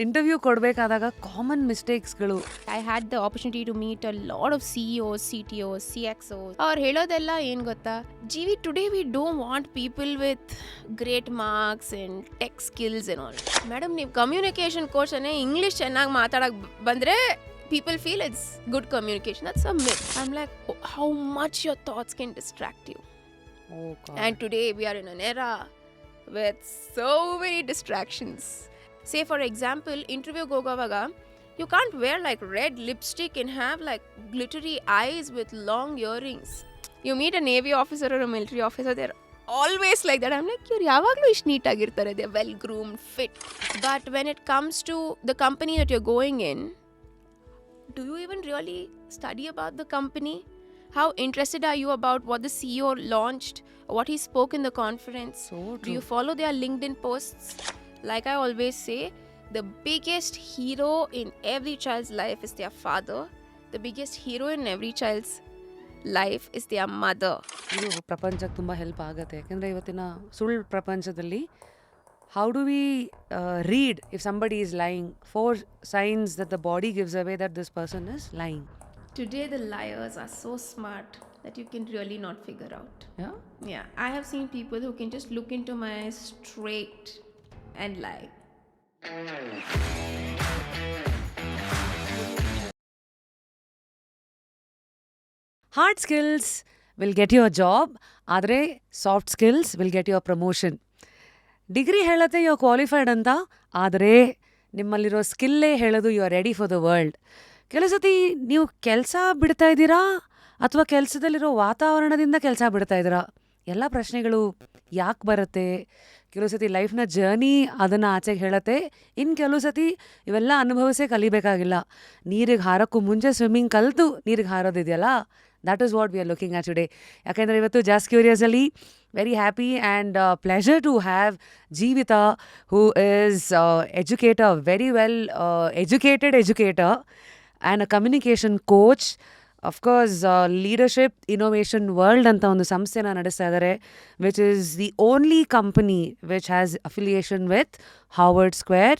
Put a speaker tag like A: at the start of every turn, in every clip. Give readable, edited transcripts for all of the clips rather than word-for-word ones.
A: Interview ಕೊಡಬೇಕಾದಾಗ common ಮಿಸ್ಟೇಕ್ಸ್ಗಳು.
B: I had the opportunity to meet a lot of CEOs, CTOs, CXOs. ಅವ್ರು ಹೇಳೋದೆಲ್ಲ ಏನು ಗೊತ್ತಾ, ಜೀವಿ, today we don't want people with great marks and tech skills and all. Madam, ನೀವು communication ಕೋರ್ಸನ್ನೇ English ಚೆನ್ನಾಗಿ ಮಾತಾಡೋಕೆ ಬಂದರೆ people feel it's good communication. That's a myth. I'm like, how much your thoughts can distract you.
A: Oh God.
B: And today we are in an era with so many distractions. Say for example, interview gogavaga, you can't wear like red lipstick and have like glittery eyes with long earrings. You meet a navy officer or a military officer, they're always like that. I'm like, you're yavaglu ish neat agirtare, they're well groomed, fit. But when it comes to the company that you're going in, do you even really study about the company? How interested are you about what the CEO launched, what he spoke in the conference?
A: So true.
B: Do you follow their LinkedIn posts? Like I always say, the biggest hero in every child's life is their father. The biggest hero in every child's life is their mother.
A: ಇದು ಪ್ರಪಂಚಕ್ಕೆ ತುಂಬ help ಆಗುತ್ತೆ. ಯಾಕೆಂದರೆ ಇವತ್ತಿನ ಸುಳ್ಳು ಪ್ರಪಂಚದಲ್ಲಿ how do we read if somebody is lying? 4 signs that the body gives away that this person is lying.
B: Today the liars are so smart that you can really not figure out. Yeah, I have seen people who can just look into my eyes straight and lie.
A: Hard skills will get you a job, ಆದರೆ soft skills will get you a promotion. Degree ಹೇಳತ್ತೆ you are qualified ಅಂತ, ಆದರೆ ನಿಮ್ಮಲ್ಲಿರೋ ಸ್ಕಿಲ್ಲೇ ಹೇಳೋದು you are ready for the world. ಕೆಲವು ಸತಿ ನೀವು ಕೆಲಸ ಬಿಡ್ತಾ ಇದ್ದೀರಾ ಅಥವಾ ಕೆಲಸದಲ್ಲಿರೋ ವಾತಾವರಣದಿಂದ ಕೆಲಸ ಬಿಡ್ತಾ ಇದ್ದೀರಾ? ಎಲ್ಲ ಪ್ರಶ್ನೆಗಳು ಯಾಕೆ ಬರುತ್ತೆ? ಕೆಲವು ಸತಿ ಲೈಫ್ನ ಜರ್ನಿ ಅದನ್ನು ಆಚೆಗೆ ಹೇಳತ್ತೆ. ಇನ್ನು ಕೆಲವು ಸತಿ ಇವೆಲ್ಲ ಅನುಭವಿಸೇ ಕಲಿಬೇಕಾಗಿಲ್ಲ. ನೀರಿಗೆ ಹಾರೋಕ್ಕೂ ಮುಂಚೆ ಸ್ವಿಮ್ಮಿಂಗ್ ಕಲಿತು ನೀರಿಗೆ ಹಾರೋದಿದೆಯಲ್ಲ, that is what we are looking at today. ಯಾಕೆಂದರೆ ಇವತ್ತು Just Curious ಅಲ್ಲಿ very happy and pleasure to have Jeevitha, who is educator, very well educated educator and a communication coach. Of course, leadership innovation world ಅಂತ ಒಂದು ಸಂಸ್ಥೆನ ನಡೆಸ್ತಾ ಇದ್ದಾರೆ, which is the only company which has affiliation with Harvard Square,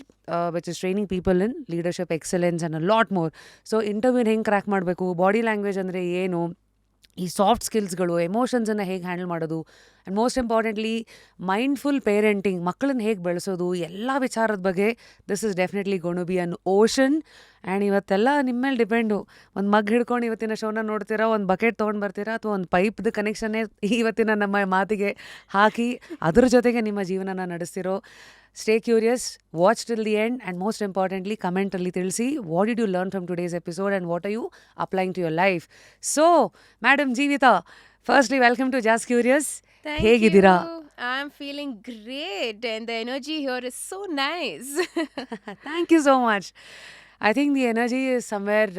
A: which is training people in leadership excellence and a lot more. So ಇಂಟರ್ವ್ಯೂನ ಹೆಂಗೆ crack ಮಾಡಬೇಕು, body language ಅಂದರೆ ಏನು, ಈ ಸಾಫ್ಟ್ ಸ್ಕಿಲ್ಸ್ಗಳು, ಎಮೋಷನ್ಸನ್ನು ಹೇಗೆ ಹ್ಯಾಂಡಲ್ ಮಾಡೋದು, and most importantly mindful parenting, ಮಕ್ಕಳನ್ನ ಹೇಗೆ ಬೆಳೆಸೋದು, ಎಲ್ಲ ವಿಚಾರದ ಬಗ್ಗೆ this is definitely going to be an ocean. And ಇವತ್ತೆಲ್ಲ ನಿಮ್ಮ ಮೇಲೆ ಡಿಪೆಂಡು. ಒಂದು ಮಗ್ ಹಿಡ್ಕೊಂಡು ಇವತ್ತಿನ ಶೋನ ನೋಡ್ತೀರಾ, ಒಂದು ಬಕೆಟ್ ತೊಗೊಂಡು ಬರ್ತೀರಾ, ಅಥವಾ ಒಂದು ಪೈಪ್ದು ಕನೆಕ್ಷನ್ನೇ ಇವತ್ತಿನ ನಮ್ಮ ಮಾತಿಗೆ ಹಾಕಿ ಅದ್ರ ಜೊತೆಗೆ ನಿಮ್ಮ ಜೀವನನ ನಡೆಸ್ತಿರೋ. Stay curious, watch till the end, and most importantly, comment alli tilsi what did you learn from today's episode and what are you applying to your life. So, Madam Jeevitha, firstly, welcome to Just Curious.
B: Thank
A: Hegidira?
B: you. I'm feeling great and the energy here is so nice.
A: Thank you so much. I think the energy is somewhere,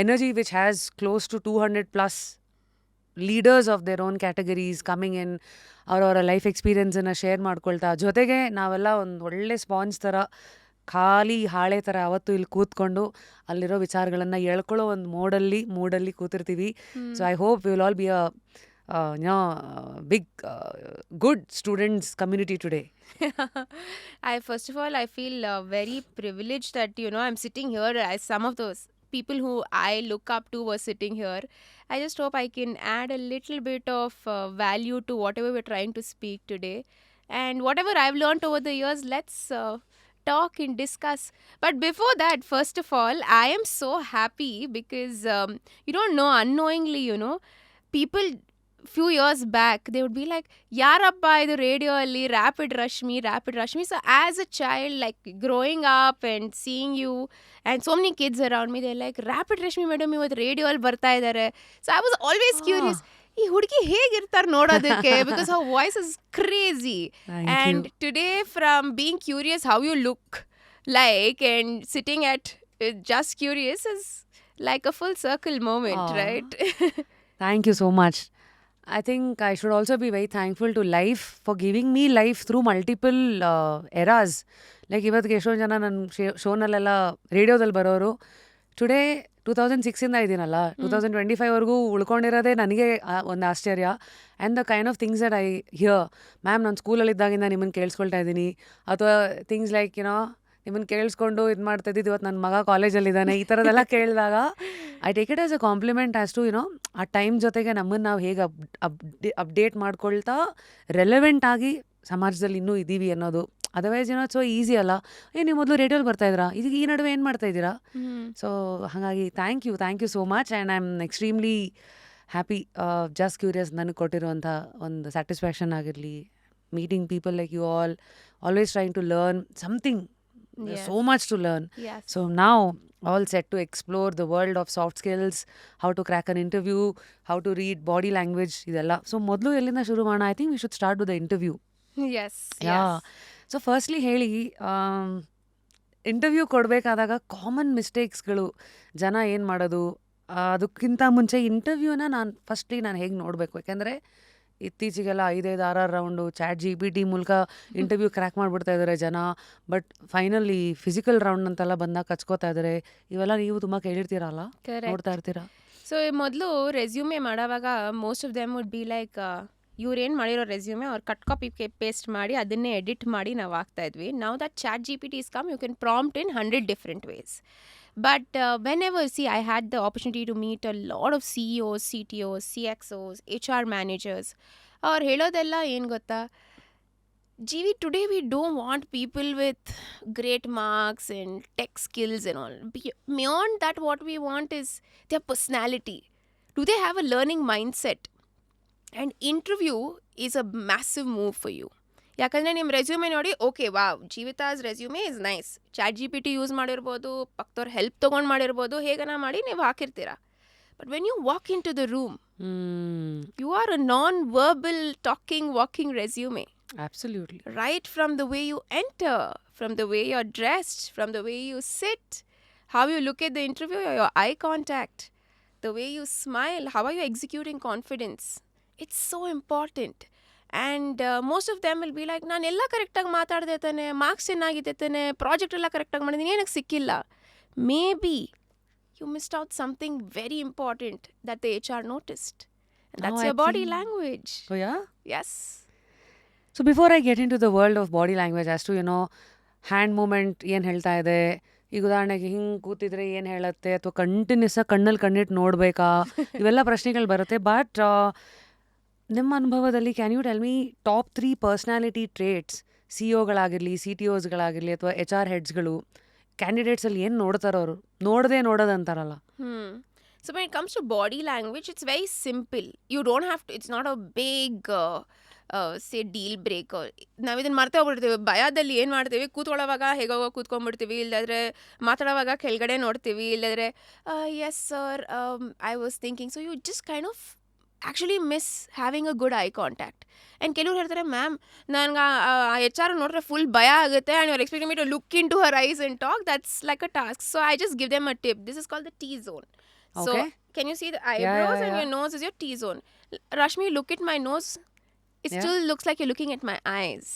A: energy which has close to 200 plus leaders of their own categories coming in, ಅವರವರ life ಎಕ್ಸ್ಪೀರಿಯನ್ಸನ್ನು share ಮಾಡ್ಕೊಳ್ತಾ, ಜೊತೆಗೆ ನಾವೆಲ್ಲ ಒಂದು ಒಳ್ಳೆ sponge ಥರ ಖಾಲಿ ಹಾಳೆ ಥರ ಅವತ್ತು ಇಲ್ಲಿ ಕೂತ್ಕೊಂಡು ಅಲ್ಲಿರೋ ವಿಚಾರಗಳನ್ನು ಎಳ್ಕೊಳ್ಳೋ ಒಂದು ಮೂಡಲ್ಲಿ ಕೂತಿರ್ತೀವಿ. So I hope will all be a big good students community today.
B: First of all, I feel very privileged that, I'm sitting here as some of those people who I look up to were sitting here. I just hope I can add a little bit of value to whatever we're trying to speak today. And whatever I've learned over the years, let's talk and discuss. But before that, first of all, I am so happy because, you don't know, unknowingly, people few years back, they would be like, yarappa idu radio alli rapid Rashmi. So as a child, like growing up and seeing you and so many kids around me, they're like, rapid Rashmi madam ivat radio alli barta idare. So I was always curious, ee hudgi hegirtar nodadಕ್ಕೆ, because her voice is crazy. And today, from being curious how you look like and sitting at Just Curious is like a full circle moment. Right?
A: Thank you so much. I think I should also be very thankful to life for giving me life through multiple eras. Like ಇವತ್ತಿಗೆ ಎಷ್ಟೊಂದು ಜನ ನನ್ನ ಶೋನಲ್ಲೆಲ್ಲ ರೇಡಿಯೋದಲ್ಲಿ ಬರೋರು today 2006ಇಂದ ಇದ್ದೀನಲ್ಲ, 2025ವರೆಗೂ ಉಳ್ಕೊಂಡಿರೋದೇ ನನಗೆ ಒಂದು ಆಶ್ಚರ್ಯ. And the kind of things that I here, ma'am ನಾನು ಸ್ಕೂಲಲ್ಲಿದ್ದಾಗಿಂದ ನಿಮ್ಮನ್ನು ಕೇಳಿಸ್ಕೊಳ್ತಾ ಇದ್ದೀನಿ, ಅಥವಾ ಥಿಂಗ್ಸ್ ಲೈಕ್ ನಿಮ್ಮನ್ನು ಕೇಳಿಸ್ಕೊಂಡು ಇದು ಮಾಡ್ತಾ ಇದ್ದಿದ್ದು ಇವತ್ತು ನನ್ನ ಮಗ ಕಾಲೇಜಲ್ಲಿದ್ದಾನೆ ಈ ಥರದ್ದೆಲ್ಲ ಕೇಳಿದಾಗ I take it as a compliment as to you know ಆ ಟೈಮ್ ಜೊತೆಗೆ ನಮ್ಮನ್ನು ನಾವು ಹೇಗೆ ಅಪ್ಡೇಟ್ ಮಾಡ್ಕೊಳ್ತಾ ರೆಲೆವೆಂಟ್ ಆಗಿ ಸಮಾಜದಲ್ಲಿ ಇನ್ನೂ ಇದ್ದೀವಿ ಅನ್ನೋದು. ಅದರ್ವೈಸ್ ಸೊ ಈಸಿ ಅಲ್ಲ. ನೀವು ಮೊದಲು ರೇಡಿಯೋಲಿ ಬರ್ತಾ ಇದ್ದೀರಾ, ಇದೀಗ ಈ ನಡುವೆ ಏನು ಮಾಡ್ತಾ ಇದ್ದೀರಾ? ಸೊ ಹಾಗಾಗಿ thank you so much and I am extremely happy. Just curious ನನಗೆ ಕೊಟ್ಟಿರುವಂಥ ಒಂದು ಸ್ಯಾಟಿಸ್ಫ್ಯಾಕ್ಷನ್ ಆಗಿರಲಿ. Meeting people like you always trying to learn something. So much to learn.
B: Yes.
A: So now all set to explore the world of soft skills, how to crack an interview, how to read body language ಇದೆಲ್ಲ. So ಮೊದಲು ಎಲ್ಲಿಂದ ಶುರು ಮಾಡೋಣ? I think we should start with the interview.
B: Yes.
A: So firstly ಹೇಳಿ, interview ಕೊಡಬೇಕಾದಾಗ common ಮಿಸ್ಟೇಕ್ಸ್ಗಳು ಜನ ಏನು ಮಾಡೋದು? ಅದಕ್ಕಿಂತ ಮುಂಚೆ ಇಂಟರ್ವ್ಯೂನ ನಾನು ಹೇಗೆ ನೋಡಬೇಕು? ಯಾಕೆಂದರೆ ಇತ್ತೀಚೆಗೆಲ್ಲ 5-6 ರೌಂಡು ChatGPT ಮೂಲಕ ಇಂಟರ್ವ್ಯೂ ಕ್ರ್ಯಾಕ್ ಮಾಡಿಬಿಡ್ತಾ ಇದ್ದಾರೆ ಜನ. ಬಟ್ ಫೈನಲಿ ಫಿಸಿಕಲ್ ರೌಂಡ್ ಅಂತೆಲ್ಲ ಬಂದಾಗ ಕಚ್ಕೋತಾ ಇದ್ದಾರೆ. ಇವೆಲ್ಲ ನೀವು ತುಂಬ ಕೇಳಿರ್ತೀರಲ್ಲ, ನೋಡ್ತಾ ಇರ್ತೀರಾ?
B: ಸೊ ಮೊದಲು ರೆಸ್ಯೂಮೆ ಮಾಡೋವಾಗ most of them would be like, ಇವ್ರೇನು ಮಾಡಿರೋ ರೆಸ್ಯೂಮೆ ಅವ್ರು ಕಟ್ ಕಾಪಿ ಪೇಸ್ಟ್ ಮಾಡಿ ಅದನ್ನೇ ಎಡಿಟ್ ಮಾಡಿ ನಾವು ಹಾಕ್ತಾ ಇದ್ವಿ. ನಾವು that ChatGPT is come, you can prompt in 100 different ways. But whenever, see, I had the opportunity to meet a lot of CEOs, CTOs, CXOs, HR managers. ಅವ್ರು ಹೇಳೋದೆಲ್ಲ ಏನು ಗೊತ್ತಾ, Jeevi, today we don't want people with great marks and tech skills and all. Beyond that, what we want is their personality. Do they have a learning mindset? And interview is a massive move for you. ಯಾಕಂದರೆ ನಿಮ್ಮ resume ನೋಡಿ, okay wow, Jeevitha's resume is nice, ChatGPT use ಮಾಡಿರ್ಬೋದು, ಪಕ್ಕದವ್ರು help ತೊಗೊಂಡು ಮಾಡಿರ್ಬೋದು, ಹೇಗನ ಮಾಡಿ ನೀವು ಹಾಕಿರ್ತೀರ. But when you walk into the room, you are a non-verbal talking walking resume.
A: Absolutely.
B: Right from the way you enter, from the way you're dressed, from the way you sit, how you look at the interview, your eye contact, the way you smile, how are you executing confidence. It's so important. And most of them will be like, ನಾನು ಎಲ್ಲ ಕರೆಕ್ಟಾಗಿ ಮಾತಾಡ್ದೆ ತಾನೆ, marks ಚೆನ್ನಾಗಿದೆ ತಾನೆ, project ಎಲ್ಲ ಕರೆಕ್ಟಾಗಿ ಮಾಡಿದ್ದೀನಿ, ಏನಕ್ಕೆ ಸಿಕ್ಕಿಲ್ಲ? May be you missed out something very important that the HR noticed. And that's your body language.
A: Oh yeah?
B: Yes.
A: So before I get into the world of body language, as to hand movement ಏನು ಹೇಳ್ತಾ ಇದೆ, ಈಗ ಉದಾಹರಣೆಗೆ ಹಿಂಗೆ ಕೂತಿದ್ರೆ ಏನು ಹೇಳುತ್ತೆ, ಅಥವಾ continuous ಕಣ್ಣಲ್ಲಿ ಕಣ್ಣಿಟ್ಟು ನೋಡಬೇಕಾ, ಇವೆಲ್ಲ ಪ್ರಶ್ನೆಗಳು ಬರುತ್ತೆ. ಬಟ್ ನಿಮ್ಮ ಅನುಭವದಲ್ಲಿ can you tell me top 3 personality traits, CEOಗಳಾಗಿರಲಿ, CTOsಗಳಾಗಿರಲಿ, ಅಥವಾ HR ಹೆಡ್ಸ್ಗಳು ಕ್ಯಾಂಡಿಡೇಟ್ಸಲ್ಲಿ ಏನು ನೋಡ್ತಾರೋ ಅವರು, ನೋಡೋದಂತಾರಲ್ಲ.
B: So when it comes to body language, it's very simple. You don't have to, it's not a big say deal breaker. ನಾವು ಇದನ್ನು ಮರ್ತೇ ಹೋಗ್ಬಿಡ್ತೀವಿ. ಭಯದಲ್ಲಿ ಏನು ಮಾಡ್ತೀವಿ, ಕೂತ್ಕೊಳ್ಳೋವಾಗ ಹೇಗೋ ಕೂತ್ಕೊಂಡ್ಬಿಡ್ತೀವಿ, ಇಲ್ಲದ್ರೆ ಮಾತಾಡೋವಾಗ ಕೆಳಗಡೆ ನೋಡ್ತೀವಿ, ಇಲ್ಲದ್ರೆ yes sir I was thinking. So you just kind of actually miss having a good eye contact. And ಕೆಲವ್ರು ಹೇಳ್ತಾರೆ, ಮ್ಯಾಮ್ ನನಗೆ HR ನೋಡಿದ್ರೆ ಫುಲ್ ಭಯ ಆಗುತ್ತೆ, and your expecting me to look in to her eyes and talk. That's like a task. So I just give them a tip. This is called the T zone. So can you see the eyebrows and your nose is your T zone. Rashmi, look at my nose. It still looks like you're looking at my eyes.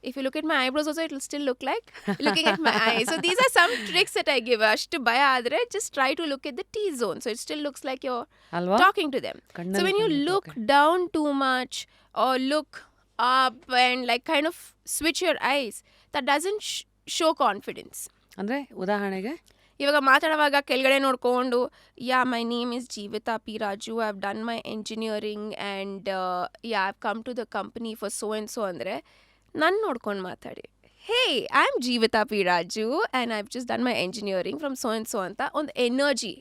B: If you look at my eyebrows also, it will still look like looking at my eyes. So these are some tricks that I give. Ashtu baya adre, just try to look at the T zone. So it still looks like you're talking to them. So when you look down too much or look up and like kind of switch your eyes, that doesn't show confidence.
A: ಅಂದರೆ ಉದಾಹರಣೆಗೆ
B: ಇವಾಗ ಮಾತಾಡುವಾಗ ಕೆಳಗಡೆ ನೋಡ್ಕೊಂಡು, yeah my name is Jeevitha P Raju, I have done my engineering and yeah I have come to the company for so and so ಅಂದರೆ ನನ್ನ ನೋಡ್ಕೊಂಡು ಮಾತಾಡಿ. Hey, I am Jeevitha P Raju and I have just done my engineering from so and so ಅಂತ ಒಂದು energy,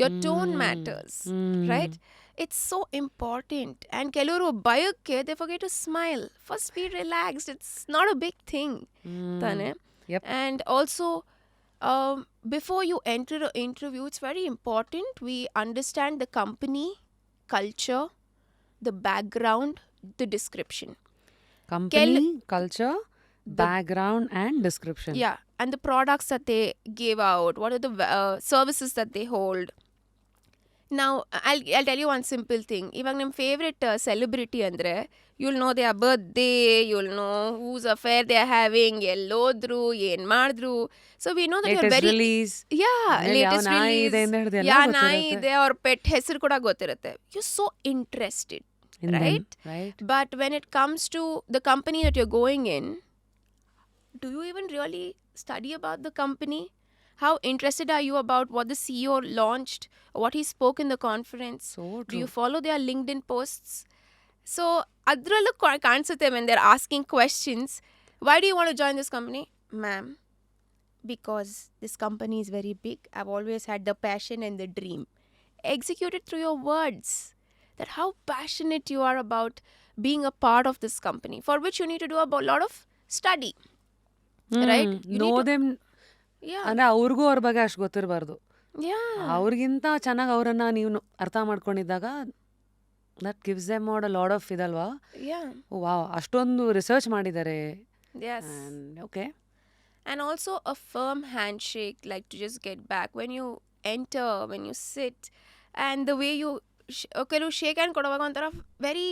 B: your tone matters, right? It's so important. And ಕೆಲವರು ಭಯಕ್ಕೆ they forget to smile. First be relaxed, it's not a big thing ತಾನೆ. And also before you enter an interview, it's very important we understand the company culture, the background, the description.
A: Company culture, background and description.
B: Yeah, and the products that they give out, what are the services that they hold. Now I'll tell you one simple thing. Iವಾಗ ನಿಮ್ಮ favourite celebrity ಅಂದರೆ you'll know their birthday, you'll know whose affair they are having, ಎಲ್ಲೋದ್ರು, ಏನು ಮಾಡಿದ್ರು. So we know that you're very
A: release.
B: Yeah, latest release. ಯಾ ನಾಯಿ ಇದೆ, ಅವ್ರ pet ಹೆಸರು ಕೂಡ ಗೊತ್ತಿರುತ್ತೆ. You're so interested, right?
A: Right.
B: But when it comes to the company that you're going in, do you even really study about the company? How interested are you about what the CEO launched, what he spoke in the conference?
A: So
B: Do you
A: true.
B: follow their LinkedIn posts? So adrallu ಕಾಣಿಸುತ್ತೆ when they're asking questions. Why do you want to join this company? Ma'am, because this company is very big. I've always had the passion and the dream. Execute it through your words. That how passionate you are about being a part of this company, for which you need to do a lot of study, right? You
A: know
B: need to,
A: them
B: yeah,
A: ಅಂದರೆ ಅವ್ರಿಗೂ ಅವ್ರ ಬಗ್ಗೆ ಅಷ್ಟು ಗೊತ್ತಿರಬಾರ್ದು.
B: yeah,
A: ಅವ್ರಿಗಿಂತ ಚೆನ್ನಾಗಿ ಅವರನ್ನು ನೀವು ಅರ್ಥ ಮಾಡ್ಕೊಂಡಿದ್ದಾಗ that gives them out a lot of ಇದಲ್ವಾ.
B: yeah,
A: ವಾವ್, ಅಷ್ಟೊಂದು ರಿಸರ್ಚ್ ಮಾಡಿದ್ದಾರೆ.
B: yes.
A: Okay.
B: And also a firm handshake, like to just get back when you enter, when you sit, and the way you ಕೆಲವು shake hand ಕೊಡುವಾಗ ಒಂಥರ very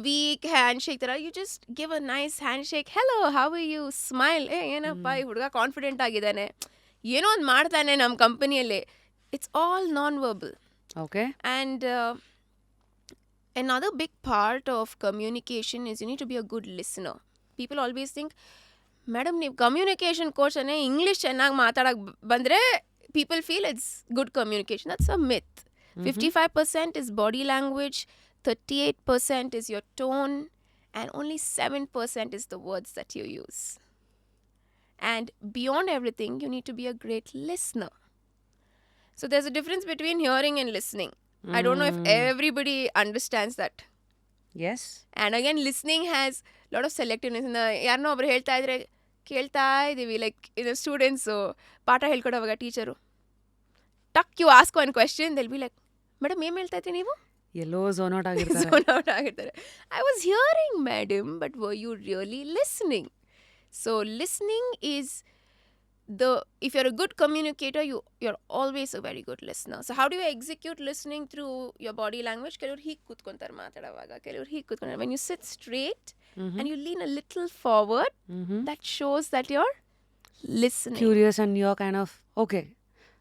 B: weak hand shake ಥರ, you just give a nice hand shake, hello how you, smile, ಏನಪ್ಪ ಈ ಹುಡುಗ confident ಆಗಿದ್ದಾನೆ, ಏನೋ ಒಂದು ಮಾಡ್ತಾನೆ ನಮ್ಮ ಕಂಪನಿಯಲ್ಲಿ. It's all non verbal.
A: Okay.
B: And another big part of communication is you need to be a good listener. People always think, madam ನೀವು ಕಮ್ಯುನಿಕೇಷನ್ ಕೋರ್ಸನ್ನೇ ಇಂಗ್ಲೀಷ್ ಚೆನ್ನಾಗಿ ಮಾತಾಡೋಕೆ ಬಂದರೆ people feel it's good communication. That's a myth. 55% is body language, 38% is your tone, and only 7% is the words that you use. And beyond everything, you need to be a great listener. So there's a difference between hearing and listening. I don't know if everybody understands that.
A: Yes.
B: And again, listening has a lot of selectiveness. ಯಾರನ್ನೋ ಒಬ್ರು ಹೇಳ್ತಾ ಇದ್ರೆ ಕೇಳ್ತಾ ಇದ್ದೀವಿ, like ಇದು students ಪಾಠ ಹೇಳ್ಕೊಡೋವಾಗ teacher tuck you ask one question, they'll be like, madam ಏನು ಹೇಳ್ತಾ ಇದ್ರಿ ನೀವು,
A: ಎಲ್ಲೋ ಝೋನ್ ಔಟ್ ಆಗಿರ್ತಾರೆ.
B: ಝೋನ್ ಔಟ್ ಆಗಿರ್ತಾರೆ. I was hearing madam, but were you really listening? So listening is if you're a good communicator, you're always a very good listener. So how do you execute listening? Through your body language. ಕೆಲವರು ಹೀಗೆ ಕೂತ್ಕೊಂತಾರೆ ಮಾತಾಡುವಾಗ, ಕೆಲವರು ಹೀಗೆ ಕೂತ್ಕೊಂತಾರೆ. When you sit straight and you lean a little forward, that shows that you're listening.
A: Curious and you're kind of, okay.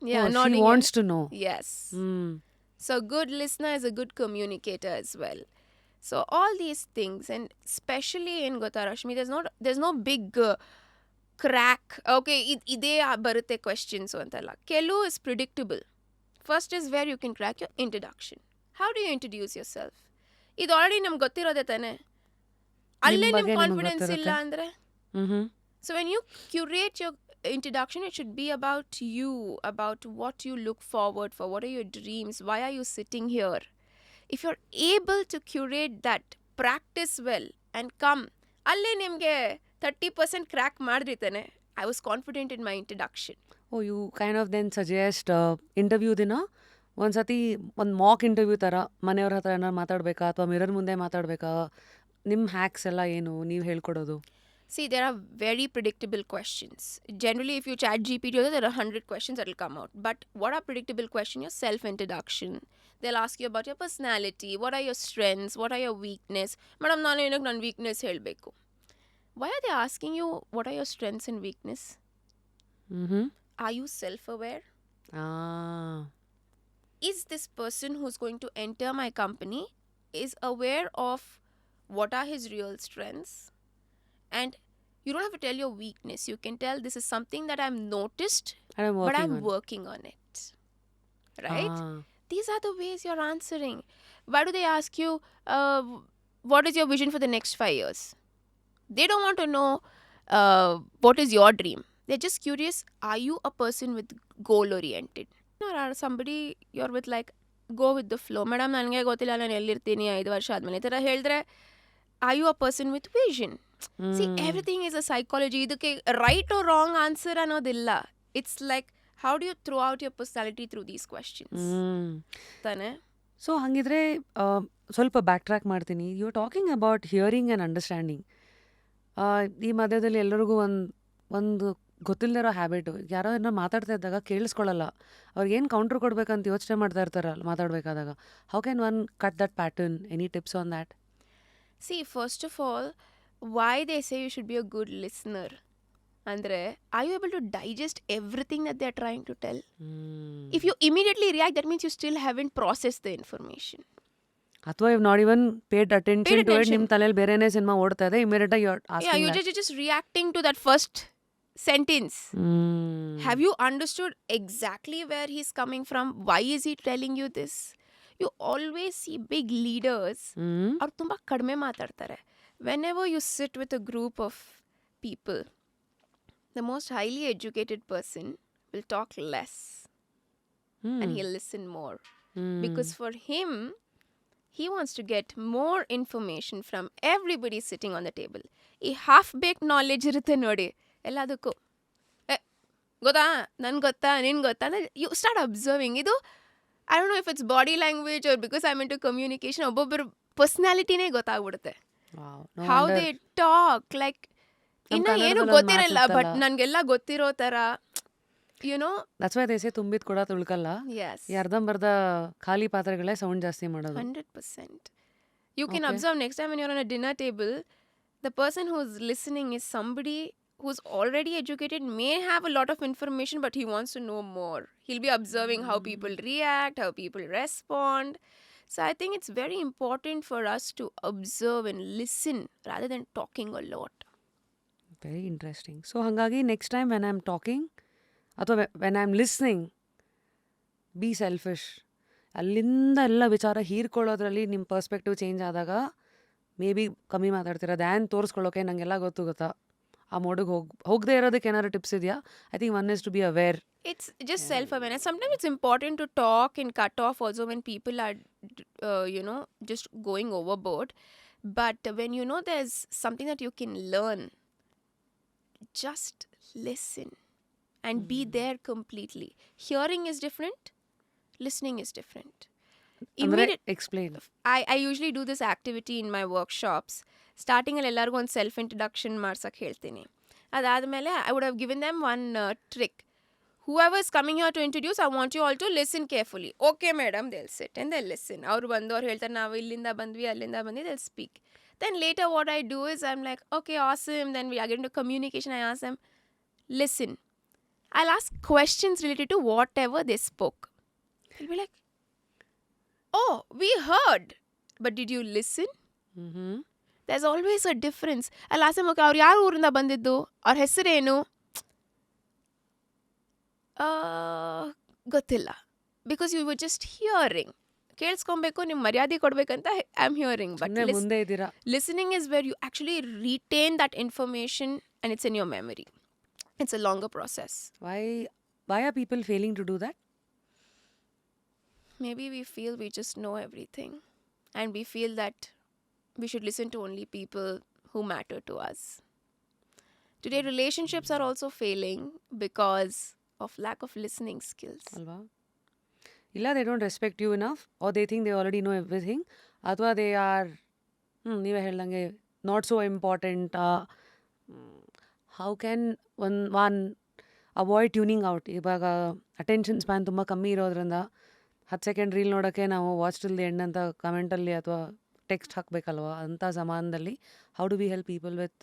B: Yeah,
A: she
B: nodding
A: wants to know.
B: Yes. So a good listener is a good communicator as well. So all these things, and especially in Gota Rashmi, there's no big crack, okay ಇದೇ ಬರುತ್ತೆ questions ಅಂತಲ್ಲ. ಕೆಲವು is predictable. First is where you can crack your introduction. How do you introduce yourself? ಇದು already ನಮ್ಗೆ ಗೊತ್ತಿರೋದೇ ತಾನೆ. ಅಲ್ಲೇ ನಿಮ್ಗೆ ಕಾನ್ಫಿಡೆನ್ಸ್ ಇಲ್ಲ ಅಂದರೆ, so when you curate your introduction, it should be about you, about what you look forward for, what are your dreams, why are you sitting here. If you're able to curate that, practice well and come, ಅಲ್ಲೇ ನಿಮಗೆ 30% crack ಮಾಡಿರ್ತಾನೆ. I was confident in my introduction.
A: Oh, you kind of then suggest interview ದಿನ ಒಂದ್ಸತಿ ಒಂದು mock interview ಥರ ಮನೆಯವ್ರ ಹತ್ರ ಏನಾರು ಮಾತಾಡಬೇಕಾ ಅಥವಾ ಮಿರರ್ ಮುಂದೆ ಮಾತಾಡಬೇಕಾ? ನಿಮ್ಮ ಹ್ಯಾಕ್ಸ್ ಎಲ್ಲ ಏನು ನೀವು ಹೇಳ್ಕೊಡೋದು?
B: See, there are very predictable questions. Generally, if you chat GPT, there are 100 questions that will come out. But what are predictable questions? Your self-introduction. They'll ask you about your personality. What are your strengths? What are your weakness? Madam, ನಾನು weakness ಹೇಳಬೇಕು. Why are they asking you what are your strengths and weakness? Are you self-aware? Is this person who's going to enter my company is aware of what are his real strengths? And you don't have to tell your weakness. You can tell this is something that I've noticed, but I'm working on it. Right? These are the ways you're answering. Why do they ask you, what is your vision for the next 5 years? They don't want to know what is your dream. They're just curious, are you a person with goal-oriented? Or are somebody you're with like, go with the flow. Madam, ನನಗೆ ಗೊತ್ತಿಲ್ಲ ನಾನು ಎಲ್ಲಿರ್ತೀನಿ 5 ವರ್ಷ ಆದಮೇಲೆ ಈ ಥರ ಹೇಳಿದ್ರೆ, are you a person with vision? See, everything is a psychology. ಇದಕ್ಕೆ right or wrong answer ಅನ್ನೋದಿಲ್ಲ. It's like, how do you throw out your personality through these questions? ತಾನೆ?
A: ಸೊ ಹಾಗಿದ್ರೆ ಸ್ವಲ್ಪ ಬ್ಯಾಕ್ ಟ್ರ್ಯಾಕ್ ಮಾಡ್ತೀನಿ. You are talking about hearing and understanding. ಈ ಮಧ್ಯದಲ್ಲಿ ಎಲ್ಲರಿಗೂ ಒಂದು ಗೊತ್ತಿಲ್ಲದಿರೋ ಹ್ಯಾಬಿಟು, ಯಾರೋ ಏನೋ ಮಾತಾಡ್ತಾ ಇದ್ದಾಗ ಕೇಳಿಸ್ಕೊಳ್ಳಲ್ಲ. ಅವ್ರಿಗೇನು ಕೌಂಟ್ರ್ ಕೊಡ್ಬೇಕಂತ ಯೋಚನೆ ಮಾಡ್ತಾ ಇರ್ತಾರಲ್ಲ ಮಾತಾಡಬೇಕಾದಾಗ. How can one cut that pattern? Any tips on that?
B: See, first of all, why they say you should be a good listener. Andre, are you able to digest everything that they're trying to tell? If you immediately react, that means you still haven't processed the information.
A: ಅಥವಾ if not even paid attention to it, ನಿಮ್ಮ ತಲೆಯಲ್ಲಿ ಬೇರೆನೇ cinema ಓಡ್ತಾ ಇದೆ, immediate ಆಗಿ you are
B: Yeah,
A: asking
B: you're
A: that.
B: just reacting to that first sentence. Have you understood exactly where he's coming from? Why is he telling you this? You always see big leaders ಅವ್ರು ತುಂಬ ಕಡಿಮೆ ಮಾತಾಡ್ತಾರೆ. Whenever you sit with a group of people, the most highly educated person will talk less and he'll listen more. Because for him, he wants to get more information from everybody sitting on the table. ಈ half bake knowledge ಇರುತ್ತೆ ನೋಡಿ ಎಲ್ಲದಕ್ಕೂ. ಗೊತ್ತಾ, ನನ್ಗೆ ಗೊತ್ತಾ, ನಿನ್ಗೆ ಗೊತ್ತಾ ಅಂದರೆ ಯು ಸ್ಟಾರ್ಟ್ ಅಬ್ಸರ್ವಿಂಗ್. ಇದು I don't know if it's body language or because I mean to communication, ಒಬ್ಬೊಬ್ಬರು ಪರ್ಸ್ನಾಲಿಟಿನೇ ಗೊತ್ತಾಗ್ಬಿಡುತ್ತೆ. ಹೌ ದೇ ಟಾಕ್, ಲೈಕ್ ಇನ್ನು ಏನು ಗೊತ್ತಿರಲ್ಲ ಬಟ್ ನನಗೆಲ್ಲ ಗೊತ್ತಿರೋ ಥರ, YONO.
A: That's why they say ತುಂಬಿದ್ ಕೂಡ ತುಳ್ಕಲ್ಲ.
B: Yes,
A: ಈ ಅರ್ಧಂಬರ್ಧ ಖಾಲಿ ಪಾತ್ರೆಗಳೇ ಸೌಂಡ್ ಜಾಸ್ತಿ ಮಾಡೋದು.
B: 100%. You can observe next time when you're on a dinner table, the person who's listening is somebody who's already educated, may have a lot of information, but he wants to know more. He'll be observing how people react, how people respond. So I think it's very important for us to observe and listen rather than talking a lot.
A: Very interesting. So ಹಾಗಾಗಿ next time when I am talking ಅಥವಾ when I am listening, be selfish. ಅಲ್ಲಿಂದ ಎಲ್ಲ ವಿಚಾರ ಹೀರ್ಕೊಳ್ಳೋದ್ರಲ್ಲಿ ನಿಮ್ಮ perspective change ಆದಾಗ may be ಕಮ್ಮಿ ಮಾತಾಡ್ತೀರ than ತೋರಿಸ್ಕೊಳ್ಳೋಕೆ ನನಗೆಲ್ಲ ಗೊತ್ತಾ. ಆ ಮೋಡಿಗೆ ಹೋಗದೆ ಇರೋದಕ್ಕೆ ಏನಾದ್ರು ಟಿಪ್ಸ್ ಇದೆಯಾ? I think one is to be aware.
B: It's just self-awareness. Sometimes it's important to talk and cut off also when people are, just going overboard. But when you know there's something that you can learn, just listen and be there completely. Hearing is different. Listening is different.
A: Explain.
B: I usually do this activity in my workshops. ಸ್ಟಾರ್ಟಿಂಗಲ್ಲಿ ಎಲ್ಲರಿಗೂ ಒಂದು self introduction ಮಾಡ್ಸಕ್ಕೆ ಹೇಳ್ತೀನಿ. ಅದಾದಮೇಲೆ I would have given them one trick. Whoever is coming here to introduce, I want you all to listen carefully. Okay, madam, they'll sit and they'll listen. ಅವ್ರು ಬಂದು ಅವ್ರು ಹೇಳ್ತಾರೆ ನಾವು ಇಲ್ಲಿಂದ ಬಂದ್ವಿ ಅಲ್ಲಿಂದ ಬಂದ್ವಿ, they'll speak. Then later what I do is I'm like, okay, awesome. Then we are getting to communication. I ask them, listen. I'll ask questions related to whatever they spoke. They'll be like, oh, we heard. But did you listen? There's always a difference. I'll ask them, okay, ಅವ್ರು ಯಾರು ಊರಿಂದ ಬಂದಿದ್ದು, ಅವ್ರ ಹೆಸರೇನು, ಗೊತ್ತಿಲ್ಲ. Because you were just hearing. ಕೇಳಿಸ್ಕೊಬೇಕು, ನಿಮ್ಮ ಮರ್ಯಾದೆ ಕೊಡ್ಬೇಕಂತ I am hearing. But listening is where you actually retain that information and it's in your memory. It's a longer process.
A: Why are people failing to do that?
B: Maybe we feel we just know everything, and we feel that we should listen to only people who matter to us. Today, relationships are also failing because of lack of listening skills.
A: Alva? Illa, they don't respect you enough, or they think they already know everything, ಅಥವಾ they are ನೀವೇ ಹೇಳ್ದಂಗೆ not so important. How can one avoid tuning out? ಇವಾಗ attention span ತುಂಬ ಕಮ್ಮಿ ಇರೋದ್ರಿಂದ 10 second reel ನೋಡೋಕ್ಕೆ ನಾವು watch till the end ಅಂತ ಕಮೆಂಟಲ್ಲಿ ಅಥವಾ ಟೆಕ್ಸ್ಟ್ ಹಾಕಬೇಕಲ್ವ? ಅಂಥ ಸಮಾನದಲ್ಲಿ how do we help people with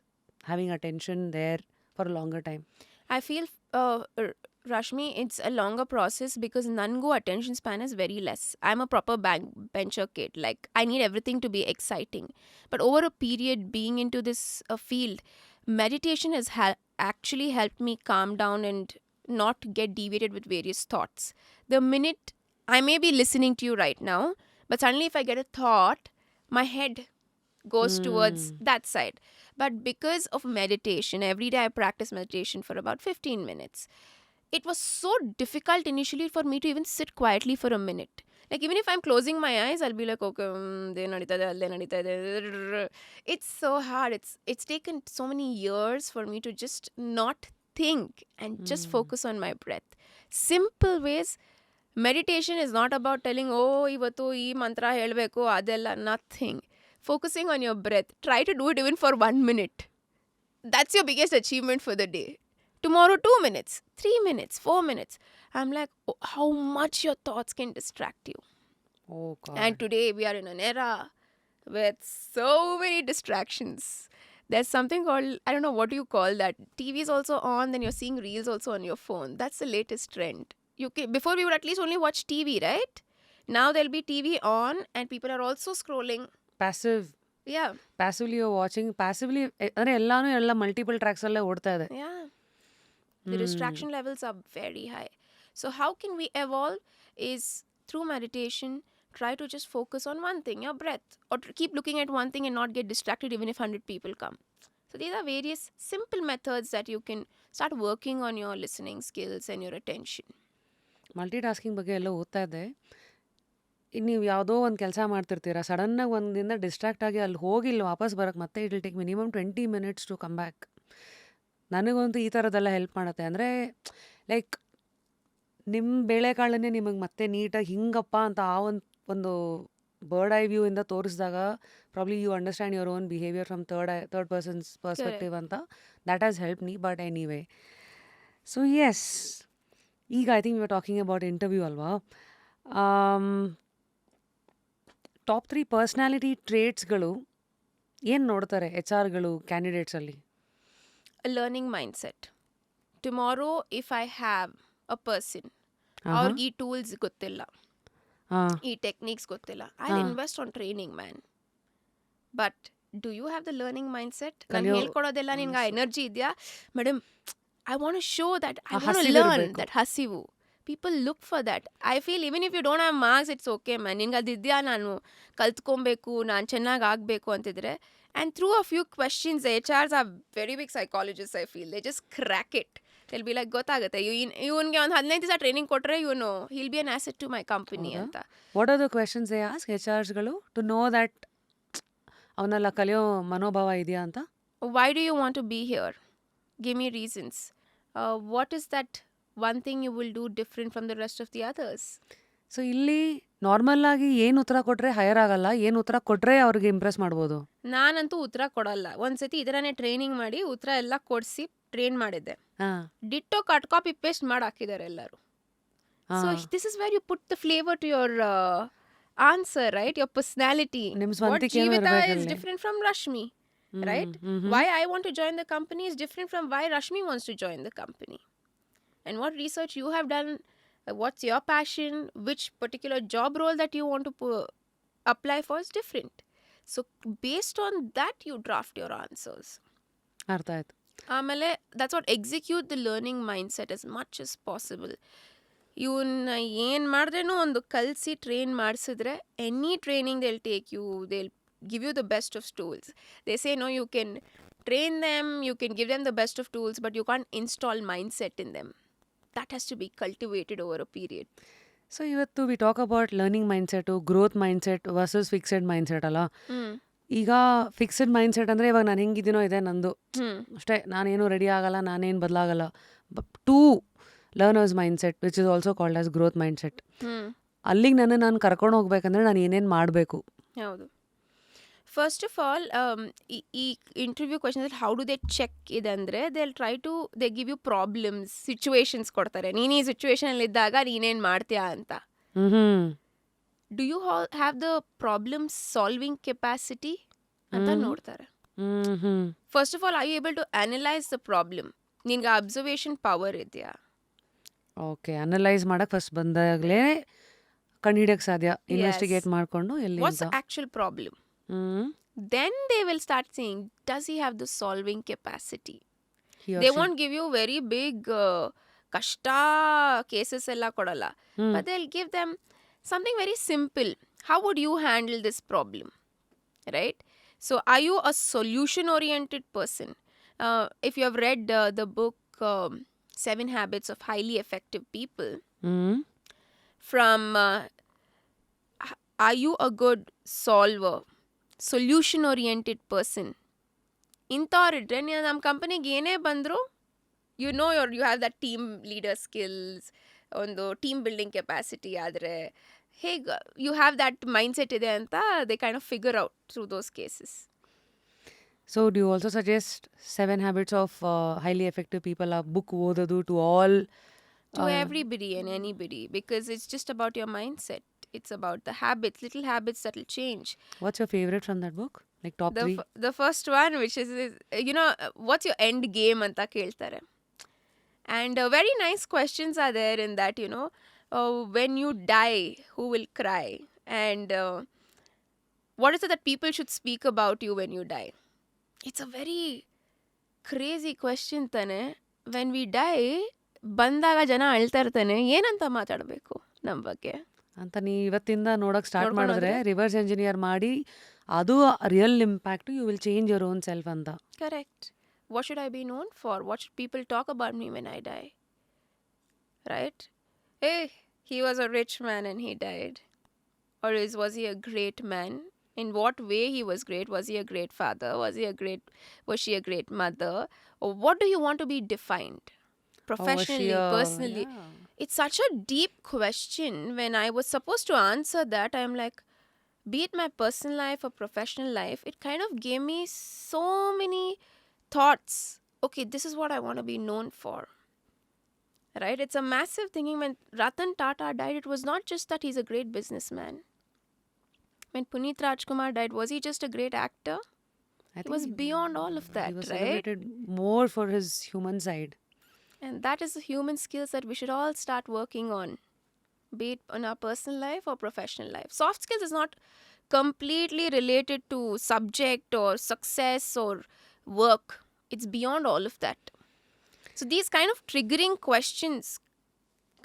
A: having attention there for a longer time?
B: I feel, Rashmi, it's a longer process because nangu attention span is very less. I'm a proper bencher kid. Like, I need everything to be exciting. But over a period being into this field, meditation has actually helped me calm down and not get deviated with various thoughts. The minute I may be listening to you right now, but suddenly if I get a thought, my head goes towards that side. But because of meditation, every day I practice meditation for about 15 minutes. It was so difficult initially for me to even sit quietly for a minute. Like, even if I'm closing my eyes, I'll be like, okay, it's so hard. It's taken so many years for me to just not think and just focus on my breath. Simple ways. Meditation is not about telling, oh, ivattu ee mantra helbeku, adella, nothing. Focusing on your breath. Try to do it even for 1 minute. That's your biggest achievement for the day. Tomorrow 2 minutes, 3 minutes, 4 minutes. I'm like, oh, how much your thoughts can distract you.
A: Oh God.
B: And today we are in an era with so many distractions. There's something called, I don't know what you call that. TV is also on, then you're seeing reels also on your phone. That's the latest trend. Before we would at least only watch TV, right? Now there'll be TV on and people are also scrolling.
A: Passive
B: Yeah.
A: Passively you watching passively ಅಂದರೆ ಎಲ್ಲಾನು ಎಲ್ಲ multiple ಟ್ರ್ಯಾಕ್ಸಲ್ಲೇ ಓಡ್ತಾ ಇದೆ.
B: Yeah. The distraction levels are very high. So how can we evolve is through meditation, try to just focus on one thing, your breath, or keep looking at one thing and not get distracted even if 100 people come. So these are various simple methods that you can start working on your listening skills and your attention.
A: Multi tasking ಬಗ್ಗೆ ಎಲ್ಲ ಓದ್ತಾ ಇದ್ದೆ. ಇನ್ನು ನೀವು ಯಾವುದೋ ಒಂದು ಕೆಲಸ ಮಾಡ್ತಿರ್ತೀರ, ಸಡನ್ನಾಗಿ ಒಂದಿಂದ ಡಿಸ್ಟ್ರಾಕ್ಟ್ ಆಗಿ ಅಲ್ಲಿ ಹೋಗಿ ಇಲ್ಲಿ ವಾಪಸ್ ಬರೋಕ್ಕೆ ಮತ್ತೆ it will take minimum 20 minutes to come back. ನನಗಂತೂ ಈ ಥರದ್ದೆಲ್ಲ ಹೆಲ್ಪ್ ಮಾಡುತ್ತೆ. ಅಂದರೆ ಲೈಕ್ ನಿಮ್ಮ ಬೇಳೆಕಾಳನ್ನೇ ನಿಮಗೆ ಮತ್ತೆ ನೀಟಾಗಿ ಹಿಂಗಪ್ಪ ಅಂತ ಆ ಒಂದು ಬರ್ಡ್ ಐ ವ್ಯೂ ಇಂದ ತೋರಿಸಿದಾಗ probably you understand your own behaviour from third person's perspective ಅಂತ. That has help me. But anyway, so yes, ಈಗ I think we are talking about interview ಅಲ್ವಾ. ಟಾಪ್ 3 ಪರ್ಸ್ನಾಲಿಟಿ ಟ್ರೇಟ್ಸ್ಗಳು ಏನು ನೋಡ್ತಾರೆ HR-ಗಳು ಕ್ಯಾಂಡಿಡೇಟ್ಸಲ್ಲಿ?
B: A learning mindset. Tomorrow if I have a person ಅವ್ರಿಗೆ ಈ tools ಗೊತ್ತಿಲ್ಲ, ಈ ಟೆಕ್ನಿಕ್ಸ್ ಗೊತ್ತಿಲ್ಲ, I invest on training man. But do you have the learning mindset? ನಾನು ಹೇಳ್ಕೊಡೋದೆಲ್ಲ ನಿನ್ಗೆ ಆ ಎನರ್ಜಿ ಇದೆಯಾ madam? I want to show that I want to learn, that ಹಸಿವು. People look for that. I feel even if you don't have marks, it's okay man. ನಿನ್ಗೆ ಅದಿದೆಯಾ, ನಾನು ಕಲ್ತ್ಕೊಬೇಕು, ನಾನು ಚೆನ್ನಾಗಿ ಆಗಬೇಕು ಅಂತಿದ್ರೆ, and through a few questions, the HRs are very big psychologists, I feel. They just crack it. They'll be like, ಗೊತ್ತಾಗುತ್ತೆ, ಇವನ್ಗೆ ಒಂದು 15 ದಿವಸ ಟ್ರೈನಿಂಗ್ ಕೊಟ್ಟರೆ ಇವನು he'll be an asset to my company ಅಂತ.
A: What are the questions they ask HRsಗಳು to know that ಅವನೆಲ್ಲ ಕಲಿಯೋ ಮನೋಭಾವ ಇದೆಯಾ ಅಂತ?
B: Why do you want to be here? Give me reasons. What is that one thing you will do different from the rest of the others?
A: So ಇಲ್ಲಿ normal ಆಗಿ ಏನು ಉತ್ತರ ಕೊಟ್ಟರೆ ಹೈಯರ್ ಆಗಲ್ಲ, ಏನು ಉತ್ತರ ಕೊಟ್ಟರೆ ಅವ್ರಿಗೆ ಇಂಪ್ರೆಸ್ ಮಾಡ್ಬೋದು.
B: ನಾನಂತೂ ಉತ್ತರ ಕೊಡಲ್ಲ. ಒಂದ್ಸತಿ ಇದರನೇ ಟ್ರೈನಿಂಗ್ ಮಾಡಿ ಉತ್ತರ ಎಲ್ಲ ಕೊಡಿಸಿ ಟ್ರೈನ್ ಮಾಡಿದ್ದೆ. ಡಿಟ್ಟೋ ಕಟ್ ಕಾಪಿ ಪೇಸ್ಟ್ ಮಾಡಿ ಹಾಕಿದ್ದಾರೆ ಎಲ್ಲರೂ. So this is where you put the flavour to your answer, right? Your personality. What Jeevitha is different from Rashmi, right? Why I want to join the company is different from why Rashmi wants to join the company. And what research you have done, what's your passion, which particular job role that you want to apply for is different. So based on that you draft your answers.
A: ಅರ್ಥ ಆಯ್ತು.
B: ಆಮೇಲೆ that's what execute the learning mindset as much as possible. ಇವನ್ನ ಏನು ಮಾಡಿದ್ರೇನೋ ಒಂದು ಕಲಿಸಿ train ಮಾಡಿಸಿದ್ರೆ any training they'll take you, they'll give you the best of tools. They say no, you can train them, you can give them the best of tools, but you can't install mindset in them. That has to be cultivated over a period.
A: So ಇವತ್ತು we talk about learning mindset, growth mindset versus fixed mindset ಅಲ್ಲ. ಈಗ fixed mindset ಅಂದರೆ ಇವಾಗ ನಾನು ಹೆಂಗಿದ್ದೀನೋ ಇದೆ ನಂದು ಅಷ್ಟೇ, ನಾನೇನು ರೆಡಿ ಆಗಲ್ಲ, ನಾನೇನು ಬದಲಾಗಲ್ಲ. To learner's mindset which is also called as growth mindset. ಅಲ್ಲಿಗೆ ನಾನು ಕರ್ಕೊಂಡು ಹೋಗ್ಬೇಕಂದ್ರೆ ನಾನು ಏನೇನು ಮಾಡಬೇಕು?
B: ಹೌದು. ಫಸ್ಟ್ ಆಫ್ ಆಲ್, ಈ interview questions how do they check ಇದಂದರೆ they give you problems, situations ಕೊಡ್ತಾರೆ. ನೀನು ಈ ಸಿಚುವೇಶನಲ್ಲಿದ್ದಾಗ ನೀನೇನು ಮಾಡ್ತೀಯಾ ಅಂತ. Do you have the problem solving capacity ಅಂತ ನೋಡ್ತಾರೆ. First of all, I you able to analyse the problem? ನಿನ್ಗೆ ಅಬ್ಸರ್ವೇಷನ್ ಪವರ್ ಇದೆಯಾ?
A: ಓಕೆ, ಅನಲೈಸ್ ಮಾಡಕ್ಕೆ ಫಸ್ಟ್ ಬಂದಾಗಲೇ ಕಂಡುಹಿಡಿಯಕ್ಕೆ ಸಾಧ್ಯ. ಇನ್ವೆಸ್ಟಿಗೇಟ್ ಮಾಡಿಕೊಂಡು ಎಲ್ಲಿ
B: what's actual problem. Then they will start saying, does he have the solving capacity? They won't give you very big kashta cases ella kodalla, but they'll give them something very simple. How would you handle this problem, right? So are you a solution oriented person? If you have read the book 7 Habits of Highly Effective People, from are you a good solver, solution oriented person ಇಂಥವ್ರಿದ್ರೆ ನೀವು ನಮ್ಮ ಕಂಪನಿಗೆ ಏನೇ ಬಂದರೂ you have that team leader skills, ಒಂದು team building capacity. ಆದರೆ ಹೇಗೆ you have that mindset ಇದೆ ಅಂತ they kind of figure out through those cases.
A: So do you also suggest 7 Habits of Highly Effective People, ಆ book ಓದೋದು to all?
B: To everybody and anybody, because it's just about your mindset. It's about the habits, little habits that will change.
A: What's your favorite from that book? Like top 3?
B: The first one, which is what's your end game anta keltare. And very nice questions are there in that, when you die, who will cry? And what is it that people should speak about you when you die? It's a very crazy question ತಾನೆ. When we die, ಬಂದಾಗ ಜನ ಅಳ್ತಾ ಇರ್ತಾನೆ, ಏನಂತ ಮಾತಾಡಬೇಕು ನಮ್ಮ ಬಗ್ಗೆ
A: ಅಂತ ನೀ ಇವತ್ತಿಂದ ನೋಡಕ್ ಸ್ಟಾರ್ಟ್
B: ನೋಡ್ಕೊಂಡು
A: ಮಾಡಿದ್ರೆ
B: ಹೋದ್ರೆ?
A: ರಿವರ್ಸ್ ಎಂಜಿನಿಯರ್ ಮಾಡಿ ಅದು real impact you will change your own self ಅಂತ.
B: Correct. What should I be known for? What should people talk about me when I die? Right? Hey, he was a rich man and he died. Or was he a great man? In what way he was great? Was he a great father? Was she a great mother? Or what do you want to be defined? Professionally, personally.
A: Yeah.
B: It's such a deep question. When I was supposed to answer that, I'm like, be it my personal life or professional life, it kind of gave me so many thoughts. Okay, this is what I want to be known for. Right? It's a massive thinking. When Ratan Tata died, it was not just that he's a great businessman. When Puneet Rajkumar died, was he just a great actor?
A: I
B: It was
A: think
B: beyond all of that,
A: he was
B: right?
A: celebrated more for his human side.
B: And that is the human skills that we should all start working on, be it in our personal life or professional life. Soft skills is not completely related to subject or success or work. It's beyond all of that. So these kind of triggering questions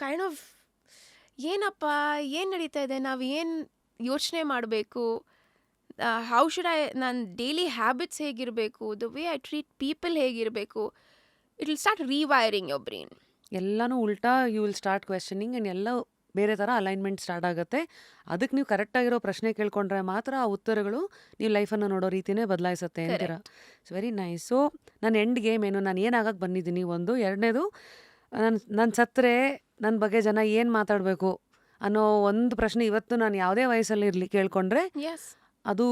B: kind of ಏನಪ್ಪ ಏನು ನಡೀತಾ ಇದೆ, ನಾವು ಏನು ಯೋಚನೆ ಮಾಡಬೇಕು, how should I, ನನ್ನ daily habits ಹೇಗಿರಬೇಕು, the way I treat people ಹೇಗಿರಬೇಕು, it will start rewiring your brain.
A: ಎಲ್ಲನೂ ಉಲ್ಟಾ you will start questioning and ಎಲ್ಲ ಬೇರೆ ಥರ ಅಲೈನ್ಮೆಂಟ್ ಸ್ಟಾರ್ಟ್ ಆಗುತ್ತೆ. ಅದಕ್ಕೆ ನೀವು ಕರೆಕ್ಟಾಗಿರೋ ಪ್ರಶ್ನೆ ಕೇಳ್ಕೊಂಡ್ರೆ ಮಾತ್ರ ಆ ಉತ್ತರಗಳು ನೀವು ಲೈಫನ್ನು ನೋಡೋ ರೀತಿನೇ ಬದಲಾಯಿಸುತ್ತೆ ಅಂತೀರ. It's very nice. ಸೊ ನನ್ನ ಎಂಡ್ ಗೇಮ್ ಏನು, ನಾನು ಏನಾಗಕ್ಕೆ ಬಂದಿದ್ದೀನಿ, ಒಂದು. ಎರಡನೇದು, ನಾನು ಸತ್ತರೆ ನನ್ನ ಬಗ್ಗೆ ಜನ ಏನು ಮಾತಾಡಬೇಕು ಅನ್ನೋ ಒಂದು ಪ್ರಶ್ನೆ ಇವತ್ತು ನಾನು ಯಾವುದೇ ವಯಸ್ಸಲ್ಲಿ ಇರಲಿ ಕೇಳ್ಕೊಂಡ್ರೆ
B: ಎಸ್,
A: ಅದು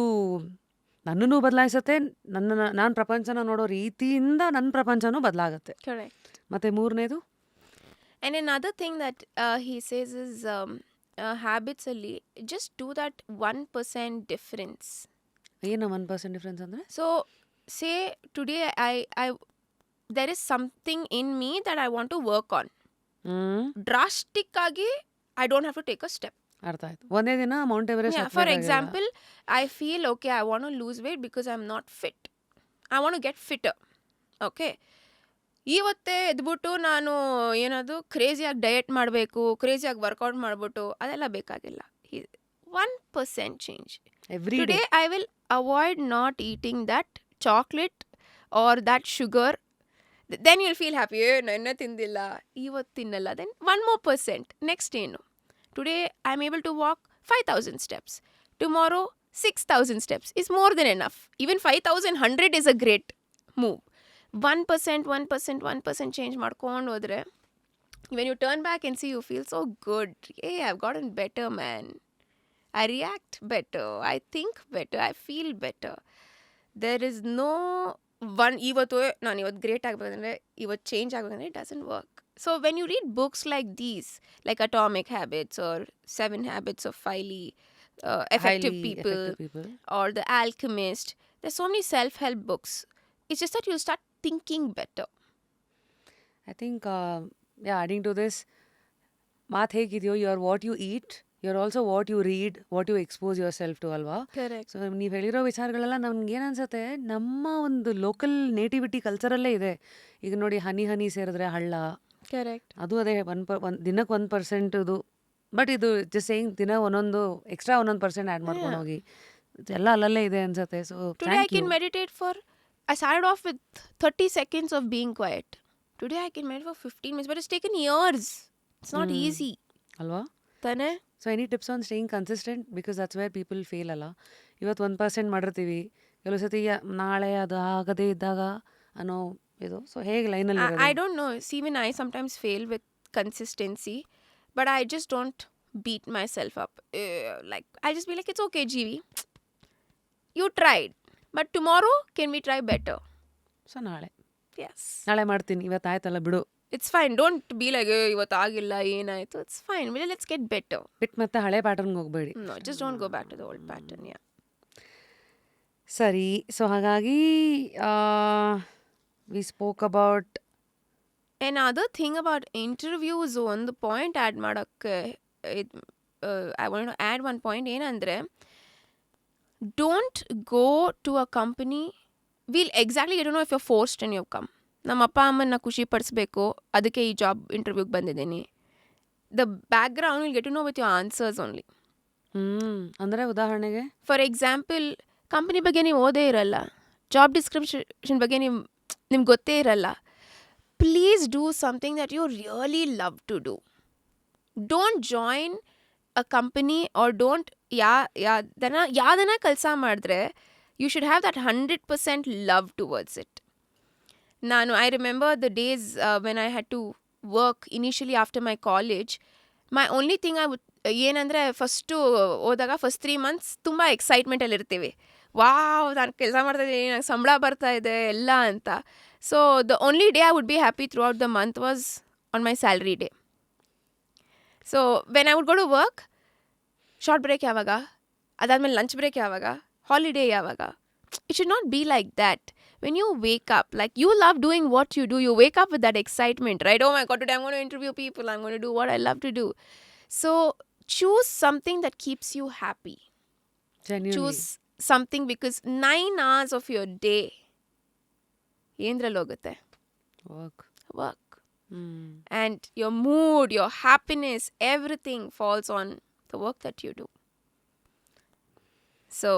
A: ನನ್ನನ್ನು ಬದಲಾಯಿಸುತ್ತೆ. ನಾನು ಪ್ರಪಂಚನ ನೋಡೋ ರೀತಿಯಿಂದ ನನ್ನ ಪ್ರಪಂಚನೂ ಬದಲಾಗುತ್ತೆ.
B: ಕರೆಕ್ಟ್.
A: ಮತ್ತು ಮೂರನೇದು,
B: And another thing that he says is habits alli just do that 1% difference.
A: ಏನು 1% ಡಿಫ್ರೆನ್ಸ್ ಅಂದರೆ?
B: So say today I there is something in me that I want to work on. Drastic agi I don't have to take a step.
A: ಅರ್ಥ ಆಯ್ತು. ಒಂದೇ ದಿನ Mount Everest
B: Yeah, for example, I feel okay, I want to lose weight because I'm not fit. I want to get fitter. Okay. ಇವತ್ತೇ ಎದ್ಬಿಟ್ಟು ನಾನು ಏನದು ಕ್ರೇಜಿಯಾಗಿ diet ಮಾಡಬೇಕು, ಕ್ರೇಜಿಯಾಗಿ workout ಮಾಡಿಬಿಟ್ಟು ಅದೆಲ್ಲ ಬೇಕಾಗಿಲ್ಲ. 1% change.
A: Every day
B: Today I will avoid not eating that chocolate or that sugar. Then you'll feel happy. ನೆನ್ನೆ ತಿಂದಿಲ್ಲ, ಇವತ್ತು ತಿನ್ನಲ್ಲ. Then 1% more. Next ಏನು? Today I'm able to walk 5,000 steps. Tomorrow 6,000 steps is more than enough. Even 5,100 is a great move. 1% change ಮಾಡ್ಕೊಂಡು ಹೋದ್ರೆ, when you turn back and see, you feel so good. Hey, I've gotten better, man. I react better. I think better. I feel better. There is no one, ಇವತ್ತು ನಾನು ಇವತ್ತು great ಆಗಬೇಕಂದ್ರೆ, ಇವತ್ತು change ಆಗಬೇಕಂದ್ರೆ, it doesn't work. So when you read books like these, like Atomic Habits or 7 Habits of Highly Effective People or The Alchemist, there's so many self-help books. It's just that you'll start thinking better.
A: I think adding to this, ಮಾತು ಹೇಗಿದೆಯೋ, you are what you eat, you are also what you read, what you expose yourself to, ಅಲ್ವಾ?
B: Correct.
A: So ನೀವು ಹೇಳಿರೋ ವಿಚಾರಗಳೆಲ್ಲ ನಮ್ಗೆ ಏನನ್ಸುತ್ತೆ, ನಮ್ಮ ಒಂದು local nativity ಕಲ್ಚರಲ್ಲೇ ಇದೆ. ಈಗ ನೋಡಿ, ಹನಿ ಸೇರಿದ್ರೆ ಹಳ್ಳ,
B: Correct.
A: ಅದು ಅದೇ ದಿನಕ್ಕೆ 1% ಇದು. ಬಟ್ ಇದು ಜಸ್ಟ್ ಸೇಯಿಂಗ್ ದಿನ ಒಂದೊಂದು ಎಕ್ಸ್ಟ್ರಾ 1% ಆ್ಯಡ್ ಮಾಡ್ಕೊಂಡು ಹೋಗಿ, ಎಲ್ಲ ಅಲ್ಲಲ್ಲೇ ಇದೆ ಅನ್ಸುತ್ತೆ. So
B: Today I can meditate for, I started off with 30 seconds of being quiet. Today I can meditate for 15 minutes, but it's taken years. It's not easy.
A: ಅಲ್ವಾ?
B: ತಾನೆ?
A: So any tips on staying consistent? Because that's where people fail ಅಲ್ಲ. ಇವತ್ತು 1% ಮಾಡಿರ್ತೀವಿ, ಕೆಲವು ಸತಿ ನಾಳೆ ಅದು ಆಗದೇ ಇದ್ದಾಗ ಅನ್ನೋ ಇದು. ಸೊ ಹೇಗೆ ಲೈನಲ್ಲಿ?
B: I don't know. See, even I sometimes fail with consistency, but I just don't beat myself up. Like, I just be like, it's okay, Jeevi. You tried. But tomorrow, can we try better?
A: So
B: Yes.
A: ನಾಳೆ ಮಾಡ್ತೀನಿ, ಇವತ್ತು ಆಯ್ತಲ್ಲ ಬಿಡು.
B: It's fine. Don't be like, ಇವತ್ತು ಆಗಿಲ್ಲ, ಏನಾಯ್ತು. It's fine. Let's get better.
A: ಬಿಟ್ಟು ಮತ್ತೆ ಹಳೆ ಪ್ಯಾಟರ್ನ್ಗೆ ಹೋಗ್ಬೇಡಿ.
B: No, just don't go back to the old pattern. Yeah.
A: ಸರಿ. ಸೊ ಹಾಗಾಗಿ we spoke about
B: Another thing about interviews, ಒಂದು ಪಾಯಿಂಟ್ ಆ್ಯಡ್ ಮಾಡೋಕ್ಕೆ I want to add one point ಏನಂದರೆ, don't go to a company will exactly you don't know if you forced and you come. ನಮ್ಮ ಅಪ್ಪ ಅಮ್ಮನ್ನ ಖುಷಿ ಪಡಿಸ್ಬೇಕು, ಅದಕ್ಕೆ ಈ job ಇಂಟರ್ವ್ಯೂಗೆ ಬಂದಿದ್ದೀನಿ. The background will get to know with your answers only.
A: ಅಂದರೆ ಉದಾಹರಣೆಗೆ
B: ಫಾರ್ ಎಕ್ಸಾಂಪಲ್, ಕಂಪ್ನಿ ಬಗ್ಗೆ ನೀವು ಓದೇ ಇರಲ್ಲ, ಜಾಬ್ ಡಿಸ್ಕ್ರಿಪ್ಷನ್ ಬಗ್ಗೆ ನಿಮ್ಗೆ ಗೊತ್ತೇ ಇರಲ್ಲ. Please do something that you really love to do. Don't join a company or don't ಯಾವ್ದನ್ನ ಕೆಲಸ ಮಾಡಿದ್ರೆ you should have that 100% love towards it. I remember the days when I had to work initially after my college. My only thing ಏನಂದರೆ, first ಹೋದಾಗ first 3 months ತುಂಬ ಎಕ್ಸೈಟ್ಮೆಂಟಲ್ಲಿ ಇರ್ತೀವಿ. Wow, ನಾನು ಕೆಲಸ ಮಾಡ್ತಾಯಿದ್ದೀನಿ, ನಂಗೆ ಸಂಬಳ ಬರ್ತಾ ಇದೆ ಎಲ್ಲ ಅಂತ. So the only day I would be happy throughout the month was on my salary day. So when I would go to work, short break ಯಾವಾಗ, ಅದಾದಮೇಲೆ ಲಂಚ್ ಬ್ರೇಕ್ ಯಾವಾಗ, ಹಾಲಿಡೇ ಯಾವಾಗ. It should not be like that. When you wake up, like you love doing what you do, you wake up with that excitement, right? Oh my God, today I'm going to interview people, I'm going to do what I love to do. So choose something that keeps you happy.
A: Genuinely.
B: Choose something, because 9 hours of your day, yendralli hogutte? Work. And your mood, your happiness, everything falls on the work that you do. So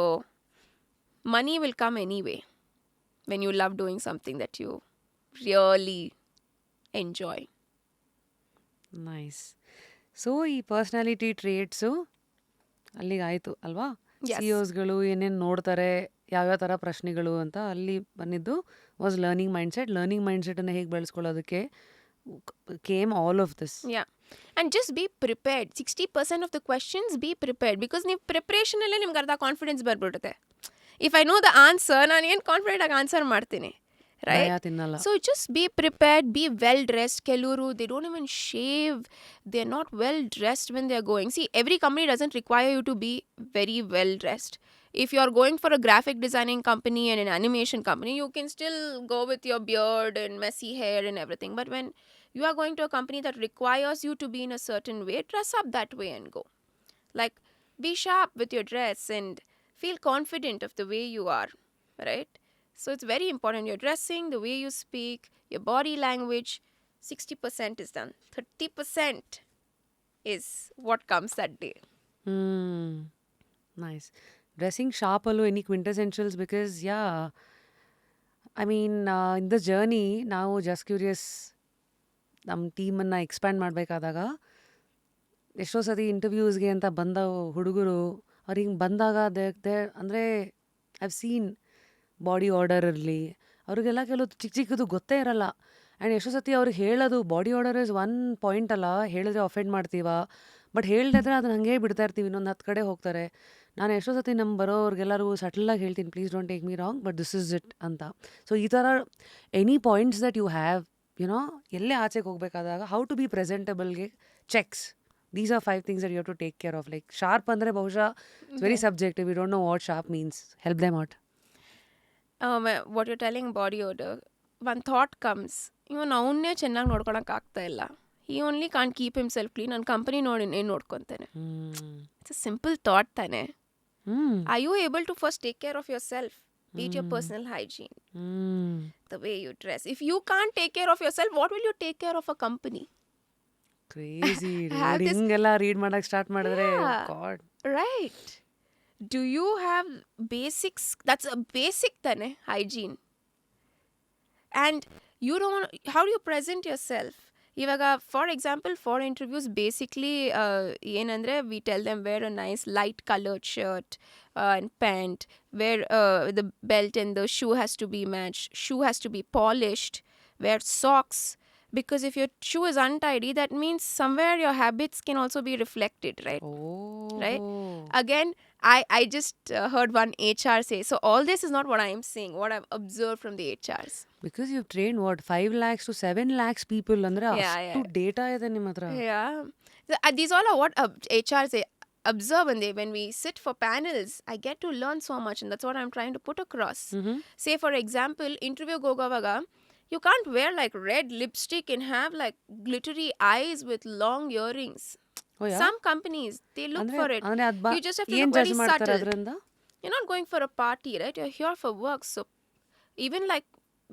B: money will come anyway when you love doing something that you really enjoy.
A: Nice. So ಈ personality ಟ್ರೇಟ್ಸು ಅಲ್ಲಿಗೆ ಆಯಿತು ಅಲ್ವಾ? CEOಸ್ಗಳು ಏನೇನು ನೋಡ್ತಾರೆ, ಯಾವ್ಯಾವ ಥರ ಪ್ರಶ್ನೆಗಳು ಅಂತ ಅಲ್ಲಿ ಬಂದಿದ್ದು ವಾಸ್ ಲರ್ನಿಂಗ್ ಮೈಂಡ್ಸೆಟ್. ಲರ್ನಿಂಗ್ ಮೈಂಡ್ಸೆಟನ್ನು ಹೇಗೆ ಬೆಳೆಸ್ಕೊಳ್ಳೋದಕ್ಕೆ came all of this.
B: Yeah. And just be prepared. 60% of the questions, be prepared. Because ನೀವು ಪ್ರಿಪ್ರೇಷನಲ್ಲೇ ನಿಮ್ಗೆ ಅರ್ಧ confidence ಬರ್ಬಿಡುತ್ತೆ. If I know the answer, ನಾನು ಏನು ಕಾನ್ಫಿಡೆಂಟ್ ಆಗಿ ಆನ್ಸರ್ ಮಾಡ್ತೀನಿ, right?
A: ತಿನ್ನಲ್ಲ.
B: So just be prepared, be well dressed. ಕೆಲವರು they don't even shave, they're not well dressed when they're going. See, every company doesn't require you to be very well dressed. If you're going for a graphic designing company and an animation company, you can still go with your beard and messy hair and everything. But when you are going to a company that requires you to be in a certain way, dress up that way and go. Like, be sharp with your dress and feel confident of the way you are, right? So it's very important. Your dressing, the way you speak, your body language, 60% is done. 30% is what comes that day.
A: Nice. Dressing ಶಾಪಲ್ಲೂ any quintessentials? Because I mean in the journey ನಾವು just curious ನಮ್ಮ ಟೀಮನ್ನು expand ಮಾಡಬೇಕಾದಾಗ ಎಷ್ಟೋ ಸತಿ ಇಂಟರ್ವ್ಯೂಸ್ಗೆ ಅಂತ ಬಂದ ಹುಡುಗರು ಅವ್ರಿಗೆ ಬಂದಾಗ ಅಂದರೆ ಐವ್ ಸೀನ್ ಬಾಡಿ ಆರ್ಡರ್ ಇರಲಿ, ಅವ್ರಿಗೆಲ್ಲ ಕೆಲವು ಚಿಕ್ಕ ಚಿಕ್ಕದು ಗೊತ್ತೇ ಇರಲ್ಲ. ಆ್ಯಂಡ್ ಎಷ್ಟೋ ಸತಿ ಅವ್ರಿಗೆ ಹೇಳೋದು body order is one point ಅಲ್ಲ, ಹೇಳಿದ್ರೆ ಅಫೆಂಡ್ ಮಾಡ್ತೀವ, ಬಟ್ ಹೇಳಿದ್ರೆ ಅದನ್ನ ಹಾಗೆ ಬಿಡ್ತಾ ಇರ್ತೀವಿ, ಇನ್ನೊಂದು 10 ಕಡೆ ಹೋಗ್ತಾರೆ. ನಾನು ಎಷ್ಟೋ ಸತಿ ನಮ್ಮ ಬರೋವ್ರಿಗೆಲ್ಲರಿಗೂ ಸಟಲಾಗಿ ಹೇಳ್ತೀನಿ, please don't take me wrong, but this is it ಅಂತ. ಸೊ ಈ ಥರ any points that you have, you know, ಎಲ್ಲೇ ಆಚೆಗೆ ಹೋಗಬೇಕಾದಾಗ ಹೌ ಟು ಬಿ ಪ್ರೆಸೆಂಟಬಲ್ಗೆ checks. These are 5 things that you have to take care of. Like sharp andre bahusha it's very subjective. We don't know what sharp means. Help them out.
B: What you're telling, body odor, one thought comes, ಇವನು ಅವನ್ನೇ ಚೆನ್ನಾಗಿ ನೋಡ್ಕೊಳಕ್ಕೆ ಆಗ್ತಾ ಇಲ್ಲ, he only can't keep himself clean, ನನ್ನ company ನೋಡಿ ಏನು ನೋಡ್ಕೊತಾನೆ. It's a simple thought ತಾನೆ. Are you able to first take care of yourself? Be it your personal hygiene, the way you dress. If you can't take care of yourself, what will you take care of a company?
A: Crazy. ಹಿಂಗೆಲ್ಲ read ಮಾಡಕ್ಕೆ start ಮಾಡಿದ್ರೆ God.
B: Right. Do you have basics? That's a basic tane hygiene. And you don't want, how do you present yourself? Ivaga, for example, for interviews, basically ಏನಂದ್ರೆ we tell them wear a nice light colored shirt and pant, wear the belt and the shoe has to be matched, shoe has to be polished, wear socks. Because if your shoe is untidy, that means somewhere your habits can also be reflected, right?
A: Oh.
B: Right? Again, I just heard one HR say, so all this is not what I am saying, what I've observed from the HRs.
A: Because you've trained what 5 lakhs to 7 lakhs people, andre ashtu data ide ನಿಮ್ಮ ಹತ್ರ.
B: Yeah. These all are what HRs observe, and when we sit for panels, I get to learn so much, and that's what I'm trying to put across. Say for example, interview ಹೋಗೋವಾಗ You can't wear like red lipstick and have like glittery eyes with long earrings.
A: O yeah
B: Some companies, they look
A: ಅಂದರೆ
B: for it.
A: ಅಂದರೆ ಅದು
B: You just have to
A: ಏನು
B: look
A: judge
B: very
A: ಮಾಡ್ತಾರೆ
B: subtle.
A: ಅದರಿಂದ?
B: You're not going for a party, right? You're here for work. So even like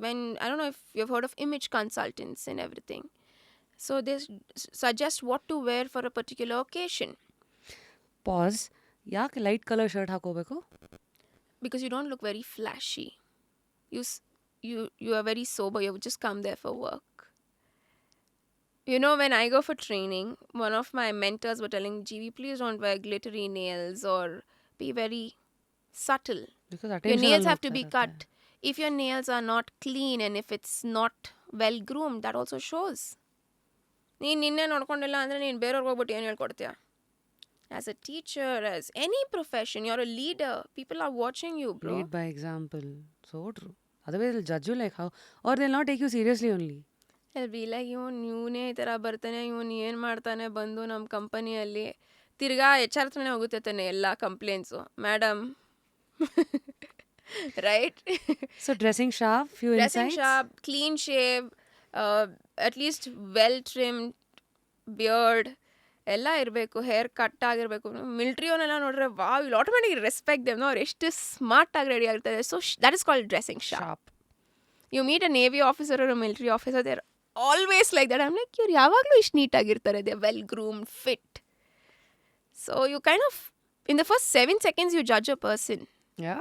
B: when, I don't know if you've heard of image consultants and everything. So they suggest what to wear for a particular occasion
A: pass ಯಾಕೆ light colour shirt ಹಾಕೋಬೇಕು?
B: because you don't look very flashy. You are very sober. You just come there for work. You know, when I go for training, one of my mentors were telling GV, please don't wear glittery nails or be very subtle.
A: Because
B: Your
A: attention
B: nails
A: ಅಲ್ಲಿ
B: have to
A: ಹೋಗ್ತಾ
B: be
A: ಇರುತ್ತೆ.
B: cut. If your nails are not clean and if it's not well groomed, that also shows. ನೀನು ನಿನ್ನೆ ನೋಡ್ಕೊಂಡಿಲ್ಲ ಅಂದರೆ ನೀನು ಬೇರೆಯವ್ರಿಗೆ ಹೋಗ್ಬಿಟ್ಟು ಏನು ಹೇಳ್ಕೊಡ್ತೀಯ? As a teacher, as any profession, you're a leader. People are watching you, bro.
A: Lead by example. So true. Otherwise they'll judge you like how, or they'll not take you seriously only.
B: I'll be like, ಇವನೇ ಈ ಥರ ಬರ್ತಾನೆ, ಇವನು ಏನು ಮಾಡ್ತಾನೆ ಬಂದು ನಮ್ಮ ಕಂಪನಿಯಲ್ಲಿ. ತಿರ್ಗಾ HR ಹತ್ರನೇ ಹೋಗುತ್ತೆ ತಾನೆ ಎಲ್ಲ complaints. Madam right?
A: So dressing sharp, few
B: Dressing
A: insights.
B: sharp, clean shave, at least well trimmed beard ಎಲ್ಲ ಇರಬೇಕು. ಹೇರ್ ಕಟ್ ಆಗಿರಬೇಕು. ಮಿಲ್ಟ್ರಿಯವನ್ನೆಲ್ಲ ನೋಡ್ರೆ wow, will automatic respect them. ಅವ್ರು ಎಷ್ಟು ಸ್ಮಾರ್ಟಾಗಿ ರೆಡಿ ಆಗ್ತಾರೆ. So that is called dressing sharp. You meet a Navy officer or a military officer, they're always like that. I'm like, ಇವ್ರು ಯಾವಾಗಲೂ ಇಷ್ಟು ನೀಟಾಗಿರ್ತಾರೆ. They're well groomed, fit. So you kind of, in the first 7 seconds, you judge a person.
A: Yeah.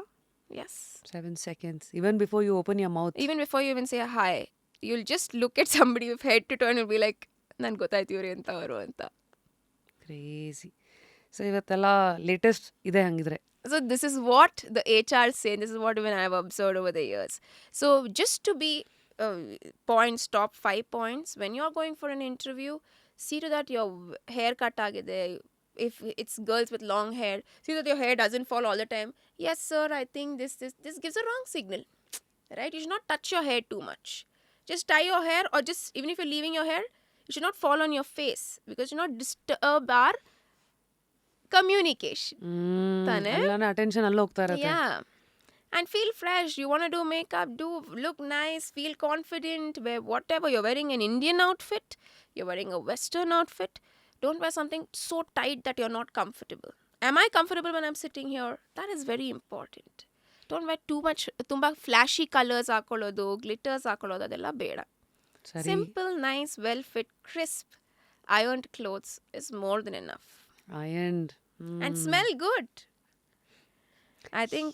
B: Yes.
A: 7 seconds. Even before you open your mouth.
B: Even before you even say hi, you'll just look at somebody with head to toe and you'll be like, ನನ್ಗೆ ಗೊತ್ತಾಯ್ತು ಇವ್ರು ಎಂಥವ್ರು ಅಂತ.
A: Crazy. So ಇವತ್ತೆಲ್ಲ latest ಇದೆ ಹಂಗಿದ್ರೆ.
B: So this is what the HR say. This is what even I've observed over the years. So just to be points, top 5 points, when you're going for an interview, see to that your hair cut agide. If it's girls with long hair, see that your hair doesn't fall all the time. Yes, sir, I think this gives a wrong signal. Right? You should not touch your hair too much. Just tie your hair, or just, even if you're leaving your hair, it should not fall on your face because you not disturb our communication. ತಾನೆ?
A: ಎಲ್ಲಾನು attention ಅಲ್ಲಿ ಹೋಗ್ತಾ ಇರುತ್ತೆ.
B: Yeah. And feel fresh. You want to do makeup, look nice, feel confident, wear whatever. You're wearing an Indian outfit, you're wearing a Western outfit. Don't wear something so tight that you're not comfortable. Am I comfortable when I'm sitting here? That is very important. Don't wear too much, ತುಂಬಾ flashy colors ಹಾಕೊಳ್ಳೋದು, glitters ಹಾಕೊಳ್ಳೋದು, ಅದೆಲ್ಲ ಬೇಡ.
A: ಸರಿ.
B: Simple, nice, well fit, crisp, ironed clothes is more than enough.
A: Ironed.
B: And smell good. I think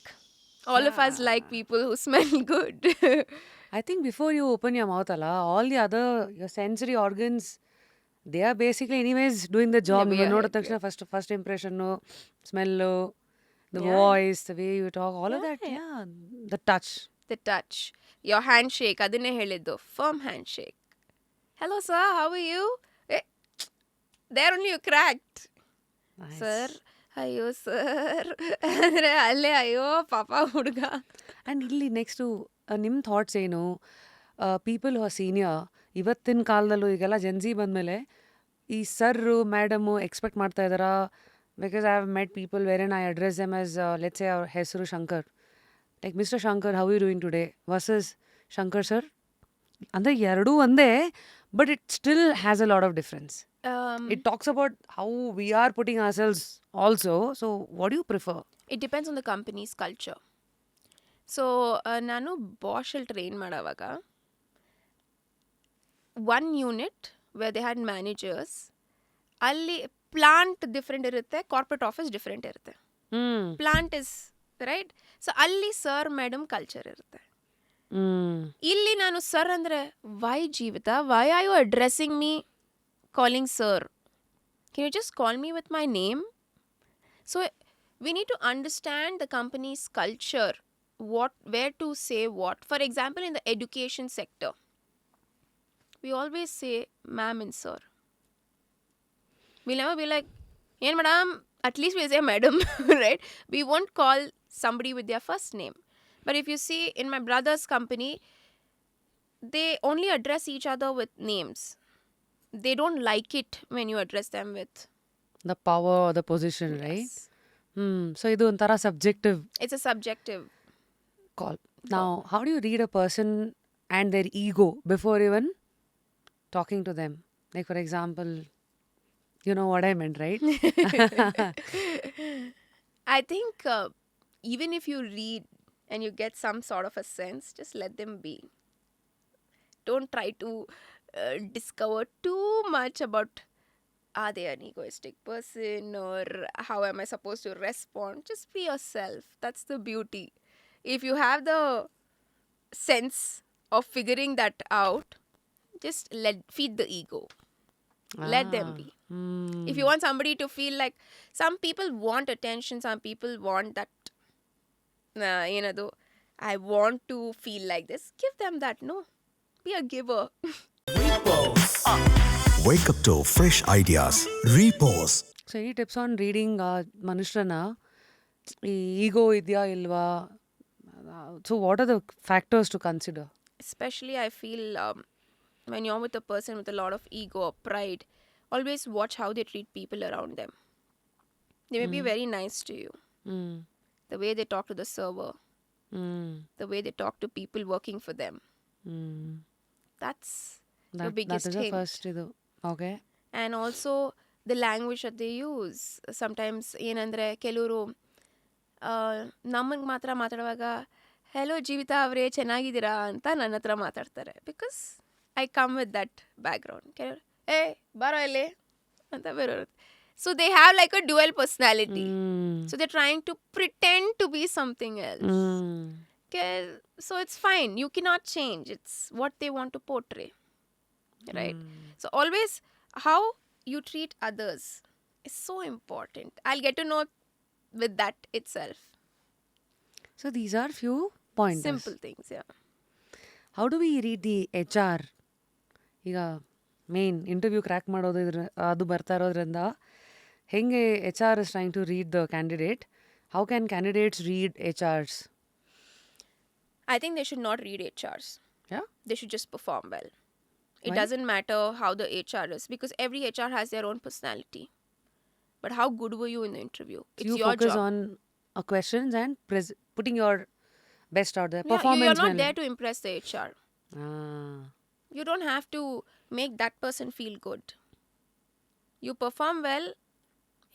B: all of us like people who smell good.
A: I think before you open your mouth, all the other, your sensory organs, they are basically anyways doing the job.
B: Yeah,
A: You
B: we
A: know,
B: are-
A: the first impression, smell, the
B: Yeah.
A: voice, the way you talk, all of that.
B: Yeah.
A: Yeah, the touch.
B: The touch. Your handshake. ಅದನ್ನೇ ಹೇಳಿದ್ದು. Firm handshake. Hello, sir. How are you? There only you cracked.
A: Nice.
B: Sir. ಅಯ್ಯೋ sir ಅಂದರೆ ಅಲ್ಲೇ ಅಯ್ಯೋ ಪಾಪ ಹುಡುಗ.
A: And ಇಲ್ಲಿ next ನಿಮ್ಮ ಥಾಟ್ಸ್ ಏನು? ಪೀಪಲ್ ಹು ಆರ್ ಸೀನಿಯರ್ ಇವತ್ತಿನ ಕಾಲದಲ್ಲೂ ಈಗೆಲ್ಲ ಜೆನ್ಸಿ ಬಂದಮೇಲೆ ಈ ಸರ್ರು ಮೇಡಮು ಎಕ್ಸ್ಪೆಕ್ಟ್ ಮಾಡ್ತಾ ಇದ್ದಾರಾ? Because I have met people where I address them as let's say ಅವ್ರ ಹೆಸರು Shankar, like mister Shankar how you doing today versus Shankar sir. ಅಂದರೆ ಎರಡೂ ಒಂದೇ, but it still has a lot of difference. It talks about how we are putting ourselves also. So what do you prefer?
B: It depends on the company's culture. So ನಾನು ಬಾಷಲ್ಲಿ train ಮಾಡೋವಾಗ one unit where they had managers, ಅಲ್ಲಿ plant different ಇರುತ್ತೆ, corporate office different ಇರುತ್ತೆ. Plant is right. So ಅಲ್ಲಿ sir madam culture ಇರುತ್ತೆ. ಇಲ್ಲಿ ನಾನು ಸರ್ ಅಂದರೆ why Jeevitha, why are you addressing me calling sir? Can you just call me with my name? So we need to understand the company's culture, where to say what. For example, in the education sector, we always say ma'am and sir. We'll never be like, "Yen madam," at least we'll say madam, right? We won't call somebody with their first name. But if you see in my brother's company, they only address each other with names. They don't like it when you address them with
A: the power or the position, right?
B: yes.
A: So idu ontara subjective
B: It's a subjective
A: call. Now, how do you read a person and their ego before even talking to them. Like, for example, you know what I meant, right?
B: I think even if you read and you get some sort of a sense, just let them be. Don't try to discover too much about are they an egoistic person or how am I supposed to respond. Just be yourself. That's the beauty. If you have the sense of figuring that out, just let feed the ego. Let them
A: Ah.
B: be. If you want somebody to feel like, some people want attention, some people want that, though I want to feel like this, give them that. No, be a giver.
C: Wake up to fresh ideas. Repose.
A: So any tips on reading ಮನುಷ್ಯನ ಈ ಈಗೋ ಇದೆಯಾ ಇಲ್ವಾ? So what are the factors to consider?
B: Especially, I feel when you're with a person with a lot of ego or pride, always watch how they treat people around them. They may be very nice to you.
A: Mm.
B: The way they talk to the server,
A: Mm.
B: the way they talk to people working for them.
A: Mm.
B: That's your
A: That
B: biggest
A: is the
B: hint.
A: first ಇದು. Okay.
B: And also the language that they use. Sometimes ಏನಂದರೆ ಕೆಲವರು ನಮಗೆ ಮಾತ್ರ ಮಾತಾಡುವಾಗ hello Jeevitha ಅವರೇ ಚೆನ್ನಾಗಿದ್ದೀರಾ ಅಂತ ನನ್ನ ಹತ್ರ ಮಾತಾಡ್ತಾರೆ. Because I come with that background. ಕೆಲವರು ಏ ಬಾರೋ ಎಲ್ಲಿ ಅಂತ ಬೇರೆಯವರು. So they have like a dual personality. So they trying to pretend to be something else. So it's fine. You cannot change. It's what they want to portray. Right? So always how you treat others is so important. I'll get to know with that itself.
A: So these are few pointers.
B: Simple things, yeah.
A: How do we read the HR? ಈಗ main interview crack ಮಾಡೋದಿದ್ರೆ ಅದು ಬರ್ತಾ ಇರೋದ್ರಿಂದ ಹೆಂಗೆ HR is trying to read the candidate? How can candidates read HRs?
B: I think they should not read HRs.
A: Yeah?
B: They should just perform well. It
A: Why?
B: doesn't matter how the HR is, because every HR has their own personality. But how good were you in the interview? It's
A: You
B: your
A: focus
B: job.
A: on questions and putting your best out there.
B: Yeah,
A: Performance
B: you're not
A: ಮೇಲೆ.
B: there to impress the HR.
A: Ah.
B: You don't have to make that person feel good. You perform well,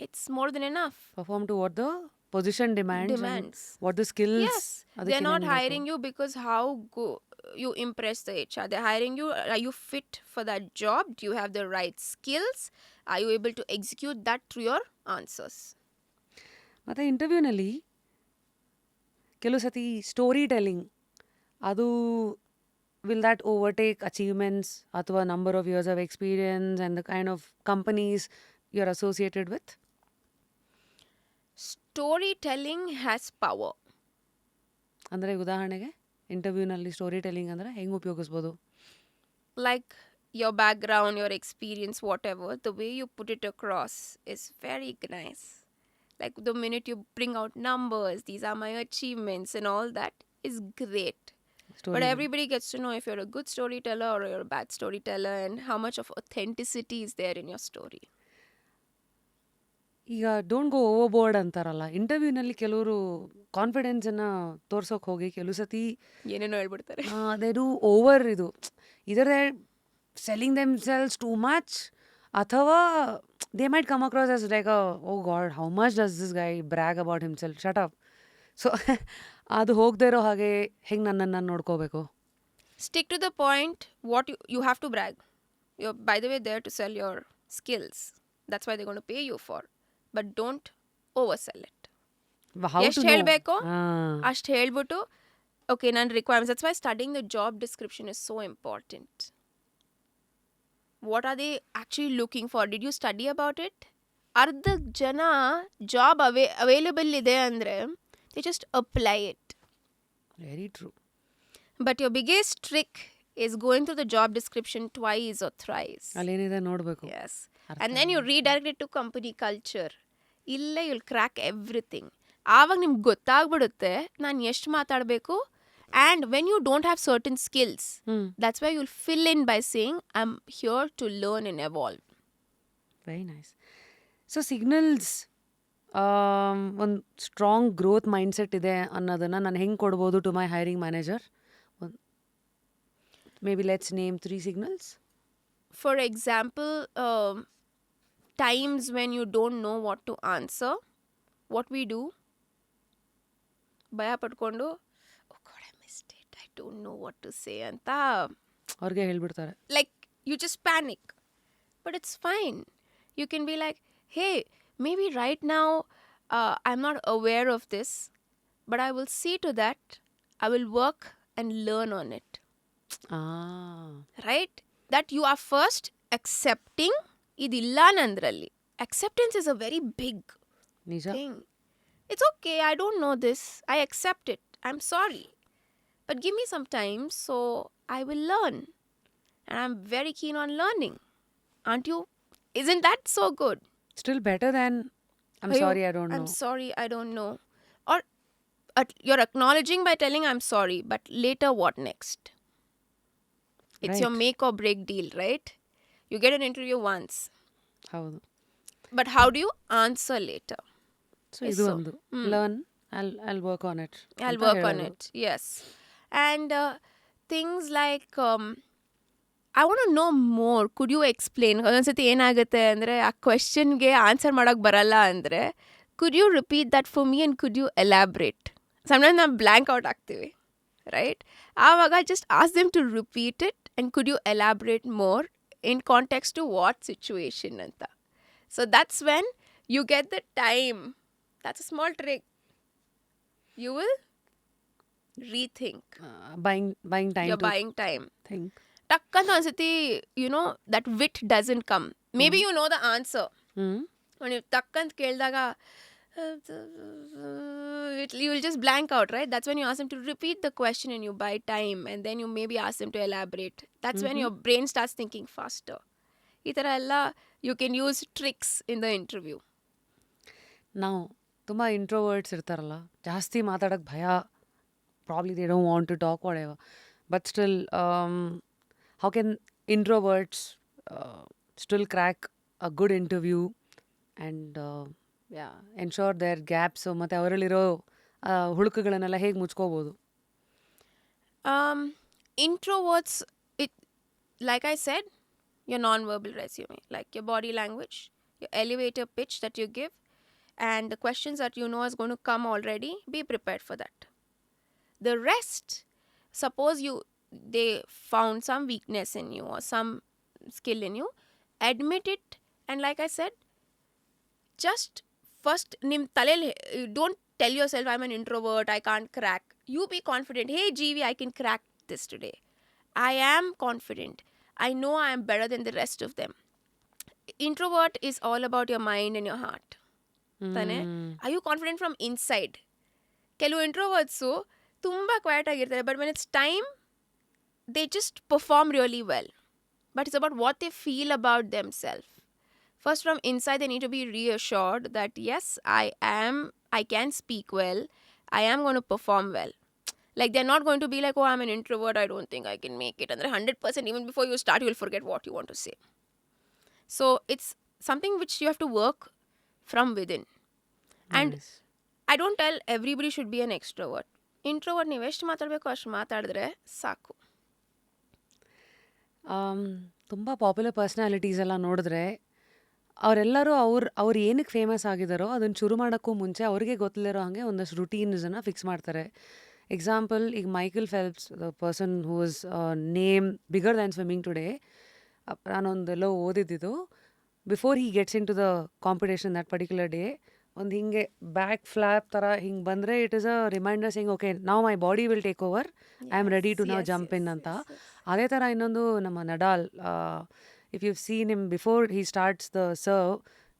B: it's more than enough.
A: Perform to what the position demands.
B: Demands.
A: And what the skills.
B: Yes, they're not hiring you because how you impress the HR. They're hiring you. Are you fit for that job? Do you have the right skills? Are you able to execute that through your answers?
A: ಮತ್ತು ಇಂಟರ್ವ್ಯೂನಲ್ಲಿ ಕೆಲವು ಸತಿ story telling ಅದು will that overtake achievements ಅಥವಾ number of years of experience and the kind of companies you are associated with?
B: Storytelling has power.
A: ಅಂದರೆ ಉದಾಹರಣೆಗೆ ಇಂಟರ್ವ್ಯೂನಲ್ಲಿ story telling ಅಂದರೆ ಹೆಂಗೆ ಉಪಯೋಗಿಸ್ಬೋದು?
B: Like your background, your experience, whatever, the way you put it across is very nice. Like the minute you bring out numbers, these are my achievements and all that is great. But everybody gets to know if you're a good storyteller or you're a bad storyteller and how much of authenticity is there in your story.
A: ಈಗ don't go over board ಅಂತಾರಲ್ಲ, ಇಂಟರ್ವ್ಯೂನಲ್ಲಿ ಕೆಲವರು ಕಾನ್ಫಿಡೆನ್ಸನ್ನು ತೋರ್ಸೋಕೆ ಹೋಗಿ ಕೆಲವು ಸತಿ
B: ಏನೇನೋ ಹೇಳ್ಬಿಡ್ತಾರೆ.
A: They do over ಇದು either they selling themselves too much ಅಥವಾ they might come across as like oh god how much does this guy brag about himself, shut up. So ಅದು ಹೋಗದೇ ಇರೋ ಹಾಗೆ ಹೆಂಗೆ ನನ್ನನ್ನು ನೋಡ್ಕೋಬೇಕು?
B: Stick to the point. What you have to brag. You're, by the way, there to sell your skills. That's why they're going to pay you for. But don't oversell it. ಎಷ್ಟು ಹೇಳಬೇಕೋ ಅಷ್ಟು ಹೇಳ್ಬಿಟ್ಟು ಓಕೆ ನನ್ನ requirements. That's why studying the job description is so important. What are they actually looking for? Did you study about it? ಅರ್ಧ ಜನ job available ಇದೆ ಅಂದರೆ they just apply it.
A: Very true.
B: But your biggest trick is going through the job description twice or thrice.
A: ಅಲ್ಲೇನಿದೆ ನೋಡಬೇಕು.
B: Yes. And then you redirect it to company culture. ಇಲ್ಲೇ you'll crack everything. ಆವಾಗ ನಿಮ್ಗೆ ಗೊತ್ತಾಗ್ಬಿಡುತ್ತೆ ನಾನು ಎಷ್ಟು ಮಾತಾಡಬೇಕು. And when you don't have certain skills, that's why you'll fill in by saying, I'm here to learn and evolve.
A: Very nice. So signals ಒಂದು strong growth mindset ಇದೆ ಅನ್ನೋದನ್ನು ನಾನು ಹೆಂಗೆ ಕೊಡ್ಬೋದು to my hiring manager? Maybe let's name 3 signals.
B: For example, times when you don't know what to answer, what we do, ಭಯ ಪಡ್ಕೊಂಡು oh god I missed it, I don't know what to say ಅಂತ
A: ಅವ್ರಿಗೆ ಹೇಳ್ಬಿಡ್ತಾರೆ.
B: like you just panic. But it's fine. You can be like, hey, maybe right now I'm not aware of this, but I will see to that. I will work and learn on it.
A: Ah.
B: Right? That you are first accepting idilla nandralli. Acceptance is a very big
A: ನಿಜ.
B: thing. It's okay, I don't know this. I accept it. I'm sorry. But give me some time so I will learn. And I'm very keen on learning. Aren't you? Isn't that so good?
A: Still better than I'm
B: Ayyo,
A: sorry, I don't know.
B: I'm sorry, I don't know. Or you're acknowledging by telling I'm sorry, but later what next? It's your
A: Right.
B: make or break deal, right? You get an interview once,
A: ಹೌದು.
B: but how do you answer later?
A: So ಇದು
B: So,
A: ಒಂದು learn I'll work on it.
B: I'll
A: ಅಂತ
B: work on
A: ಹೇಳೋದು.
B: it, yes. And things like I want to know more. Could you explain? ಒಂದೊಂದ್ಸತಿ ಏನಾಗುತ್ತೆ ಅಂದರೆ ಆ ಕ್ವೆಶನ್ಗೆ answer ಮಾಡೋಕ್ಕೆ ಬರಲ್ಲ ಅಂದರೆ could you repeat that for me and could you elaborate? Sometimes ನಾವು blank out ಆಗ್ತೀವಿ, right? ಆವಾಗ just ask them to repeat it and could you elaborate more in context to what situation ಅಂತ. So that's when you get the time. That's a small trick. You will rethink.
A: Buying time
B: You're
A: to
B: buying time.
A: think.
B: ಟಕ್ಕಂತ ಅನ್ಸತಿ that wit doesn't come. Maybe you know the answer. ನೀವು ಟಕ್ಕಂತ ಕೇಳಿದಾಗ you will just blank out, right? That's when you ask them to repeat the question and you buy time and then you maybe ask them to elaborate. That's when your brain starts thinking faster. ಈ ಥರ ಎಲ್ಲ you can use tricks in the interview.
A: ನಾವು ತುಂಬ ಇಂಟ್ರೋವರ್ಟ್ಸ್ ಇರ್ತಾರಲ್ಲ, ಜಾಸ್ತಿ ಮಾತಾಡೋಕ್ಕೆ ಭಯ, probably they don't want to talk whatever. But still, how can introverts still crack a good interview and ensure their gaps ಮತ್ತು ಅವರಲ್ಲಿರೋ ಹುಳುಕುಗಳನ್ನೆಲ್ಲ ಹೇಗೆ ಮುಚ್ಕೋಬೋದು?
B: Introverts, it, like I said, your non-verbal resume, like your body language, your elevator pitch that you give, and the questions that you know is going to come already, be prepared for that. The rest, suppose they found some weakness in you or some skill in you, admit it, and like I said, just first don't tell yourself I'm an introvert, I can't crack. You be confident. Hey Jeevi, I can crack this today. I am confident. I know I am better than the rest of them. Introvert is all about your mind and your heart. ತಾನೆ? Are you confident from inside? ಕೆಲವು ಇಂಟ್ರೋವರ್ಟ್ಸು ತುಂಬ quite ಆಗಿರ್ತಾರೆ, but when it's time they just perform really well. But it's about what they feel about themselves. First, from inside, they need to be reassured that yes, I can speak well, I am going to perform well. Like, they're not going to be like, oh, I'm an introvert, I don't think I can make it. And 100%, even before you start, you'll forget what you want to say. So it's something which you have to work from within. And
A: Nice.
B: I don't tell everybody should be an extrovert. Introvert, ನೀವು ಎಷ್ಟು ಮಾತಾಡಬೇಕು ಅಷ್ಟು ಮಾತಾಡಿದ್ರೆ ಸಾಕು.
A: ತುಂಬ popular personalities ಎಲ್ಲ ನೋಡಿದ್ರೆ ಅವರೆಲ್ಲರೂ ಅವ್ರು ಏನಕ್ಕೆ ಫೇಮಸ್ ಆಗಿದ್ದಾರೋ ಅದನ್ನು ಶುರು ಮಾಡೋಕ್ಕೂ ಮುಂಚೆ ಅವ್ರಿಗೆ ಗೊತ್ತಿಲ್ಲರೋ ಹಾಗೆ ಒಂದಷ್ಟು ರುಟೀನ್ಸನ್ನು ಫಿಕ್ಸ್ ಮಾಡ್ತಾರೆ. ಎಕ್ಸಾಂಪಲ್, ಈಗ Michael Phelps, the person who was name bigger than swimming today, ನಾನೊಂದೆಲ್ಲೋ ಓದಿದ್ದು, before he gets into the competition that particular day, ಒಂದು ಹಿಂಗೆ ಬ್ಯಾಕ್ ಫ್ಲಾಪ್ ಥರ ಹಿಂಗೆ ಬಂದರೆ it is a reminder saying okay ನಾವು my body will take over, I am ready to ನಾವು jump in ಅಂತ. ಅದೇ ಥರ ಇನ್ನೊಂದು ನಮ್ಮ Nadal, if you seen him before he starts the serve,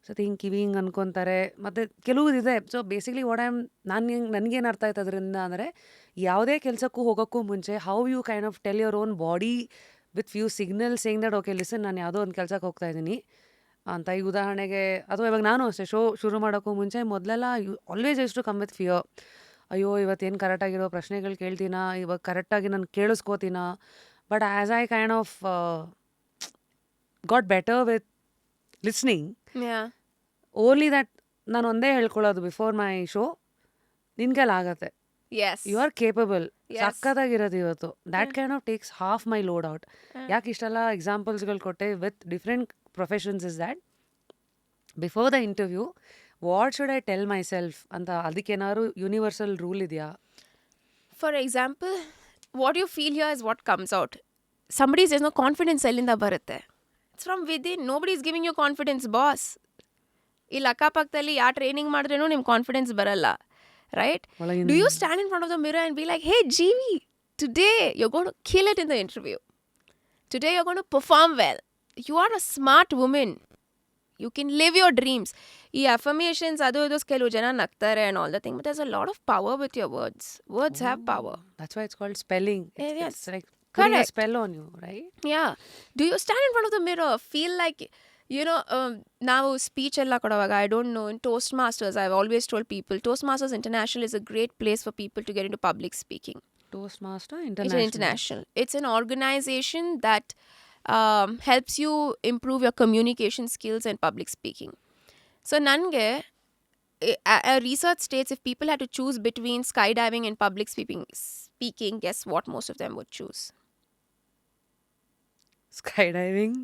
A: ಸತಿ ಹಿಂಗೆ ಕಿವಿ ಹಿಂಗೆ ಅನ್ಕೊತಾರೆ, ಮತ್ತು ಕೆಲವುದಿದೆ. ಸೊ ಬೇಸಿಕ್ಲಿ ನನಗೇನು ಅರ್ಥ ಆಯ್ತು ಅದರಿಂದ ಅಂದರೆ, ಯಾವುದೇ ಕೆಲಸಕ್ಕೂ ಹೋಗೋಕ್ಕೂ ಮುಂಚೆ how you kind of tell your own body with few signal saying that okay listen ನಾನು ಯಾವುದೋ ಒಂದು ಕೆಲಸಕ್ಕೆ ಹೋಗ್ತಾ ಇದ್ದೀನಿ ಅಂತ. ಈಗ ಉದಾಹರಣೆಗೆ, ಅಥವಾ ಇವಾಗ ನಾನು ಅಷ್ಟೇ ಶುರು ಮಾಡೋಕ್ಕೂ ಮುಂಚೆ ಮೊದಲೆಲ್ಲ ಆಲ್ವೇಸ್ ಎಷ್ಟು ಕಮ್ ವಿತ್ ಫಿಯರ್, ಅಯ್ಯೋ ಇವತ್ತೇನು ಕರೆಕ್ಟಾಗಿರೋ ಪ್ರಶ್ನೆಗಳು ಕೇಳ್ತೀನಾ, ಇವಾಗ ಕರೆಕ್ಟಾಗಿ ನಾನು ಕೇಳಿಸ್ಕೋತೀನಾ. But as I kind of got better with listening, only that ನಾನು ಒಂದೇ ಹೇಳ್ಕೊಳ್ಳೋದು ಬಿಫೋರ್ ಮೈ ಶೋ, ನಿನ್ಗೆಲ್ಲ ಆಗತ್ತೆ,
B: Yes.
A: You are capable.
B: Yes.
A: ಸಕ್ಕತ್ತಾಗಿರೋದು ಇವತ್ತು. That kind of takes half my load out. ಯಾಕೆ ಇಷ್ಟೆಲ್ಲ ಎಕ್ಸಾಂಪಲ್ಸ್ಗಳು ಕೊಟ್ಟೆ with different professions is that before the interview what should I tell myself ಅಂತ ಅದಕ್ಕೇನಾದ್ರು ಯೂನಿವರ್ಸಲ್ ರೂಲ್ ಇದೆಯಾ?
B: For example, what you feel here is what comes out. Somebody's there's no confidence ಎಲ್ಲಿಂದ ಬರುತ್ತೆ. It's from within. Nobody is giving you confidence, boss. ಇಲ್ಲಿ ಅಕ್ಕಪಕ್ಕದಲ್ಲಿ ಯಾವ training ಮಾಡಿದ್ರೇನು ನಿಮ್ಗೆ confidence ಬರಲ್ಲ, right? Do you stand in front of the mirror and be like, hey, Jeevi, today you're going to kill it in the interview. Today you're going to perform well. You are a smart woman. You can live your dreams. ಈ affirmations ಅದು ಇದು ಕೆಲವು ಜನ ನಗ್ತಾರೆ and all the thing, but there's a lot of power with your words. Words have power.
A: That's why it's called spelling.
B: Yes.
A: It's like putting a
B: Correct.
A: spell on you, right?
B: Yeah. Do you stand in front of the mirror, feel like, you know, ನಾವು speech ಎಲ್ಲ ಕೊಡುವಾಗ, I don't know, in Toastmasters, I've always told people, Toastmasters International is a great place for people to get into public speaking.
A: Toastmaster
B: It's
A: International.
B: an international. It's an organization that helps you improve your communication skills and public speaking. So ನನಗೆ a research states if people had to choose between skydiving and public speaking, guess what most of them would choose?
A: Skydiving.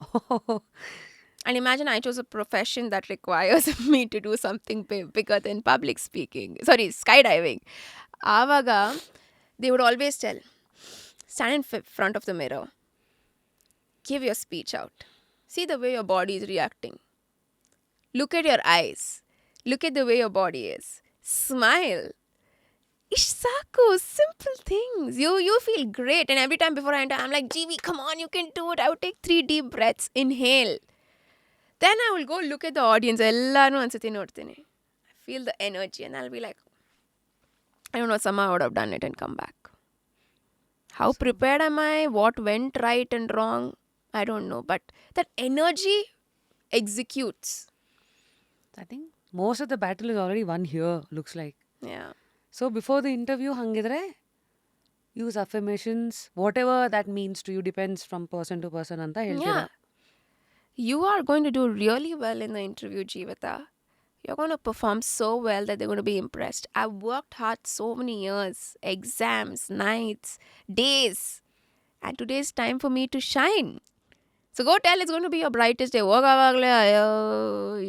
A: Oh,
B: And imagine I chose a profession that requires me to do something bigger than public speaking. Sorry, skydiving. Avaga, they would always tell, stand in front of the mirror. Give your speech out. See the way your body is reacting. Look at your eyes. Look at the way your body is. Smile. Ishsaku, simple things. You feel great. And every time before I enter, I'm like, Jeevi, come on, you can do it. I would take 3 deep breaths. Inhale. Then I will go look at the audience. Ellanu ansati nodtini. I feel the energy and I'll be like, I don't know, somehow I would have done it and come back. How prepared am I? What went right and wrong? I don't know. But that energy executes.
A: I think most of the battle is already won here, looks like.
B: Yeah.
A: So before the interview, hangidre, use affirmations, whatever that means to you depends from person to person anta ಹೇಳ್ತೀರಾ.
B: Yeah. You are going to do really well in the interview, Jeevitha. You're going to perform so well that they're going to be impressed. I've worked hard so many years, exams, nights, days. And today's time for me to shine. So go tell it's going to be your brightest day. ಹೋಗೋವಾಗಲೇ ಅಯ್ಯೋ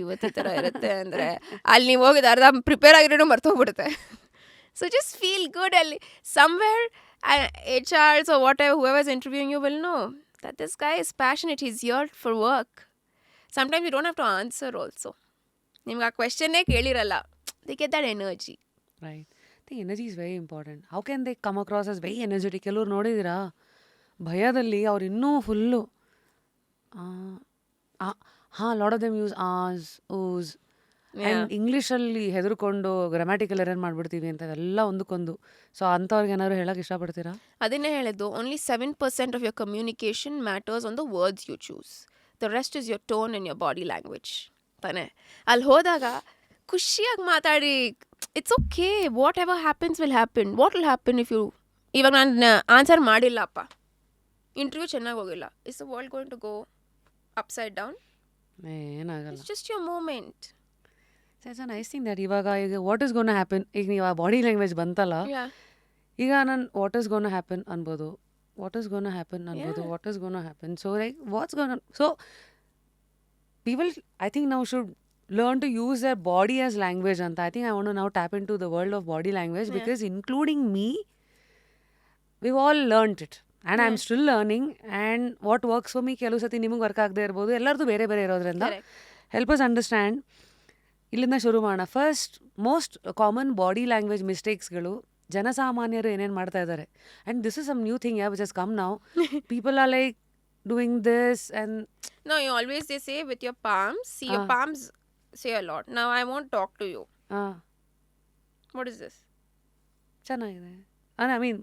B: ಇವತ್ತು ಈ ಥರ ಇರುತ್ತೆ ಅಂದರೆ ಅಲ್ಲಿ ನೀವು ಹೋಗಿದ್ದು ಅರ್ಧ prepare ಆಗಿರೋನು ಮರ್ತೋಗ್ಬಿಡುತ್ತೆ. So just feel good. Somewhere HRs or whatever, whoever's interviewing you will know that this guy is passionate. He's here for work. Sometimes you don't have to answer also. ನಿಮ್ಗೆ ಆ ಕ್ವೆಶನ್ನೇ ಕೇಳಿರಲ್ಲ. They get that energy.
A: Right. The energy is very important. How can they come across as very energetic? ಕೆಲವ್ರು ನೋಡಿದಿರಾ ಭಯದಲ್ಲಿ ಅವ್ರು ಇನ್ನೂ full lot of them use ahs oohs and ಇಂಗ್ಲೀಷಲ್ಲಿ ಹೆದರ್ಕೊಂಡು grammatical error ಮಾಡಿಬಿಡ್ತೀವಿ ಅಂತ ಎಲ್ಲ ಒಂದಕ್ಕೊಂದು. ಸೊ ಅಂಥವ್ರಿಗೆ ಏನಾದ್ರು ಹೇಳಕ್ಕೆ ಇಷ್ಟಪಡ್ತೀರಾ?
B: ಅದನ್ನೇ ಹೇಳಿದ್ದು, only 7% of your communication matters on the words you choose. The rest is your tone and your body language. ತಾನೆ ಅಲ್ಲಿ ಹೋದಾಗ ಖುಷಿಯಾಗಿ ಮಾತಾಡಿ, it's okay, whatever happens will happen. What will happen if you, ಇವಾಗ ನಾನು answer ಮಾಡಿಲ್ಲಪ್ಪ, interview ಚೆನ್ನಾಗಿ ಹೋಗಿಲ್ಲ, is the world going to go upside down?
A: ಏನಾಗಲ್ಲ.
B: It's just your moment.
A: It's a nice thing that ಇವಾಗ ಈಗ what is gonna happen, ಈಗ ನೀವು ಆ ಬಾಡಿ ಲ್ಯಾಂಗ್ವೇಜ್ ಬಂತಲ್ಲ, ಈಗ ನಾನು ವಾಟ್ ಇಸ್ ಗೋನ್ ಹ್ಯಾಪನ್ ಅನ್ಬೋದು, ವಾಟ್ ಇಸ್ ಗೋನ್ ಹ್ಯಾಪನ್ ಅನ್ಬೋದು, what is gonna happen. So like what's gonna, so people I think now should learn to use their body as language anta. I think I want to now tap into the world of body language because including me, we've all learnt it and I'm still learning, and what works for me ಕೆಲವು ಸತಿ ನಿಮಗೆ work ಆಗದೆ ಇರ್ಬೋದು, ಎಲ್ಲರದು ಬೇರೆ ಬೇರೆ ಇರೋದ್ರಿಂದ help us understand. ಇಲ್ಲಿಂದ ಶುರು ಮಾಡೋಣ. First most common body language ಮಿಸ್ಟೇಕ್ಸ್ಗಳು ಜನಸಾಮಾನ್ಯರು ಏನೇನು ಮಾಡ್ತಾ ಇದ್ದಾರೆ, and this is some new thing which has come now. People are like doing this and
B: no, you always they say with your palms, see your palms say a lot. Now I won't talk to you. What is this?
A: ಚೆನ್ನಾಗಿದೆ. I mean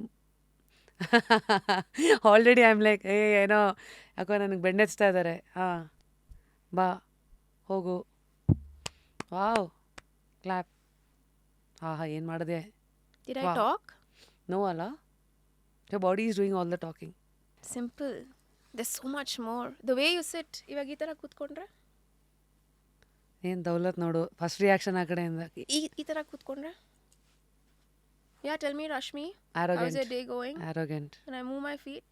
A: already I'm like hey ಏನೋ ಯಾಕೋ ನನಗೆ ಬೆಣ್ಣೆಚ್ತಾ ಇದ್ದಾರೆ, ಬಾ ಹೋಗು, wow clap, ಏನು ಮಾಡಿದೆ.
B: Did I talk?
A: No ಅಲ್ಲ, your body is doing all the talking.
B: Simple. There's so much more. The way you sit, ಇವಾಗ ಈ ಥರ ಕೂತ್ಕೊಂಡ್ರೆ
A: ಏನು ದೌಲತ್ ನೋಡು, ಫಸ್ಟ್ ರಿಯಾಕ್ಷನ್ ಆ ಕಡೆಯಿಂದ
B: ಈ ಥರ ಕೂತ್ಕೊಂಡ್ರೆ Yeah, tell me, Rashmi. How's
A: Arrogant.
B: your day going?
A: Arrogant.
B: When I move my feet?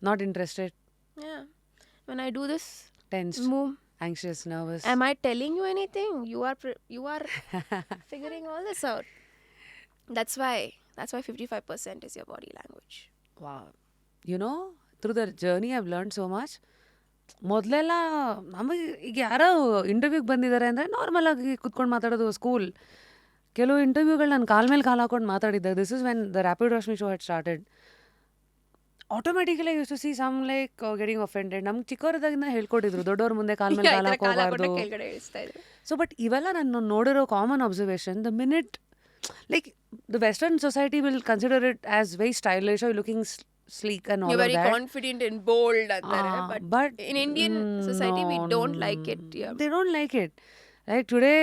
A: Not interested.
B: Yeah. When I do this,
A: Tensed.
B: move.
A: Anxious. Nervous.
B: Am I telling you anything? You are figuring all this out. That's why 55% is your body language.
A: Wow. You know, through the journey I've learned so much. ಮೊದಲೆಲ್ಲ ನಮಗೆ ಈಗ ಯಾರೋ ಇಂಟರ್ವ್ಯೂಗೆ ಬಂದಿದ್ದಾರೆ ಅಂದರೆ normal ಆಗಿ ಕುತ್ಕೊಂಡು ಮಾತಾಡೋದು school. ಕೆಲವು ಇಂಟರ್ವ್ಯೂಗಳು ನಾನು ಕಾಲ ಮೇಲೆ ಕಾಲು ಹಾಕೊಂಡು ಮಾತಾಡಿದ್ದೆ. This is when the rapid Rashmi show had started. Automatically used to see some like getting offended. ನಮ್ಗೆ ಚಿಕ್ಕವರದಾಗಿಂದ ಹೇಳ್ಕೊಟ್ಟಿದ್ರು ದೊಡ್ಡವ್ರ ಮುಂದೆ ಕಾಲ ಮೇಲೆ ಕಾಲು ಹಾಕೋಬಾರ್ದು.
B: ಕೆಳಗಡೆ ಇಳಿಸ್ತಾ ಇದ್ರು.
A: ಸೊ ಬಟ್ ಇವೆಲ್ಲ ನಾನು ನೋಡಿರೋ common observation. The minute like the western society will consider it as very stylish are looking sleek and all
B: You're
A: of
B: very
A: that.
B: confident and bold anತಾರೆ.
A: But
B: in Indian society we don't like it. Yeah.
A: They don't like it. Like today,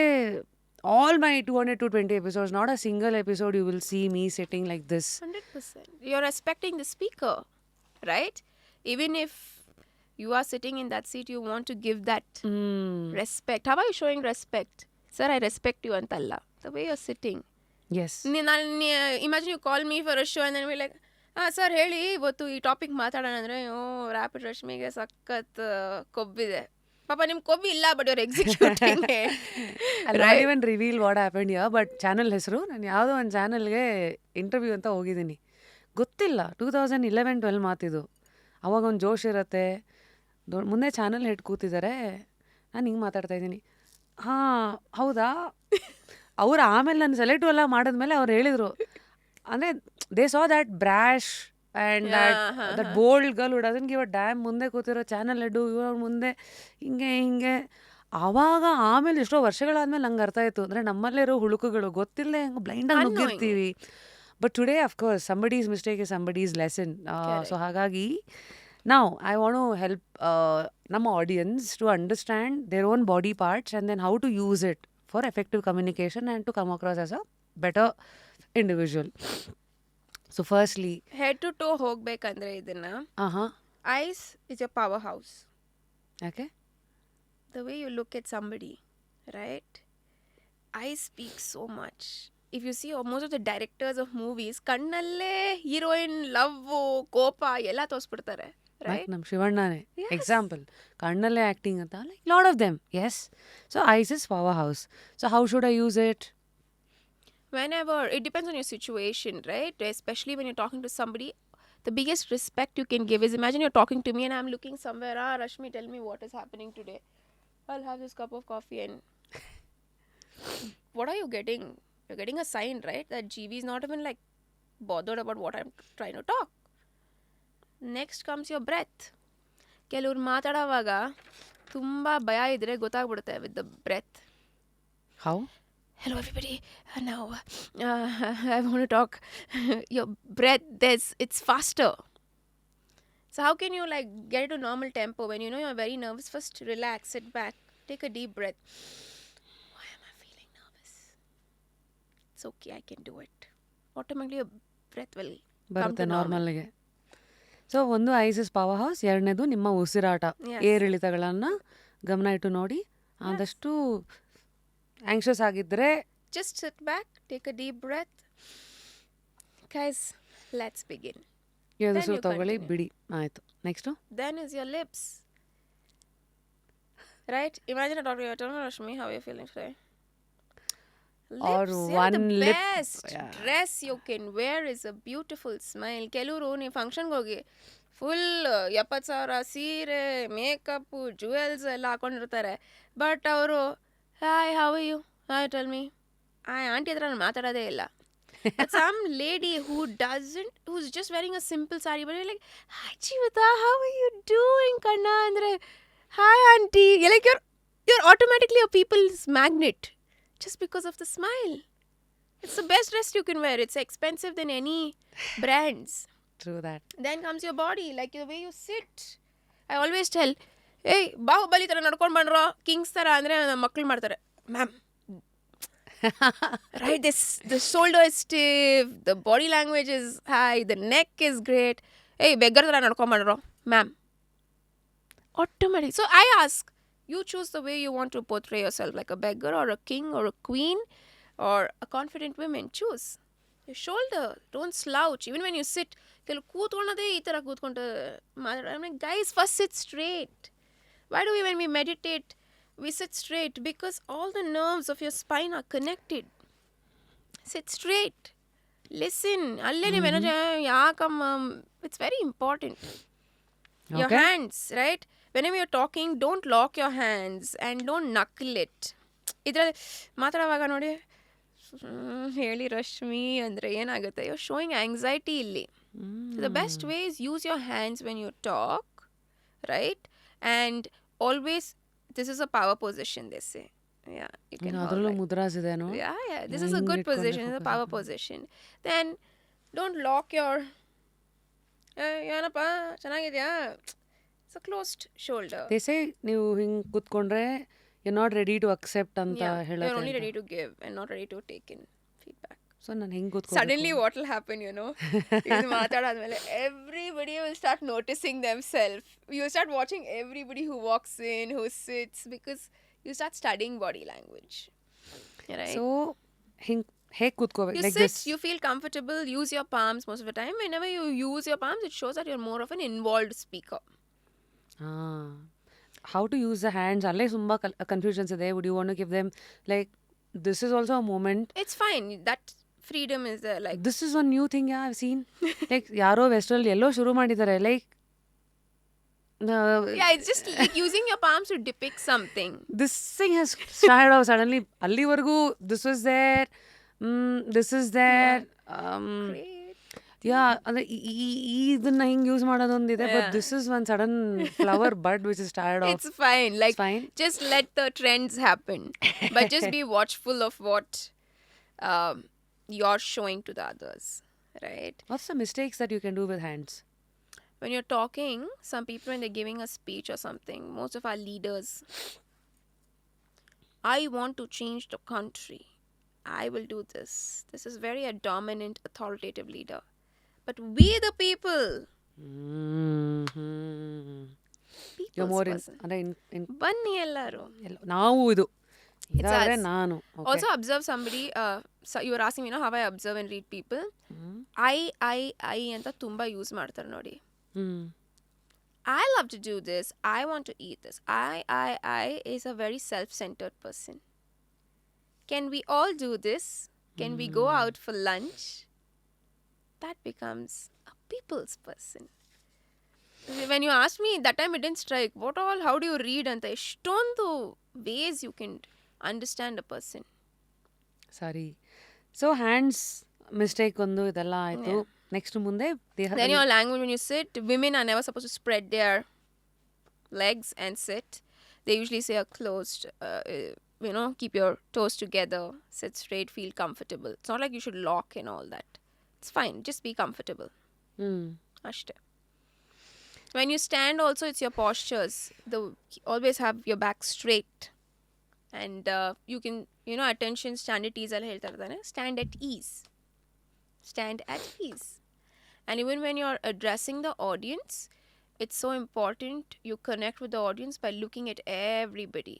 A: all my 200 to 20 episodes, not a single episode you will see me sitting like this.
B: 100%. You're respecting the speaker, right? Even if you are sitting in that seat, you want to give that respect. How are you showing respect? Sir, I respect you antalla. The way you're sitting.
A: Yes.
B: Imagine you call me for a show and then we're like, sir ಹೇಳಿ ಇವತ್ತು ಈ topic ಮಾತಾಡೋಣ ಅಂದರೆ rapid ರಶ್ಮಿಗೆ ಸಖತ್ ಕೊಬ್ಬಿದೆ. ಪಾಪ ನಿಮ್ಗೆ ಕೊಬ್ಬು ಇಲ್ಲ, but you're executing it.
A: I'll not even reveal what happened here, but channel ಹೆಸರು, ನಾನು ಯಾವುದೋ ಒಂದು ಚಾನಲ್ಗೆ ಇಂಟರ್ವ್ಯೂ ಅಂತ ಹೋಗಿದ್ದೀನಿ. ಗೊತ್ತಿಲ್ಲ, 2011-12 ಮಾತಿದು. ಅವಾಗ ಒಂದು ಜೋಶ್ ಇರುತ್ತೆ. ಮುಂದೆ ಚಾನಲ್ ಹೆಡ್ ಕೂತಿದ್ದಾರೆ, ನಾನು ಹಿಂಗೆ ಮಾತಾಡ್ತಾ ಇದ್ದೀನಿ. ಹಾಂ ಹೌದಾ. ಅವ್ರು ಆಮೇಲೆ ನಾನು ಸೆಲೆಕ್ಟು ಎಲ್ಲ ಮಾಡಿದ್ಮೇಲೆ ಅವ್ರು ಹೇಳಿದರು, ಅಂದರೆ they saw that brash and that bold girl who doesn't give a damn ಮುಂದೆ ಕೂತಿರೋ ಚಾನಲ್ ಹೆಡ್ಡು ಇವ್ರ ಮುಂದೆ ಹಿಂಗೆ ಆವಾಗ ಆಮೇಲೆ ಎಷ್ಟೋ ವರ್ಷಗಳಾದ್ಮೇಲೆ ನಂಗೆ ಅರ್ಥ ಆಯಿತು. ಅಂದರೆ ನಮ್ಮಲ್ಲಿರೋ ಹುಳುಕುಗಳು ಗೊತ್ತಿಲ್ಲದೆ ಹೆಂಗೆ ಬ್ಲೈಂಡಾಗಿ ನುಗ್ಗಿರ್ತೀವಿ. But today of course somebody's mistake is somebody's lesson. So ಹಾಗಾಗಿ ನಾವು ಐ ವಾಂಟ್ ಟು ಹೆಲ್ಪ್ ನಮ್ಮ audience to understand their own body parts and then how to use it for effective communication and to come across as a better individual. So firstly
B: head to toe ಹೋಗ್ಬೇಕಂದ್ರೆ ಇದನ್ನ eyes is your powerhouse.
A: Okay.
B: The way you look at somebody, right? Eyes speak so much. If you see most of the directors of movies, ಕಣ್ಣಲ್ಲೇ heroine love ಕೋಪ ಎಲ್ಲ ತೋರಿಸ್ಬಿಡ್ತಾರೆ, right?
A: ನಮ್ಮ ಶಿವಣ್ಣನೇ example. ಕಣ್ಣಲ್ಲೇ acting ಅಂತ like lot of them. Yes. So eyes is powerhouse. So how should I use it?
B: Whenever, it depends on your situation, right? Especially when you're talking to somebody, the biggest respect you can give is, imagine you're talking to me and I'm looking somewhere, Rashmi, tell me what is happening today. I'll have this cup of coffee and what are you getting? You're getting a sign, right? That GV is not even like bothered about what I'm trying to talk. Next comes your breath. ಕೆಲವ್ರು ಮಾತಾಡೋವಾಗ ತುಂಬ ಭಯ ಇದ್ರೆ ಗೊತ್ತಾಗ್ಬಿಡುತ್ತೆ with the breath.
A: How?
B: Hello everybody, now I want to talk. Your breath, it's faster. So how can you like get to normal tempo when you know you're very nervous? First relax, sit back, take a deep breath. Why am I feeling nervous? It's okay, I can do it. Automatically your breath will
A: ಬರುತ್ತೆ ನಾರ್ಮಲ್ಗೆ. So ಒಂದು ice is power house, ಎರಡನೇದು ನಿಮ್ಮ ಉಸಿರಾಟ ಏರಿಳಿತಗಳನ್ನು ಗಮನ ಇಟ್ಟು ನೋಡಿ. ಆದಷ್ಟು anxious ಆಗಿದ್ದರೆ
B: just sit back, take a deep breath. Guys, let's begin.
A: ಎದುರು ತಗೊಳ್ಳಿ, ಬಿಡಿ. ಆಯಿತು. Next
B: Then is your lips. Right? Imagine a doctor, you're telling Rashmi, how are you feeling today? Lips,
A: one
B: the
A: lip,
B: best dress you can wear is a beautiful smile. ಕೆಲವರು ನೀವು ಫಂಕ್ಷನ್ಗೆ ಹೋಗಿ full 70,000 ಸೀರೆ, makeup, jewels ಎಲ್ಲ ಹಾಕೊಂಡಿರ್ತಾರೆ. But ಅವರು hi how are you, hi tell me, aunty ಹತ್ರ ನಾನು ಮಾತಾಡೋದೇ ಇಲ್ಲ. But some lady who's just wearing a simple sari, but you're like, hi Jeevitha, how are you doing kanna andre, hi auntie, you're like you're automatically a people's magnet just because of the smile. It's the best dress you can wear. It's expensive than any brands.
A: True that.
B: Then comes your body, like the way you sit. I always tell, hey Bahubali ತರ ನಡ್ಕೊಂಡು ಬಂದ್ರೋ Kings ತರ ಅಂದ್ರೆ ಮಕ್ಕಳು ಮಾಡ್ತಾರೆ, ma'am. Right, the shoulder is stiff, the body language is high, the neck is great. Hey, beggar ತರ ನಡ್ಕೊಂಡು ಬಂದ್ರೋ ma'am. Automatic. So I ask, you choose the way you want to portray yourself, like a beggar or a king or a queen. or a confident woman, choose your shoulder. Don't slouch. Even when you sit, ಕೆಲವು ಕೂತ್ಕೊಳ್ಳೋದೇ ಈ ಥರ ಕೂತ್ಕೊಂಡು ಮಾತಾಡೋ. I'm like, guys, first sit straight. Why do we, when we meditate, we sit straight? Because all the nerves of your spine are connected. Sit straight. Listen. ಅಲ್ಲೇ ನೀವು energy ಯಾಕಮ್ಮ, it's very important. Your
A: Okay.
B: hands, right? Whenever you're talking, don't lock your hands and don't knuckle it. ಇದರಲ್ಲಿ ಮಾತಾಡುವಾಗ ನೋಡಿ ಹೇಳಿ ರಶ್ಮಿ ಅಂದರೆ ಏನಾಗುತ್ತೆ, you're showing anxiety ಇಲ್ಲಿ. So the best way is use your hands when you talk, right? And always, this is a power position, they say. Yeah, you can hold
A: ಅದರಲ್ಲೂ
B: like-
A: mudras ಇದೇನೋ.
B: yeah, this is a good position. It's a power position. Then don't lock your ಏನಪ್ಪ ಚೆನ್ನಾಗಿದ್ಯಾ, it's a closed shoulder.
A: They say ನೀವು ಹಿಂಗೆ ಕೂತ್ಕೊಂಡ್ರೆ you not ready to accept ಅಂತ
B: You're only ready
A: ಹೇಳತ್ತೆ.
B: to give and not ready to take in feedback.
A: So ನಾನು ಹೆಂಗೆ ಕೂತ್ಕೊಂಡು
B: Suddenly what will happen, ಇದು ಮಾತಾಡಾದ್ಮೇಲೆ everybody will start noticing themselves. You start watching everybody who walks in, who sits, because you start studying body language. Right?
A: So ಹಿಂಗೆ ಹೇಗೆ ಕೂತ್ಕೋಬೇಕು
B: You
A: like
B: sit,
A: this.
B: you feel comfortable, use your palms most of the time. Whenever you use your palms, it shows that you're more of an involved speaker.
A: How to use the hands, ಅಲ್ಲೇ ತುಂಬ confusions ಇದೆ. Would you want to give them like this is also a moment.
B: It's fine. That freedom is there. Like,
A: this is one new thing I have seen. Like ಯಾರೋ ವೆಸ್ಟ್ರಲ್ಲಿ ಎಲ್ಲೋ ಶುರು ಮಾಡಿದ್ದಾರೆ. Like
B: yeah, it's just like using your palms to depict something.
A: This thing has started out suddenly. ಅಲ್ಲಿವರೆಗೂ this was there, this is there.
B: Great.
A: Yeah ಅಂದರೆ ಇದನ್ನ ಹಿಂಗೆ use ಮಾಡೋದೊಂದಿದೆ. But this is one sudden flower bud which is started off.
B: It's fine. Like,
A: fine.
B: just let the trends happen. But just be watchful of what you're showing to the others. Right?
A: What's the mistakes that you can do with hands?
B: When you're talking, some people, when they're giving a speech or something, most of our leaders, I want to change the country. I will do this. This is very a dominant, authoritative leader. But we the people,
A: You're
B: people's
A: more in
B: person.
A: ಅಂದರೆ
B: ಬನ್ನಿ ಎಲ್ಲರೂ.
A: ನಾವು ಇದು
B: It's
A: ಇದಾದ್ರೆ
B: us.
A: ನಾನು.
B: Also observe somebody. So you were asking me, how I observe and read people. I ಅಂತ ತುಂಬಾ use ಮಾಡ್ತಾರೆ ನೋಡಿ. I love to do this. I want to eat this. I is a very self-centered person. Can we all do this? Can we go out for lunch? That becomes a people's person. When you asked me, that time it didn't strike. What all? How do you read? And ಎಷ್ಟೊಂದು ways you can understand a person.
A: ಸರಿ. So hands mistake ಒಂದು ಇದೆಲ್ಲ ಆಯಿತು. Next ಮುಂದೆ ದೇಹ.
B: Then your language, when you sit, women are never supposed to spread their legs and sit. They usually say a closed, keep your toes together, sit straight, feel comfortable. It's not like you should lock and all that. It's fine. Just be comfortable. Ashte. When you stand also, it's your postures. Always have your back straight. And you can, attention, stand at ease. Stand at ease. Stand at ease. And even when you're addressing the audience, it's so important you connect with the audience by looking at everybody.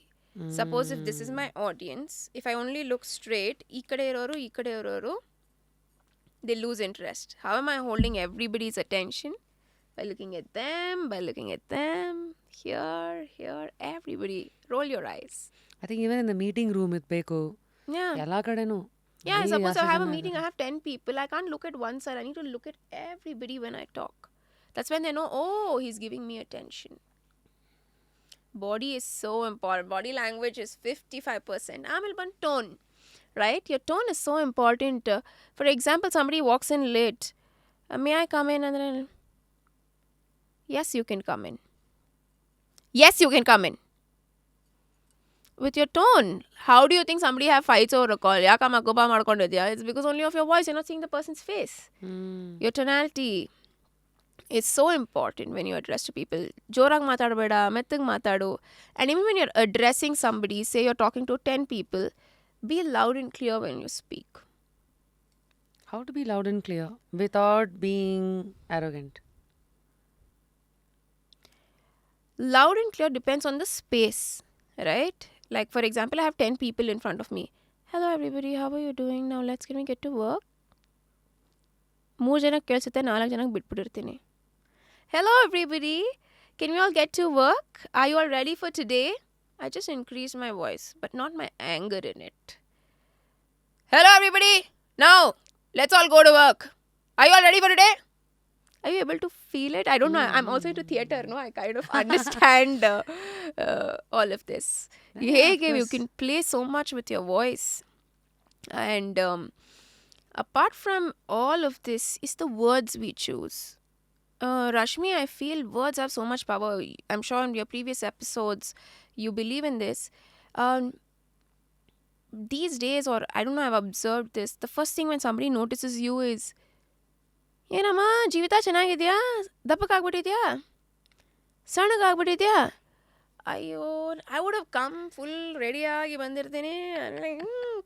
B: Suppose if this is my audience, if I only look straight, ikade iroru, they lose interest. How am I holding everybody's attention? By looking at them, here, everybody. Roll your eyes.
A: I think even in the meeting room ಇರಬೇಕು
B: Yeah.
A: ಎಲ್ಲ ಕಡೆನೂ.
B: Yeah, suppose I have a meeting, I have 10 people. I can't look at one side. I need to look at everybody when I talk. That's when they know, oh, he's giving me attention. Body is so important. Body language is 55%. Amil ban tone, right? Your tone is so important. For example, somebody walks in late. May I come in? And then, yes, you can come in. Yes, you can come in. With your tone, how do you think somebody have fights over a call? It's because only of your voice. You're not seeing the person's face. Your tonality is so important when you address to people. Jorang matadbeda, mettag matadu. And even when you're addressing somebody, say you're talking to 10 people, be loud and clear when you speak.
A: How to be loud and clear without being arrogant?
B: Loud and clear depends on the space, right? Like, for example, I have 10 people in front of me. Hello everybody, how are you doing? Now can we get to work? 3 ಜನಕ್ಕೆ ಕೇಳಿಸುತ್ತೆ 4 ಜನಕ್ಕೆ ಬಿಟ್ಬಿಟ್ಟಿರ್ತೀನಿ. Hello everybody, can we all get to work? Are you all ready for today? I just increased my voice, but not my anger in it. Hello everybody, now let's all go to work. Are you all ready for today? Are you able to feel it? I don't know. I'm also into theatre, no? I kind of understand all of this. You can play so much with your voice. And apart from all of this is the words we choose. Rashmi, I feel words have so much power. I'm sure in your previous episodes you believe in this. These days, or I don't know, I've observed this. The first thing when somebody notices you is, ಏನಮ್ಮ ಜೀವಿತ ಚೆನ್ನಾಗಿದೆಯಾ, ದಪ್ಪಕ್ಕಾಗ್ಬಿಟ್ಟಿದ್ಯಾ, ಸಣ್ಣಗಾಗ್ಬಿಟ್ಟಿದ್ಯಾ. ಅಯ್ಯೋ, I would have come full ರೆಡಿಯಾಗಿ ಬಂದಿರ್ತೀನಿ.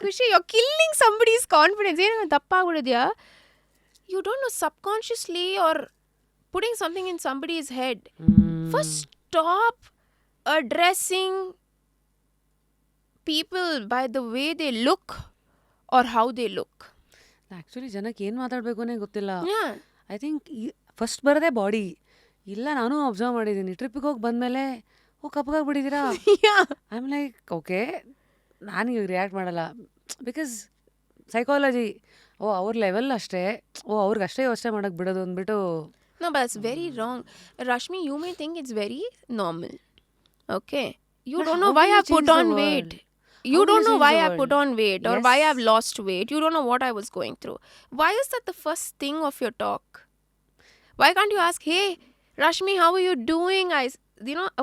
B: ಖುಷಿ, you killing somebody's confidence. ಏನಮ್ಮ ದಪ್ಪ ಆಗ್ಬಿಟ್ಟಿದ್ಯಾ, you don't know, subconsciously are putting something in somebody's head. First, stop addressing people by the way they look or how they look.
A: Actually ಜನಕ್ಕೆ ಏನು ಮಾತಾಡಬೇಕು ಅನ್ನೇ ಗೊತ್ತಿಲ್ಲ.
B: Yeah.
A: ಐ ಥಿಂಕ್ ಫಸ್ಟ್ ಬರೋದೇ body. ಇಲ್ಲ, ನಾನು ಅಬ್ಸರ್ವ್ ಮಾಡಿದ್ದೀನಿ. ಟ್ರಿಪ್ಪಿಗೆ ಹೋಗಿ ಬಂದಮೇಲೆ ಕಪ್ಪಗಾಗ್ಬಿಟ್ಟಿದ್ದೀರಾ. ಐ ಆಮ್ ಲೈಕ್, ಓಕೆ, ನಾನು ಈಗ ರಿಯಾಕ್ಟ್ ಮಾಡಲ್ಲ. ಬಿಕಾಸ್ ಸೈಕಾಲಜಿ, ಅವ್ರ ಲೆವೆಲ್ ಅಷ್ಟೇ, ಅವ್ರಿಗಷ್ಟೇ ಯೋಚನೆ ಮಾಡೋಕ್ಕೆ ಬಿಡೋದು ಅಂದ್ಬಿಟ್ಟು.
B: No, but that's very wrong. Rashmi, you may think it's very normal. Okay? You
A: But
B: don't
A: how
B: know why
A: will you
B: I put
A: change the
B: on
A: world?
B: weight.
A: How
B: You
A: will
B: don't
A: you
B: know
A: change
B: why
A: the
B: I
A: world?
B: put on weight or
A: Yes.
B: why I've lost weight. You don't know what I was going through. Why is that the first thing of your talk? Why can't you ask, hey, Rashmi, how are you doing?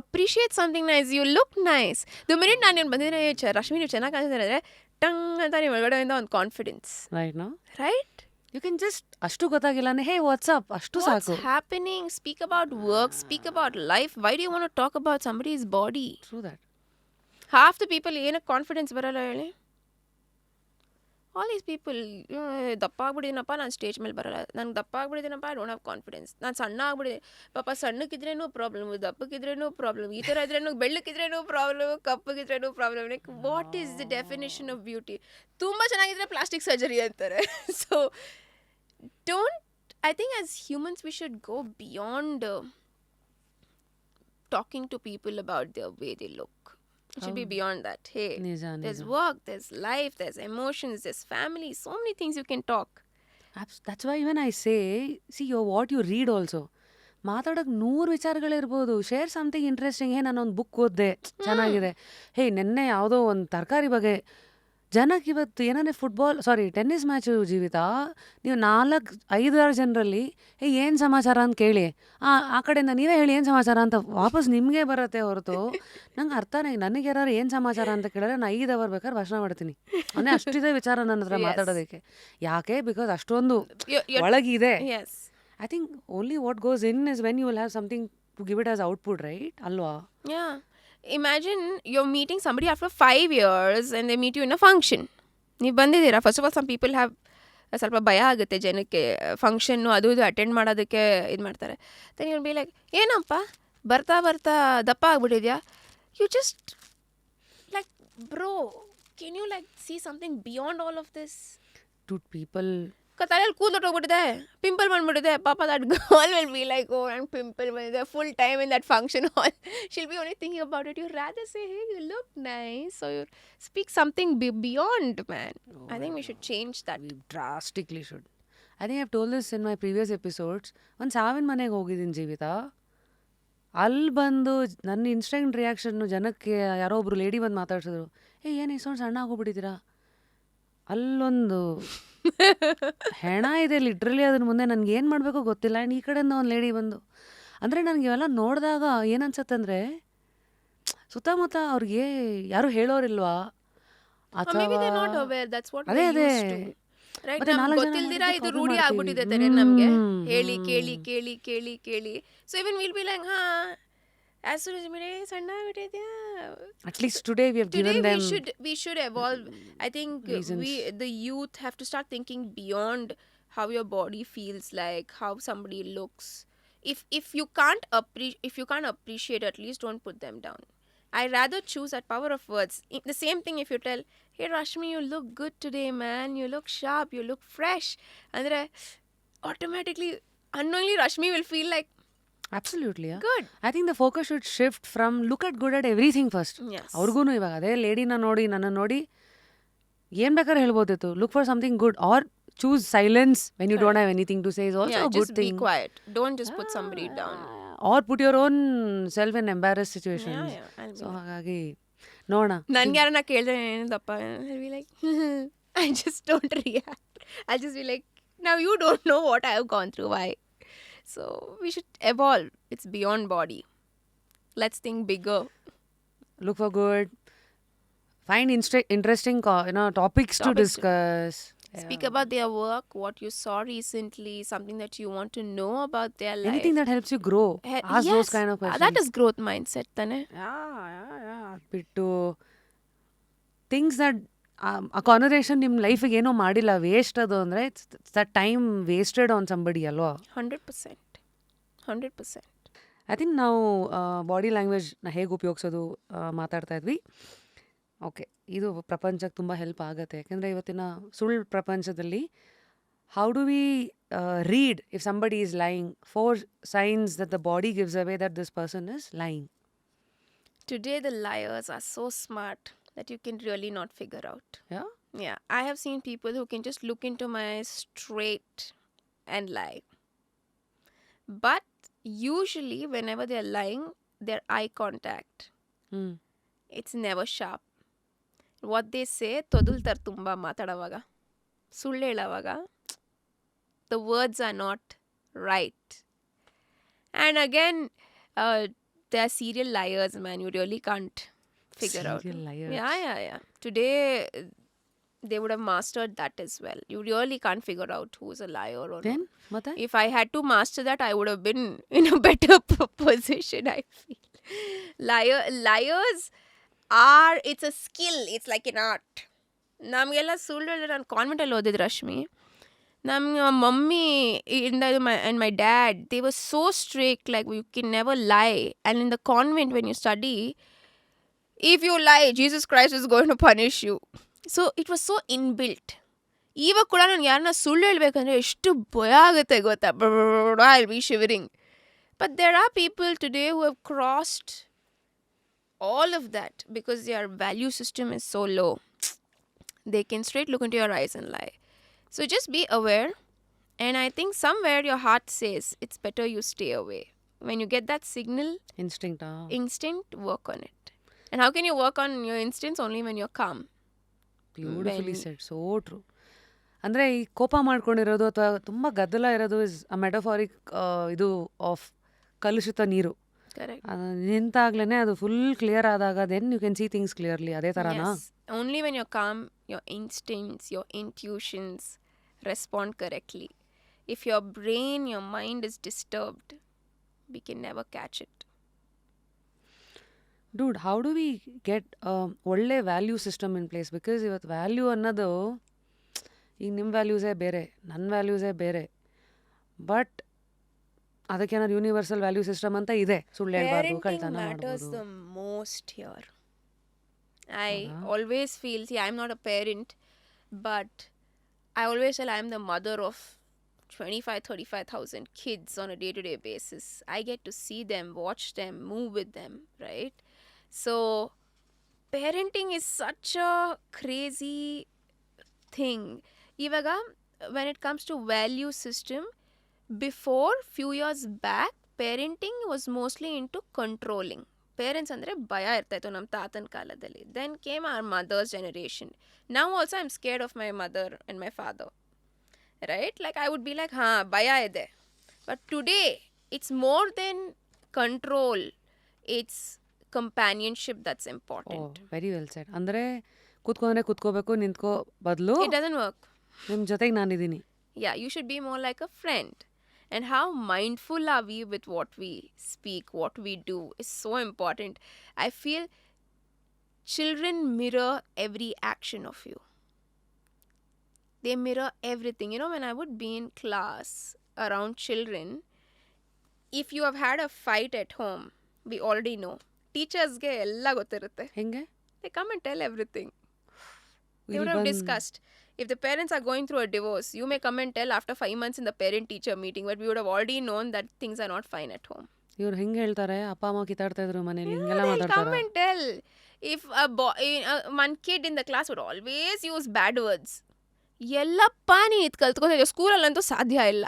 B: Appreciate something nice. You look nice. The minute ನಾನು ಬಂದಿದ್ರೆ, Rashmi, ನೀವು ಚೆನ್ನಾಗಿ ಕಾಣಿಸ್ತಾರೆ, tongue ಅಂತ ನೀವು ಒಳಗಡೆಯಿಂದ ಒಂದು confidence.
A: Right no?
B: Right?
A: You can just, ಅಷ್ಟು ಗೊತ್ತಾಗಿಲ್ಲ, ಹೇ ವಾಟ್ಸಪ್, ಅಷ್ಟು
B: What's
A: ಸಾಕು.
B: happening? Speak about work, speak about life. Why do you want to talk about somebody's body?
A: True that.
B: Half the people ಏನಕ್ಕೆ confidence ಬರಲ್ಲ ಹೇಳಿ? All these people, ದಪ್ಪ ಆಗ್ಬಿಟ್ಟಿದ್ದೀನಪ್ಪ, ನಾನು stage ಮೇಲೆ ಬರಲ್ಲ. ನಾನು ದಪ್ಪ ಆಗ್ಬಿಟ್ಟಿದ್ದೀನಪ್ಪ, ಐ ಡೋಂಟ್ ಹ್ಯಾವ್ ಕಾನ್ಫಿಡೆನ್ಸ್. ನಾನು ಸಣ್ಣ ಆಗ್ಬಿಟ್ಟಿದ್ದೀನಿ, ಪಾಪ ಸಣ್ಣಕ್ಕಿದ್ರೇನೂ ಪ್ರಾಬ್ಲಮ್, ದಪ್ಪಕ್ಕಿದ್ರೇನೂ ಪ್ರಾಬ್ಲಮ್, ಈ ಥರ ಇದ್ರೇನು, ಬೆಳ್ಳಕ್ಕಿದ್ರೇನೂ ಪ್ರಾಬ್ಲಮ್, ಕಪ್ಪಗಿದ್ರೇನೂ problem. Like what is the definition of beauty? ತುಂಬ ಚೆನ್ನಾಗಿದ್ರೆ ಪ್ಲಾಸ್ಟಿಕ್ ಸರ್ಜರಿ ಅಂತಾರೆ. So I think as humans we should go beyond talking to people about their way they look. It should be beyond that. Hey, there's work, there's life, there's emotions, there's family, so many things you can talk.
A: That's why even I say, see, what you read also. ಮಾತಾಡೋಕೆ 100 ವಿಚಾರಗಳಿರ್ಬೋದು. Share something interesting. ನಾನೊಂದು book ಓದಿದೆ, ಚೆನ್ನಾಗಿದೆ. ನೆನ್ನೆ ಯಾವುದೋ ಒಂದು ತರಕಾರಿ ಬಗ್ಗೆ. ಜನಕ್ಕೆ ಇವತ್ತು ಏನಾದ್ರೆ ಟೆನ್ನಿಸ್ ಮ್ಯಾಚು ಜೀವಿತ, ನೀವು 4-5 ಜನರಲ್ಲಿ ಏನು ಸಮಾಚಾರ ಅಂತ ಕೇಳಿ, ಆ ಕಡೆಯಿಂದ ನೀವೇ ಹೇಳಿ ಏನು ಸಮಾಚಾರ ಅಂತ ವಾಪಸ್ ನಿಮಗೆ ಬರುತ್ತೆ ಹೊರತು ನಂಗೆ ಅರ್ಥನೇ. ನನಗೆ ಯಾರು ಏನು ಸಮಾಚಾರ ಅಂತ ಕೇಳಿದ್ರೆ ನಾನು 5 ಅವರ್ ಬೇಕಾದ್ರೆ ಭಾಷಣ ಮಾಡ್ತೀನಿ. ಅಷ್ಟಿದೆ ವಿಚಾರ ನನ್ನ ಹತ್ರ ಮಾತಾಡೋದಕ್ಕೆ. ಯಾಕೆ? ಬಿಕಾಸ್ ಅಷ್ಟೊಂದು ಒಳಗಿದೆ. I think only what goes in is when you will have something to give it as output, right? ಅಲ್ವಾ?
B: Imagine you're meeting somebody after 5 years and they meet you in a function. ನೀವು ಬಂದಿದ್ದೀರಾ. First of all some people have ಸ್ವಲ್ಪ ಭಯ ಆಗುತ್ತೆ ಜನಕ್ಕೆ, function ಅದು ಇದು attend ಮಾಡೋದಕ್ಕೆ ಇದು ಮಾಡ್ತಾರೆ. Then you will be like, ಏನಪ್ಪ ಬರ್ತಾ ಬರ್ತಾ ದಪ್ಪ ಆಗ್ಬಿಟ್ಟಿದ್ಯಾ? You just like, bro, can you like see something beyond all of this?
A: To people
B: ತಲೆಯಲ್ಲಿ ಕೂದಲೋಗ್ಬಿಟ್ಟಿದೆ, ಪಿಂಪಲ್ ಬಂದ್ಬಿಟ್ಟಿದೆ. ಪಾಪ that girl will be like, oh ನಂಗೆ ಪಿಂಪಲ್ ಬಂದಿದೆ, full time in that function hall. She'll be only thinking about it. You rather say, hey, you look nice, so you speak something beyond, man. I think we should change that.
A: We drastically should. I think I've told this in my previous episodes. ಒಂದು ಸಾವಿನ ಮನೆಗೆ ಹೋಗಿದ್ದೀನಿ ಜೀವಿತ. ಅಲ್ಲಿ ಬಂದು ನನ್ನ instant reaction ಜನಕ್ಕೆ, ಯಾರೋ ಒಬ್ರು ಲೇಡಿ ಬಂದು ಮಾತಾಡ್ಸಿದ್ರು, ಏನು ಇಷ್ಟೊಂದು ಸಣ್ಣ ಆಗೋಗ್ಬಿಟ್ಟಿದ್ದೀರಾ? ಅಲ್ಲೊಂದು ಹೆಣ ಇದೆ ಲಿಟ್ರಲಿ. ಅದ್ರ ಮುಂದೆ ನನಗೆ ಏನು ಮಾಡಬೇಕೋ ಗೊತ್ತಿಲ್ಲ. ಆ್ಯಂಡ್ ಈ ಕಡೆಯಿಂದ ಒಂದು ಲೇಡಿ ಬಂದು, ಅಂದರೆ ನನಗೆ ಇವೆಲ್ಲ ನೋಡಿದಾಗ ಏನನ್ಸತ್ತೆ ಅಂದರೆ, ಸುತ್ತಮುತ್ತ ಅವ್ರಿಗೆ ಯಾರು ಹೇಳೋರಿಲ್ವಾ?
B: ಅಥವಾ
A: ಅದೇ
B: ಗೊತ್ತಿಲ್ದಿರಾ ಇದು ರೂಢಿ ಆಗ್ಬಿಟ್ಟಿದೆ ತಾನೆ ನಮಗೆ, ಹೇಳಿ ಕೇಳಿ ಕೇಳಿ ಕೇಳಿ ಕೇಳಿ. So even will be like, as soon as ಸಣ್ಣ ಆಗ್ಬಿಟ್ಟಿದ್ಯಾ?
A: At least today we have given them.
B: We should evolve. I think the youth have to start thinking beyond how your body feels like, how somebody looks. If you can't appreciate, at least don't put them down. I rather choose that power of words. The same thing if you tell, hey Rashmi, you look good today, man. You look sharp. You look fresh. And then automatically, unknowingly, Rashmi will feel like,
A: absolutely
B: good.
A: I think the focus should shift from look at good at everything first.
B: Yes.
A: ಅವ್ರಿಗೂ ಇವಾಗ ಅದೇ ಲೇಡಿನ ನೋಡಿ ನನ್ನ ನೋಡಿ ಏನು ಬೇಕಾದ್ರೆ ಹೇಳ್ಬೋದಿತ್ತು. Look for something good or choose silence when you don't have anything to say is also
B: Yeah,
A: a good
B: just be
A: thing.
B: quiet. Don't just put somebody down.
A: Or put your own self in embarrass situation.
B: Yeah, I'll be
A: so ಹಾಗಾಗಿ ನೋಡೋಣ.
B: ನನ್ಗೆ ಯಾರನ್ನ ಕೇಳಿದ್ರೆ ಏನದಪ್ಪ, I'll be like, I just don't react. I'll just be like, now you don't know what I have gone through. Why? So we should evolve. It's beyond body. Let's think bigger.
A: Look for good. Find interesting topics to discuss.
B: Speak about their work, what you saw recently, something that you want to know about their life.
A: Anything that helps you grow. Ask
B: yes,
A: those kind of questions.
B: that is growth mindset, tane.
A: Yeah. ಬಿಟ್ಟು things that ಆ conversation ನಿಮ್ಮ ಲೈಫಿಗೆ ಏನೋ ಮಾಡಿಲ್ಲ, waste ಅದು ಅಂದರೆ it's the time wasted on somebody ಅಲ್ವಾ.
B: 100%.
A: I think ನಾವು body ಲ್ಯಾಂಗ್ವೇಜ್ನ ಹೇಗೆ ಉಪಯೋಗಿಸೋದು ಮಾತಾಡ್ತಾ ಇದ್ವಿ. ಓಕೆ, ಇದು ಪ್ರಪಂಚಕ್ಕೆ ತುಂಬ ಹೆಲ್ಪ್ ಆಗುತ್ತೆ. ಯಾಕೆಂದರೆ ಇವತ್ತಿನ ಸುಳ್ಳು ಪ್ರಪಂಚದಲ್ಲಿ how do V read if somebody is lying? 4 signs that the body gives away that this person is lying.
B: Today the liars are so smart that you can really not figure out. Yeah, I have seen people who can just look into my eyes straight and lie. But usually whenever they're lying, their eye contact, it's never sharp. What they say, todultar tumba matadavaga, ಸುಳ್ಳು ಹೇಳೋವಾಗ, the words are not right. And again, they are serial liars, man. You really can't figure out.
A: Serial liars.
B: Yeah. Today, they would have mastered that as well. You really can't figure out who's a liar or
A: Then,
B: not.
A: ಮತ್ತೆ?
B: If I had to master that, I would have been in a better position, I feel. Liars are, it's a skill. It's like an art. ನಮಗೆಲ್ಲ ಸುಳ್ಳು ಹೇಳಿದ್ರೆ, ನಾನು ಕಾನ್ವೆಂಟಲ್ಲಿ ಓದಿದ್ದು ರಶ್ಮಿ. ನಮ್ಮ mummy and my dad, they were so strict, like you can never lie. And in the convent, when you study, if you lie, Jesus Christ is going to punish you. So it was so inbuilt. ಇವಾಗ ಕೂಡ ನಾನು ಯಾರನ್ನ ಸುಳ್ಳು ಹೇಳ್ಬೇಕಂದ್ರೆ ಎಷ್ಟು ಭಯ ಆಗುತ್ತೆ ಗೊತ್ತಾ. I'll be shivering. But there are people today who have crossed all of that because their value system is so low. They can straight look into your eyes and lie. So just be aware. And I think somewhere your heart says it's better you stay away. When you get that signal, instinct, work on it. And how can you work on your instincts? Only when you're calm.
A: Beautifully shed, so true. ಅಂದರೆ ಈ ಕೋಪ ಮಾಡ್ಕೊಂಡಿರೋದು ಅಥವಾ ತುಂಬ ಗದ್ದಲ ಇರೋದು is a ಮೆಟಫಾರಿಕ್ ಇದು of ಕಲುಷಿತ ನೀರು.
B: Correct.
A: ನಿಂತಾಗ್ಲೇ ಅದು ಫುಲ್ ಕ್ಲಿಯರ್ ಆದಾಗ then you can see things clearly. ಅದೇ ಥರನಾ?
B: Yes. Only when you're calm, your instincts, your intuitions respond correctly. If your brain, your mind is disturbed, we can never catch it.
A: Dude, how do we get ಒಳ್ಳೆ value system in place? Because ಇವತ್ತು value ಅನ್ನೋದು, ಈಗ ನಿಮ್ಮ ವ್ಯಾಲ್ಯೂಸೇ ಬೇರೆ, ನನ್ನ ವ್ಯಾಲ್ಯೂಸೇ ಬೇರೆ. ಬಟ್ ಅದಕ್ಕೇನಾದ್ರು ಯೂನಿವರ್ಸಲ್ ವ್ಯಾಲ್ಯೂ ಸಿಸ್ಟಮ್ ಅಂತ ಇದೆ. ಸುಳ್ಳು ಹೇಳ್ಬಾರ್ದು, ಕಳ್ತನ
B: matters
A: ಮಾಡ್ಬೋದು.
B: the most here. I always feel, see, I'm not a parent, but I always feel I'm the mother of 35,000 kids on a day-to-day basis. I get to see them, watch them, move with them, right? So parenting is such a crazy thing. Ivaga, when it comes to value system, before few years back, parenting was mostly into controlling. Parents andre baya irtaittu nam taatan kaladalli. Then came our mother's generation. Now also I'm scared of my mother and my father. Right? Like I would be like, baya ide. But today, it's more than control. It's companionship that's important.
A: Very well shed. ಅಂದರೆ ಕೂತ್ಕೊಂಡ್ರೆ ಕೂತ್ಕೋಬೇಕು, ನಿಂತ್ಕೋ ಬದಲು
B: It doesn't work.
A: ನಿಮ್ಮ ಜೊತೆಗೆ ನಾನಿದ್ದೀನಿ.
B: Yeah, you should be more like a friend. And how mindful are we with what we speak, what we do is so important. I feel children mirror every action of you. They mirror everything. You know, when I would be in class around children, if you have had a fight at home, we already know. ಟೀಚರ್ಸ್ಗೆ ಎಲ್ಲ ಗೊತ್ತಿರುತ್ತೆ.
A: ಹೆಂಗೆ?
B: They come and tell everything. They
A: ಇಲ್ಲಿ
B: would have
A: ಬಂದ್
B: discussed. If the parents are going through a divorce, you may come and tell after 5 months in the parent-teacher meeting, but we would have already known that things are not fine at home.
A: ಇವ್ರು ಹೆಂಗೆ ಹೇಳ್ತಾರೆ, ಅಪ್ಪ ಅಮ್ಮ ಕಿತ್ತಾಡ್ತಾ ಇದ್ರು ಮನೇಲಿ,
B: Yeah,
A: ಹಿಂಗೆಲ್ಲ
B: they'll come
A: ಮಾತಾಡ್ತಾರ?
B: and tell. If a boy, one kid in the class would always use bad words. ಎಲ್ಲಪ್ಪ ನೀ ಇದು ಕಲ್ತ್ಕೋತಿದ್ಯೋ, ಸ್ಕೂಲಲ್ಲಂತೂ ಸಾಧ್ಯ ಇಲ್ಲ.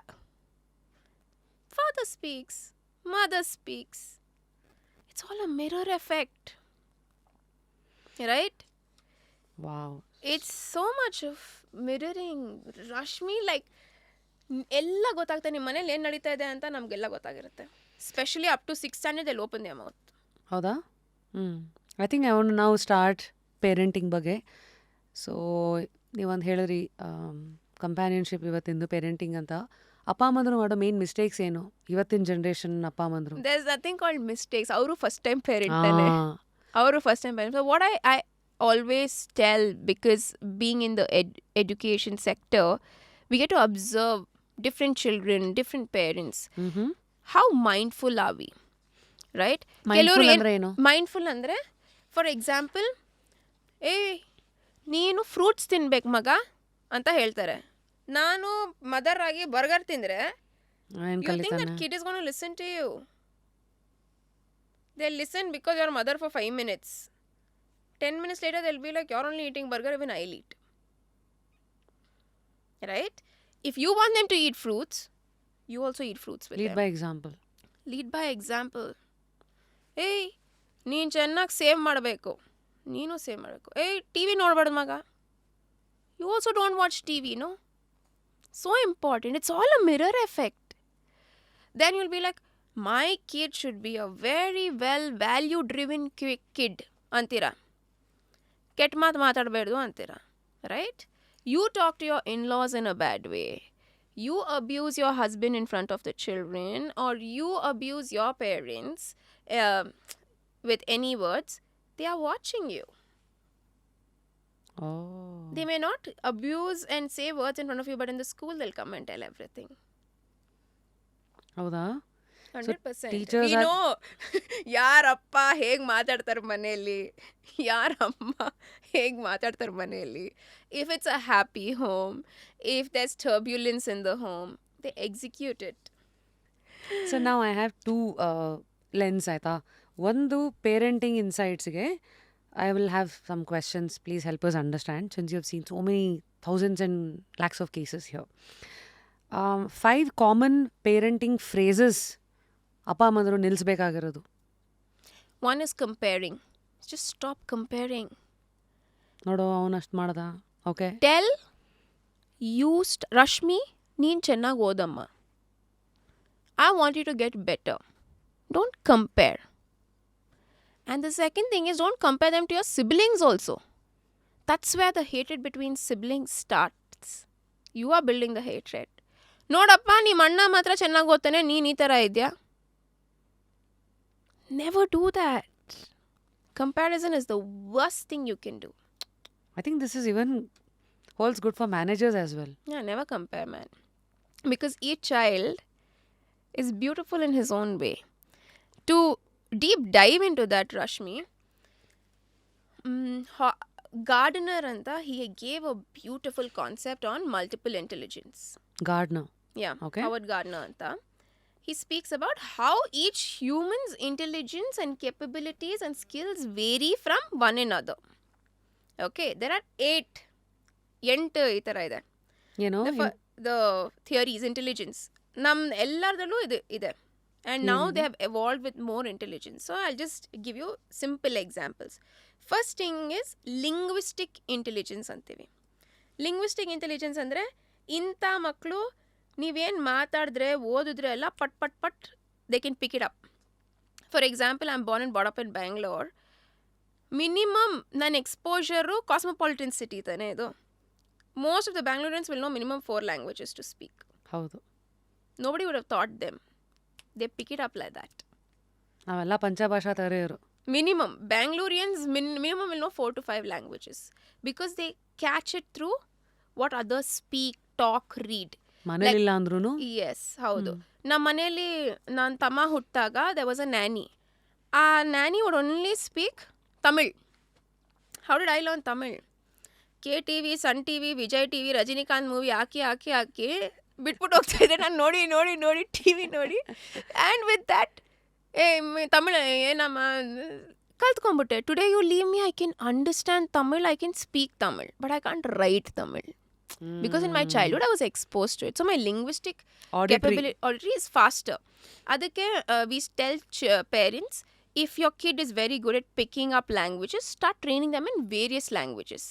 B: Father speaks, mother speaks. It's all a mirror effect. Right?
A: Wow.
B: It's so much of mirroring. Rashmi, like, ಎಲ್ಲ ಗೊತ್ತಾಗ್ತದೆ. ನಿಮ್ಮ ಮನೇಲಿ ಏನು ನಡೀತಾ ಇದೆ ಅಂತ ನಮಗೆಲ್ಲ ಗೊತ್ತಾಗಿರುತ್ತೆ. Specially up to 6th standard they'll open their mouth.
A: ಹೌದಾ? ಐ ಥಿಂಕ್ ಐ ವಾಂಟ್ ನಾವು ಸ್ಟಾರ್ಟ್ ಪೇರೆಂಟಿಂಗ್ ಬಗ್ಗೆ. ಸೊ ನೀವೊಂದು ಹೇಳಿದ್ರಿ ಕಂಪ್ಯಾನಿಯನ್ಶಿಪ್ ಇವತ್ತಿಂದು ಪೇರೆಂಟಿಂಗ್ ಅಂತ. ಅಪ್ಪ ಅಮ್ಮಂದ್ರು ಮಾಡೋ ಮೇನ್ ಮಿಸ್ಟೇಕ್ಸ್ ಏನು ಇವತ್ತಿನ ಜನ್ರೇಷನ್ ಅಪ್ಪ ಅಮ್ಮಂದ್ರು?
B: There's nothing called mistakes. ಅವರು ಫಸ್ಟ್ ಟೈಮ್ ಪೇರೆಂಟ್ ತಾನೆ. ಅವರು first time parent. So what I always tell, because being in the education sector, we get to observe different children, different parents. How mindful are we? Right?
A: Mindful ಅಂದ್ರೆ ಏನು?
B: Mindful ಅಂದರೆ for example, ನೀನು fruits ತಿನ್ಬೇಕು ಮಗ ಅಂತ ಹೇಳ್ತಾರೆ. ನಾನು mother ಆಗಿ ಬರ್ಗರ್ ತಿಂದರೆ you think that kid is going to listen to you? They'll listen because you're mother for 5 minutes. 10 minutes later they'll be like, you're only eating burger, even I'll eat. Right? If you want them to eat fruits, you also eat fruits with them.
A: Lead by example.
B: Lead by example. ನೀನು ಚೆನ್ನಾಗಿ save ಮಾಡಬೇಕು, ನೀನು save ಮಾಡಬೇಕು. T V ನೋಡ್ಬಾರ್ದು ಮಗ, you also don't watch T V, no? So important. It's all a mirror effect. Then you'll be like, my kid should be a very well value driven kid ಅಂತೀರಾ. ಕೆಟ್ಟ ಮಾತು ಮಾತಾಡಬೇಡ್ದು ಅಂತೀರಾ. Right? You talk to your in-laws in a bad way. You abuse your husband in front of the children, or you abuse your parents with any words. They are watching you. They may not abuse and say words in front of you, but in the school they'll come and tell everything.
A: ಹೌದಾ?
B: 100%.
A: teachers
B: We know ಯಾರಪ್ಪ ಹೇಗೆ ಮಾತಾಡ್ತಾರೆ ಮನೆಯಲ್ಲಿ, ಯಾರಮ್ಮ ಹೇಗೆ ಮಾತಾಡ್ತಾರೆ ಮನೆಯಲ್ಲಿ. If it's a happy home, if there's turbulence in the home, they execute it.
A: So ನಾವು ಐ ಹ್ಯಾವ್ ಟೂ ಲೆನ್ಸ್ ಆಯಿತಾ. ಒಂದು parenting ಇನ್ಸೈಟ್ಸ್ಗೆ I will have some questions. Please help us understand, since you have seen so many thousands and lakhs of cases here. 5 common parenting phrases ಅಪ್ಪ ಅಮ್ಮಂದ್ರು ನಿಲ್ಲಿಸ್ಬೇಕಾಗಿರೋದು.
B: One is comparing. Just stop comparing.
A: ನೋಡು ಅವನು ಅಷ್ಟು ಮಾಡ್ದ. Okay.
B: Tell Rashmi, ನೀನು ಚೆನ್ನಾಗಿ ಓದಮ್ಮ. I want you to get better. Don't compare. And the second thing is, don't compare them to your siblings also. That's where the hatred between siblings starts. You are building the hatred. ನೋಡಪ್ಪ ನಿಮ್ಮ ಅಣ್ಣ ಮಾತ್ರ ಚೆನ್ನಾಗಿ ಓದ್ತಾನೆ, ನೀನು ಈ ಥರ ಇದೆಯಾ. Never do that. Comparison is the worst thing you can do.
A: I think this is even holds good for managers as well.
B: Yeah, never compare, man. Because each child is beautiful in his own way. To deep dive into that, Rashmi, Gardner anta, he gave a beautiful concept on multiple intelligence.
A: Gardner.
B: Yeah,
A: okay.
B: Howard Gardner anta. He speaks about how each human's intelligence and capabilities and skills vary from one another. Okay, there are 8 ಈ ಥರ ಇದೆ.
A: ಏನು?
B: The theories, intelligence. ನಮ್ಮ ಎಲ್ಲರದಲ್ಲೂ ಇದೆ. And now they have evolved with more intelligence. So I'll just give you simple examples. First thing is linguistic intelligence ಅಂತೀವಿ. Linguistic intelligence ಅಂದರೆ ಇಂಥ ಮಕ್ಕಳು ನೀವೇನು ಮಾತಾಡಿದ್ರೆ ಓದಿದ್ರೆ ಎಲ್ಲ ಪಟ್ they can pick it up. For example, I'm born and brought up in Bangalore. Minimum ನನ್ನ ಎಕ್ಸ್ಪೋಜರು ಕಾಸ್ಮೋಪಾಲಿಟನ್ ಸಿಟಿ ತಾನೇ ಇದು. Most of the Bangaloreans will know minimum 4 languages to speak.
A: ಹೌದು.
B: Nobody would have taught them. They pick it up like that.
A: ನಾವೆಲ್ಲ ಪಂಚಭಾಷಾ ತರೆಯರು.
B: Minimum. Bangaloreans minimum will know 4 to 5 languages. Because they catch it through what others speak, talk, read.
A: ಮನೇಲಿಲ್ಲ ಅಂದ್ರೂ?
B: Yes, ಹೌದು. ನಮ್ಮ ಮನೆಯಲ್ಲಿ ನನ್ನ ತಮ್ಮ ಹುಟ್ಟಾಗ there was a nanny. nanny would only speak Tamil. How did I learn Tamil? KTV, Sun TV, Vijay TV, Rajinikanth movie ಹಾಕಿ ಬಿಟ್ಬಿಟ್ಟು ಹೋಗ್ತಾ ಇದ್ದೆ ನಾನು ನೋಡಿ ಟಿವಿ ನೋಡಿ ಆ್ಯಂಡ್ ವಿತ್ ದ್ಯಾಟ್ ತಮಿಳ್ ಏನಮ್ಮ ಕಲ್ತ್ಕೊಂಡ್ಬಿಟ್ಟೆ. Today you leave me, I can understand Tamil, I can speak Tamil, but I can't write Tamil because in my childhood I was exposed to it. So my linguistic auditory is faster. ಅದಕ್ಕೆ we tell parents, if your kid is very good at picking up languages, start training them in various languages.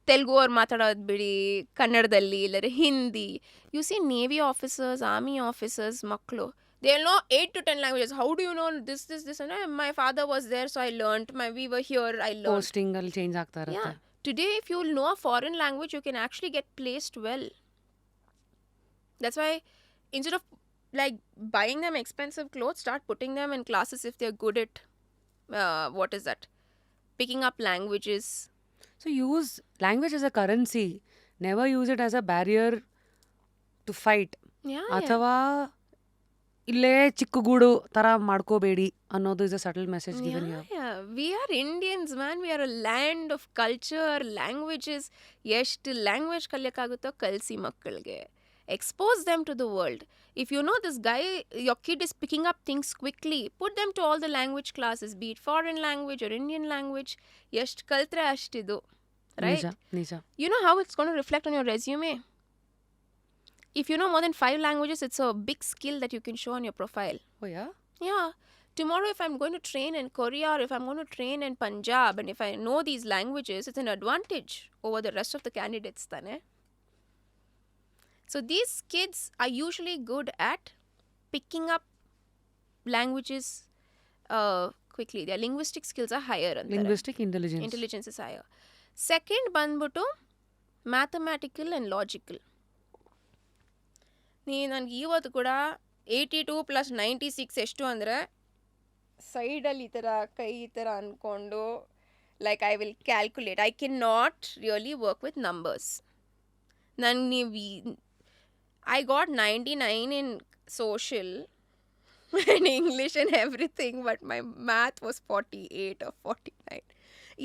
B: Telugu ಅವ್ರು ಮಾತಾಡೋದು ಬಿಡಿ, ಕನ್ನಡದಲ್ಲಿ ಇಲ್ಲರೆ Hindi. You see navy officers, army officers ಮಕ್ಕಳು, they will know 8 to 10 languages. How do you know this and my father was there so I learned, we were here, I learned.
A: Posting ಅಲ್ಲಿ change ಆಗ್ತಾ ಇರುತ್ತೆ.
B: Yeah. Today, if you know a foreign language, you can actually get placed well. That's why instead of like buying them expensive clothes, start putting them in classes if they're good at picking up languages.
A: So use language as a currency. Never use it as a barrier to fight.
B: Yeah.
A: ಅಥವಾ ಇಲ್ಲೇ ಚಿಕ್ಕಗೂಡು ಥರ ಮಾಡ್ಕೋಬೇಡಿ ಅನ್ನೋದು is a subtle message given here.
B: Yeah. We are Indians, man. We are a land of culture, languages. ಎಷ್ಟು language ಕಲಿಯೋಕ್ಕಾಗುತ್ತೋ ಕಲಿಸಿ ಮಕ್ಕಳಿಗೆ. Expose them to the world. If you know this guy, your kid is picking up things quickly, put them to all the language classes, be it foreign language or Indian language. ಎಷ್ಟು ಕಲ್ತ್ರೆ ಅಷ್ಟಿದು, right?
A: ನಿಜ.
B: You know how it's going to reflect on your resume? If you know more than 5 languages, it's a big skill that you can show on your profile.
A: Oh yeah?
B: Yeah. Tomorrow, if I'm going to train in Korea or if I'm going to train in Punjab, and if I know these languages, it's an advantage over the rest of the candidates. Tane. So these kids are usually good at picking up languages quickly. Their linguistic skills are higher.
A: Linguistic intelligence.
B: Intelligence is higher. Second, ಬಂದ್ಬಿಟ್ಟು mathematical and logical. ನನಗೆ ಇವತ್ತು ಕೂಡ 82 + 96 ಎಷ್ಟು ಅಂದರೆ ಸೈಡಲ್ಲಿ ಈ ಥರ ಕೈ ಈ ಥರ ಅಂದ್ಕೊಂಡು like I will calculate. I can not really work with numbers. I got 99 in social and English and everything, but my math was 48 or 49.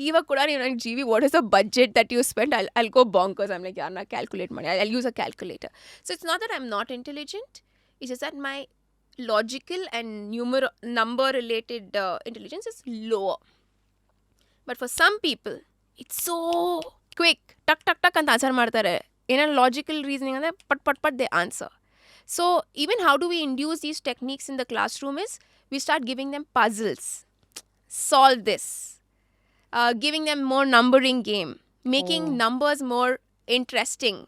B: Even kuda you know GV, what is the budget that you spend? I'll go bonkers. I'm like, yeah, na calculate money. I'll use a calculator. So it's not that I'm not intelligent. It's just that my logical and number related intelligence is lower. But for some people, it's so quick. Tuck anta answer ಮಾಡ್ತಾರೆ. In a logical reasoning and pat they answer. So even how do we induce these techniques in the classroom is we start giving them puzzles. Solve this. Giving them more numbering game. Making numbers more interesting.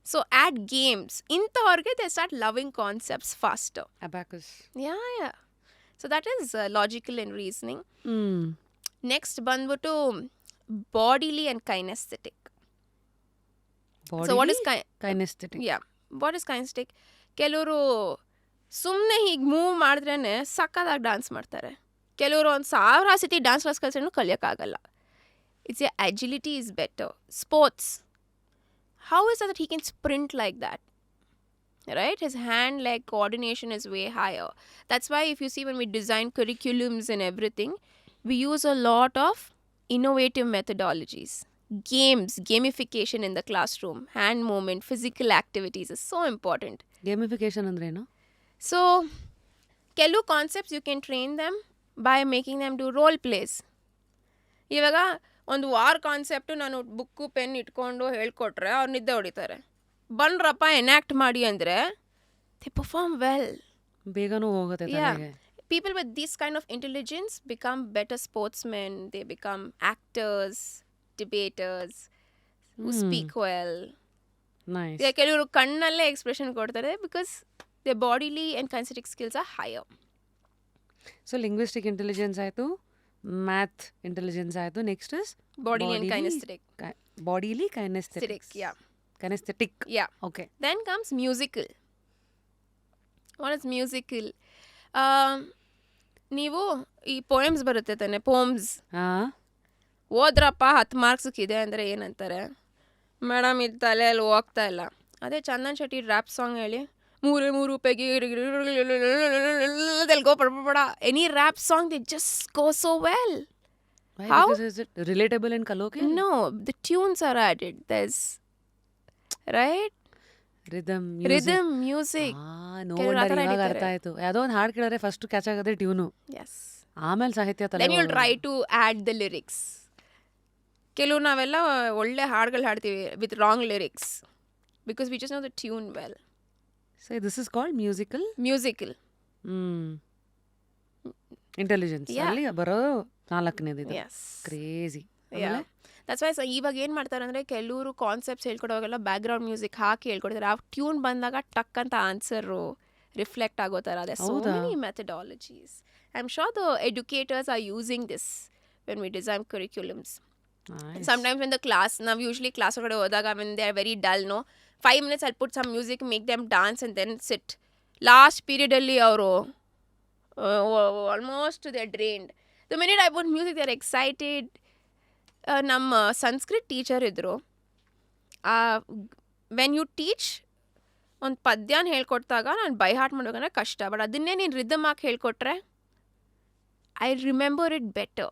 B: So add games. Inthavarge they start loving concepts faster.
A: Abacus.
B: Yeah. So that is logical and reasoning. Next ಬಂದ್ಬಿಟ್ಟು bodily and kinesthetic.
A: Body
B: So what is
A: kinesthetic?
B: Yeah. What is kinesthetic? ಕೆಲವರು ಸುಮ್ಮನೆ ಹೀಗೆ move ಮಾಡಿದ್ರೇ ಸಕ್ಕತ್ತಾಗಿ dance ಮಾಡ್ತಾರೆ. ಕೆಲವರು ಒಂದು 1000 ಸತಿ dance class ಕಲಿಸ್ರೂ ಕಲಿಯೋಕ್ಕಾಗಲ್ಲ. It's a agility is better. Sports, how is that he can sprint like that? Right? His hand-leg coordination is way higher. That's why if you see when we design curriculums and everything, we use a lot of innovative methodologies. Games, gamification in the classroom, hand movement, physical activities is so important.
A: Gamification ಅಂದ್ರೇನು?
B: So, ಕೆಲವು concepts you can train them by making them do role plays. ಇವಾಗ ಒಂದು war concept ನಾನು book pen ಇಟ್ಕೊಂಡು ಹೇಳ್ಕೊಟ್ರೆ ಅವ್ರು ನಿದ್ದೆ ಹೊಡಿತಾರೆ. ಬನ್ರಪ್ಪ ಎನ್ಯಾಕ್ಟ್ ಮಾಡಿ ಅಂದರೆ ದೇ ಪರ್ಫಾರ್ಮ್ ವೆಲ್.
A: ಬೇಗನೂ ಹೋಗುತ್ತೆ ತಲೆಗೆ.
B: People with this kind of intelligence become better sportsmen. They become actors, debaters, who speak well.
A: Nice.
B: ಕೆಲವರು ಕಣ್ಣಲ್ಲೇ ಎಕ್ಸ್ಪ್ರೆಷನ್ ಕೊಡ್ತಾರೆ because their bodily and kinesthetic skills are higher.
A: So linguistic intelligence ಆಯಿತು, math intelligence ಆಯಿತು, next is
B: Bodily and kinesthetic.
A: Bodily kinesthetic.
B: Yeah.
A: Kinesthetic.
B: Yeah.
A: Okay.
B: Then comes musical. What is musical? ನೀವು ಈ poems ಬರುತ್ತೆ ತಾನೆ, ಪೋಮ್ಸ್ ಓದ್ರಪ್ಪ 10 ಮಾರ್ಕ್ಸಿಗಿದೆ ಅಂದರೆ ಏನಂತಾರೆ? Madam ಇದು ತಲೆಯಲ್ಲಿ ಹೋಗ್ತಾ ಇಲ್ಲ. ಅದೇ ಚಂದನ್ ಶೆಟ್ಟಿ ರ್ಯಾಪ್ ಸಾಂಗ್ ಹೇಳಿ, ಮೂರೇ ಮೂರು ರೂಪಾಯಿಗೆ they'll go any rap song they just go so well.
A: Why?
B: How?
A: Because is it relatable and colloquial?
B: No, the tunes are added. There's right
A: Rhythm, music.
B: rhythm, music.
A: No
B: ಕೆಲವ್ರು ಆ
A: wonder
B: ಥರ
A: ಇವಾಗ
B: ಹಿಡಿತಾರೆ.
A: ಅರ್ಥ ಆಯ್ತು. ಯಾವುದೋ ಒಂದು ಹಾಡು ಕೇಳಿದ್ರೆ ಫಸ್ಟ್ ಕ್ಯಾಚ್ ಆಗೋದೇ ಟ್ಯೂನು,
B: Yes.
A: ಆಮೇಲೆ ಸಾಹಿತ್ಯ ತಲೆ
B: Then you'll try to add the lyrics. ಕೆಲವು ನಾವೆಲ್ಲ ಒಳ್ಳೆ ಹಾಡುಗಳು ಹಾಡ್ತೀವಿ with wrong lyrics because we just know the tune well.
A: So this is called musical
B: Musical.
A: Intelligence
B: Yeah.
A: ಅಲ್ಲಿ ಬರೋ ನಾಲ್ಕನೇದು ಇದು.
B: Yes.
A: Crazy.
B: Yeah. That's why ಇವಾಗ ಏನು ಮಾಡ್ತಾರೆ ಅಂದರೆ ಕೆಲವರು ಕಾನ್ಸೆಪ್ಟ್ಸ್ ಹೇಳ್ಕೊಡುವಾಗೆಲ್ಲ ಬ್ಯಾಕ್ಗ್ರೌಂಡ್ ಮ್ಯೂಸಿಕ್ ಹಾಕಿ ಹೇಳ್ಕೊಡ್ತಾರೆ. ಆ ಟ್ಯೂನ್ ಬಂದಾಗ ಟಕ್ ಅಂತ ಆನ್ಸರು ರಿಫ್ಲೆಕ್ಟ್ ಆಗೋ ಥರ ಅದೇ. ಸೊ
A: ಹೌದಾ?
B: Many methodologies. I am sure the educators are using this when we design curriculums. Sometimes when the class, now usually class ಒಳಗಡೆ ಹೋದಾಗ when they are very dull, no, 5 minutes I'll put some music, make them dance and then sit. Last period ಅಲ್ಲಿ ಅವರು almost they're drained. The minute I put music they're excited. ನಮ್ಮ Sanskrit teacher ಇದ್ದರು. When you teach ಒಂದು ಪದ್ಯನ ಹೇಳ್ಕೊಟ್ಟಾಗ ನಾನು by heart ಮಾಡ್ಬೇಕಂದ್ರೆ ಕಷ್ಟ. But ಅದನ್ನೇ ನೀನು ರಿದಮ್ ಹಾಕಿ ಹೇಳ್ಕೊಟ್ರೆ I remember it better.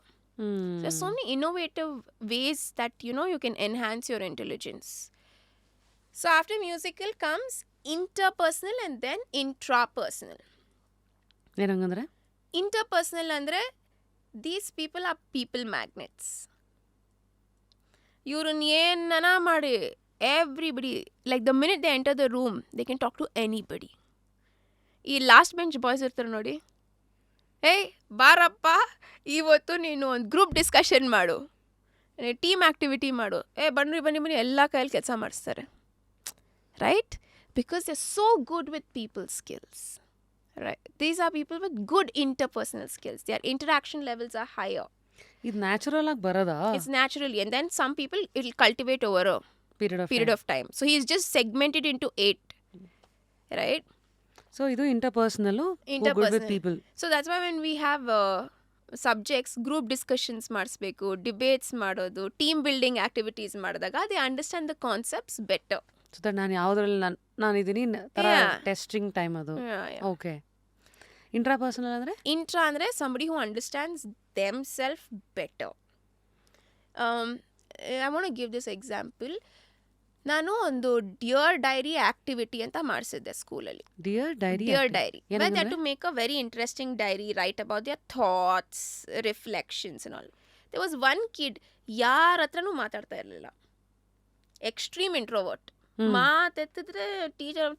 B: There's so many innovative ways that you can enhance your intelligence. So after musical comes interpersonal and then intrapersonal.
A: ಏನಂಗಂದ್ರೆ
B: Interpersonal andre these people are people magnets. ಇವ್ರನ್ನ ಏನನ ಮಾಡಿ everybody, like the minute they enter the room they can talk to anybody. ಈ last bench boys ಇರ್ತಾರೆ ನೋಡಿ, ಏಯ್ ಬಾರಪ್ಪ ಇವತ್ತು ನೀನು ಒಂದು ಗ್ರೂಪ್ ಡಿಸ್ಕಷನ್ ಮಾಡು, ಟೀಮ್ ಆ್ಯಕ್ಟಿವಿಟಿ ಮಾಡು, ಬನ್ನಿ ಬನ್ನಿ ಬನ್ನಿ ಎಲ್ಲ ಕೈಯಲ್ಲಿ ಕೆಲಸ ಮಾಡಿಸ್ತಾರೆ. Right? Because they are so good with people skills. Right. These are people with good interpersonal skills. Their interaction levels are higher.
A: ಇದು ನ್ಯಾಚುರಲ್ ಆಗಿ ಬರೋದಾ?
B: It's naturally. And then some people, it'll cultivate over a period of time. So he's just segmented into 8. Right?
A: So ಇದು interpersonal, good with people.
B: So that's why when we have subjects, group discussions ಮಾಡಿಸ್ಬೇಕು, debates ಮಾಡೋದು, team building activities ಮಾಡಿದಾಗ they understand the concepts better.
A: So that ನಾನು ಯಾವುದ್ರಲ್ಲಿ ನಾನು ಇದೀನಿ ತರ testing time ಅದು. ಓಕೆ. ಇಂಟ್ರಾಪರ್ಸನಲ್ ಅಂದರೆ?
B: ಇಂಟ್ರಾ ಅಂದರೆ somebody who understands themselves better. I want to give this example. ನಾನು ಒಂದು ಡಿಯರ್ ಡೈರಿ ಆಕ್ಟಿವಿಟಿ ಅಂತ ಮಾಡಿಸಿದ್ದೆ ಸ್ಕೂಲಲ್ಲಿ. Dear dairy where they had to make a very interesting diary, write about their thoughts, reflections and all. There was one kid, ಯಾರ ಹತ್ರನೂ ಮಾತಾಡ್ತಾ ಇರಲಿಲ್ಲ, extreme introvert. ಮಾತೆತ್ತಿದ್ರೆ teacher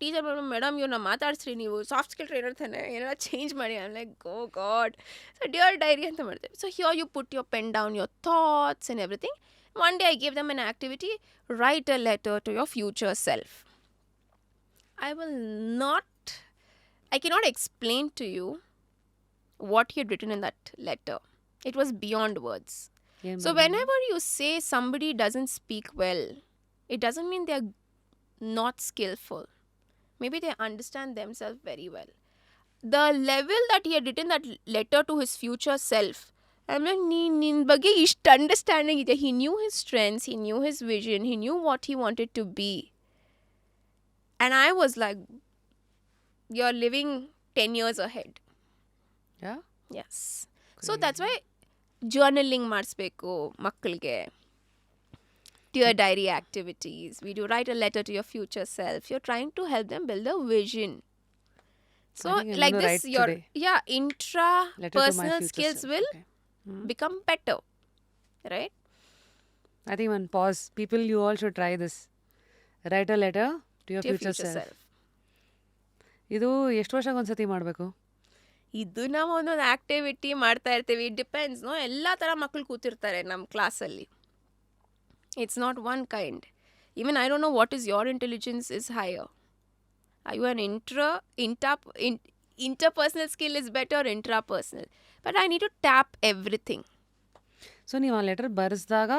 B: madam ಇವ್ರನ್ನ ಮಾತಾಡಿಸ್ರಿ, ನೀವು ಸಾಫ್ಟ್ ಸ್ಕಿಲ್ ಟ್ರೈನರ್ ತಾನೆ, ಏನಾರ ಚೇಂಜ್ ಮಾಡಿ. I am like go God. So dear diary ಅಂತ ಮಾಡ್ತೇವೆ. So here you put your pen down your thoughts and everything. One day I gave them an activity, write a letter to your future self. I cannot explain to you what he had written in that letter. It was beyond words. So whenever you say somebody doesn't speak well, it doesn't mean they're not skillful. Maybe they understand themselves very well. The level that he had written that letter to his future self, I'm like, ನಿನ್ನ ಬಗ್ಗೆ ಇಷ್ಟು understanding ಇದೆ. He knew his strengths, he knew his vision, he knew what he wanted to be. And I was like, you're living 10 years ahead.
A: Yeah?
B: Yes. So that's why journaling ಮಾಡಿಸ್ಬೇಕು ಮಕ್ಕಳಿಗೆ. Dear diary activities. We do write a letter to your future self. You're trying to help them build a vision. So like this, your intra-personal skills will become better. Right?
A: I think one pause. People, you all should try this. Write a letter to your future self. ಇದು ಎಷ್ಟು ವರ್ಷಕ್ಕೆ ಒಂದ್ಸತಿ ಮಾಡಬೇಕು?
B: ಇದು ನಾವು ಒಂದೊಂದು activity ಮಾಡ್ತಾ ಇರ್ತೀವಿ. ಡಿಪೆಂಡ್ಸ್. ಎಲ್ಲ ಥರ ಮಕ್ಕಳು ಕೂತಿರ್ತಾರೆ ನಮ್ಮ ಕ್ಲಾಸಲ್ಲಿ. It's not one kind. Even I don't know what is your intelligence is higher. Are you an interpersonal skill is better or intrapersonal? But I need to tap everything.
A: So ನೀವು ಆ letter ಬರೆಸಿದಾಗ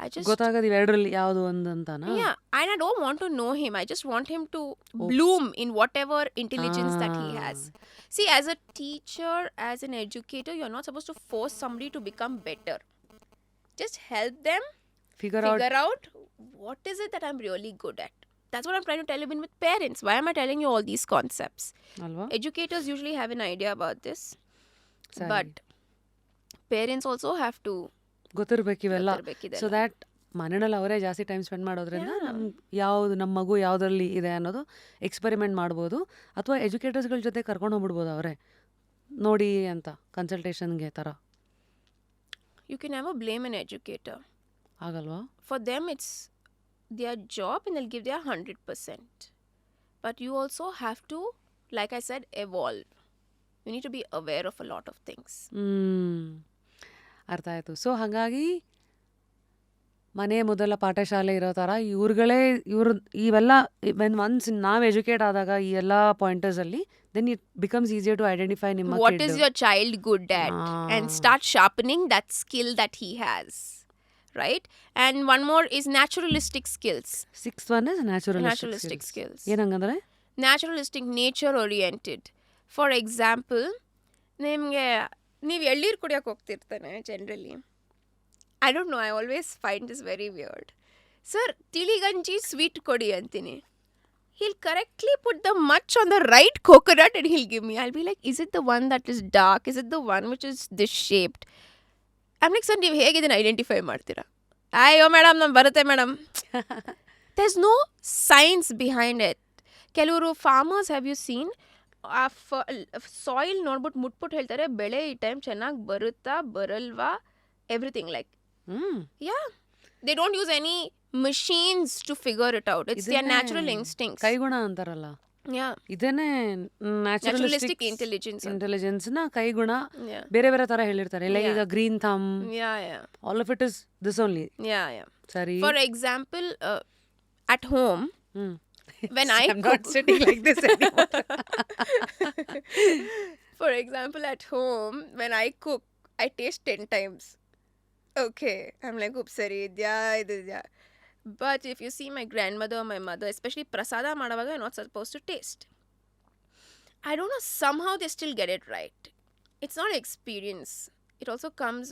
B: I just
A: ಗೊತ್ತಾಗೋದು ಇವೆರಡರಲ್ಲಿ ಯಾವುದು ಒಂದು ಅಂತಾನಾ?
B: Yeah, and I don't want to know him. I just want him to bloom in whatever intelligence that he has. See, as a teacher, as an educator, you're not supposed to force somebody to become better. Just help them
A: figure
B: out what is it that I'm really good at. That's what I'm trying to tell even with parents. Why am I telling you all these concepts?
A: ಅಲ್ವಾ?
B: Educators usually have an idea about this,
A: ಸರಿ.
B: but parents also have to
A: ಗೊತ್ತಿರ್ಬೇಕು ಇವೆಲ್ಲ.
B: ಗೊತ್ತಿರ್ಬೇಕಿದೆಲ್ಲ.
A: So that ಮನೆಯಲ್ಲಿ ಅವರೇ ಜಾಸ್ತಿ time spend ಮಾಡೋದ್ರಿಂದ
B: Yeah.
A: ನಮ್ಮ ಮಗು ಯಾವುದ್ರಲ್ಲಿ ಇದೆ ಅನ್ನೋದು ಎಕ್ಸ್ಪೆರಿಮೆಂಟ್ ಮಾಡ್ಬೋದು. ಅಥವಾ ಎಜುಕೇಟರ್ಸ್ಗಳ ಜೊತೆ ಕರ್ಕೊಂಡು ಹೋಗ್ಬಿಡ್ಬೋದು ಅವರೇ ನೋಡಿ ಅಂತ ಕನ್ಸಲ್ಟೇಷನ್ಗೆ ಥರ.
B: You can never blame an educator.
A: ಆಗಲ್ವಾ?
B: For them, it's their job and they'll give their 100%. But you also have to, like I said, evolve. You need to be aware of a lot of things.
A: ಅರ್ಥ ಆಯಿತು. So ಹಾಗಾಗಿ ಮನೆ ಮೊದಲ ಪಾಠಶಾಲೆ ಇರೋ ಥರ ಇವೆಲ್ಲ ಒನ್ಸ್ ನಾವು ಎಜುಕೇಟ್ ಆದಾಗ ಈ ಎಲ್ಲ ಪಾಯಿಂಟರ್ಸಲ್ಲಿ then it becomes easier to identify ನಿಮ್ಮ
B: What
A: kid.
B: is your child good at? And start sharpening that skill that he has. Right? And one more is naturalistic skills.
A: Sixth one is naturalistic
B: skills.
A: ಏನಂಗಂದ್ರೆ
B: Naturalistic, nature oriented. For example, ನಿಮಗೆ ನೀವು ಎಳ್ಳೀರು ಕುಡಿಯೋಕೆ ಹೋಗ್ತಿರ್ತಾನೆ generally. I don't know, I always find this very weird. Sir, ತಿಳಿಗಂಜಿ sweet ಕೊಡಿ ಅಂತೀನಿ. He'll correctly put the much on the right coconut and he'll give me. I'll be like, is it the one that is dark? Is it the one which is this shaped? I'm like, sir, ನೀವು ಹೇಗೆ ಇದನ್ನು identify ಮಾಡ್ತೀರಾ? ಅಯ್ಯೋ madam ನಮ್ಗೆ ಬರುತ್ತೆ madam. There's no science behind it. ಕೆಲವರು farmers have you seen soil ನೋಡ್ಬಿಟ್ಟು ಮುಟ್ಬಿಟ್ಟು ಹೇಳ್ತಾರೆ ಬೆಳೆ ಈ ಟೈಮ್ ಚೆನ್ನಾಗಿ ಬರುತ್ತಾ ಬರಲ್ವಾ everything like yeah they don't use any machines to figure it out. It's their natural instincts.
A: ಕೈಗುಣ ಅಂತಾರಲ್ಲ.
B: Yeah.
A: ಇದನ್ನೇ
B: Naturalistic
A: ಇಂಟೆಲಿಜೆನ್ಸ್ ನ ಕೈಗುಣ
B: Yeah.
A: ಬೇರೆ ಬೇರೆ ತರ ಹೇಳಿರ್ತಾರೆ. ಲೈಕ್ ಈಗ green thumb,
B: Yeah.
A: All of it is this only.
B: Yeah.
A: ಸರಿ.
B: For example, at home, when I
A: I'm
B: cook,
A: not sitting like this anymore.
B: for example, at home, when I cook, I taste 10 times. Okay. I'm like, oops, sorry, yeah. But if you see my grandmother or my mother, especially prasada madavaga, you're not supposed to taste. I don't know, somehow they still get it right. It's not experience. It also comes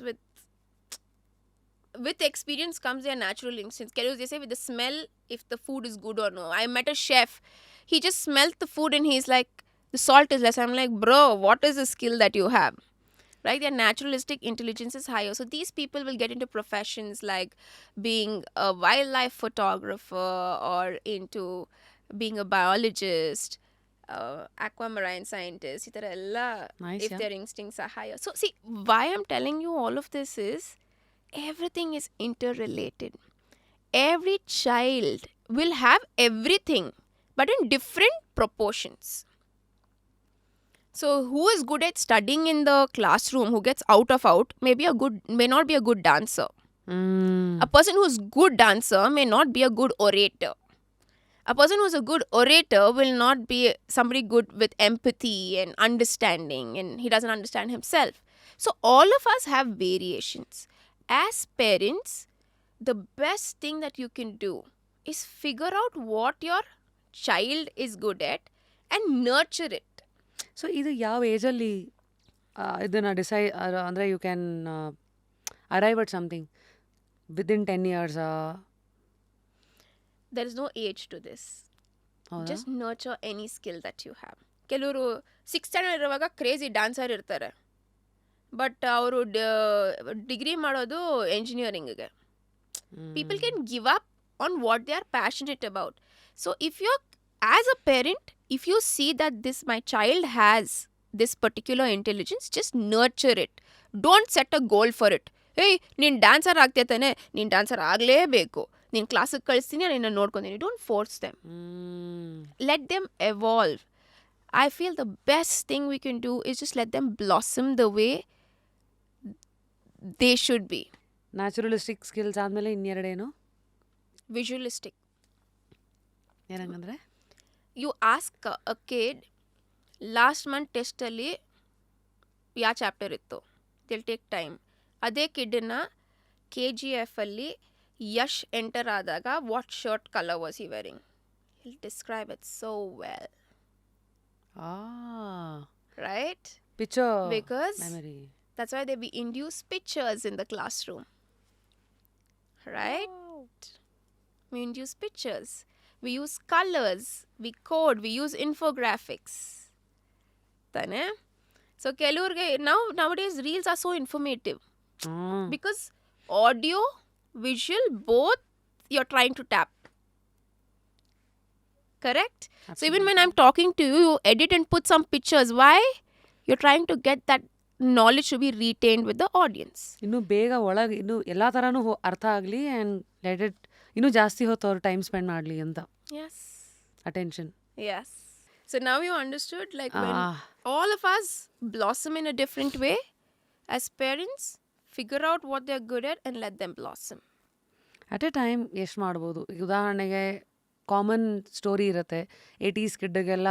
B: with experience comes their natural instincts. They say with the smell, if the food is good or no. I met a chef. He just smelled the food and he's like, the salt is less. I'm like, bro, what is the skill that you have? Right? Their naturalistic intelligence is higher. So these people will get into professions like being a wildlife photographer or into being a biologist, aquamarine scientist.
A: Nice,
B: if
A: yeah.
B: their instincts are higher. So see, why I'm telling you all of this is everything is interrelated. Every child will have everything, but in different proportions. So who is good at studying in the classroom, who gets out, may not be a good dancer. A person who's good dancer may not be a good orator. A person who's a good orator will not be somebody good with empathy and understanding, and he doesn't understand himself. So all of us have variations. As parents, the best thing that you can do is figure out what your child is good at and nurture it.
A: So ಇದು ಯಾವ ಏಜಲ್ಲಿ ಇದನ್ನು decide ಅಂದರೆ you can arrive at something within 10 years?
B: There is no age to this. Just nurture any skill that you have. ಕೆಲವರು 6th standard ಇರುವಾಗ crazy dancer ಇರ್ತಾರೆ, but ಅವರು degree ಮಾಡೋದು ಎಂಜಿನಿಯರಿಂಗ್ಗೆ. People can give up on what they are passionate about. So if you're, as a parent, if you see that my child has this particular intelligence, just nurture it. Don't set a goal for it. Hey, ನೀನು dancer ಆಗ್ತೀಯ ತಾನೆ, ನೀನು dancer ಆಗಲೇಬೇಕು, ನೀನು ಕ್ಲಾಸಿಗೆ ಕಳಿಸ್ತೀನಿ, ನಿನ್ನ ನೋಡ್ಕೊತೀನಿ. Don't force them. Let them evolve. I feel the best thing we can do is just let them blossom the way they should be.
A: Naturalistic skills ಆದಮೇಲೆ ಇನ್ನೆರಡೇನು?
B: Visualistic.
A: ಏನಂಗಂದ್ರೆ
B: You ask a kid, last month ಟೆಸ್ಟಲ್ಲಿ ಯಾವ chapter ಇತ್ತು, ದಿಲ್ take time. ಅದೇ ಕಿಡ್ನ KGF ಅಲ್ಲಿ Yash enter ಆದಾಗ what shirt colour was he varying, he'll describe it so well. Right?
A: Picture
B: Because
A: memory.
B: that's why we induce pictures in the classroom. Right? We induce pictures. we use colors, we code, we use infographics. ತಾನೆ? So ಕೆಲವ್ರಿಗೆ nowadays reels are so informative because audio, visual, both you're trying to tap. Correct? So even when I'm talking to you, you edit and put some pictures. Why? You're trying to get that knowledge to be retained with the audience.
A: ಇನ್ನು ಬೇಗ ಒಳಗೆ ಇನ್ನು ಎಲ್ಲ ಥರನೂ ಅರ್ಥ ಆಗಲಿ and let it ಇನ್ನೂ ಜಾಸ್ತಿ ಹೊತ್ತು ಅವ್ರು ಟೈಮ್ ಸ್ಪೆಂಡ್ ಮಾಡಲಿ ಅಂತ.
B: Yes.
A: Attention.
B: Yes. So now you understood, like when all of us blossom in a different way, as parents, figure out what they're good at and let them blossom.
A: At A time ಎಷ್ಟು ಮಾಡ್ಬೋದು? ಈಗ ಉದಾಹರಣೆಗೆ common story ಇರುತ್ತೆ. 80s ಕಿಡ್ಗೆಲ್ಲ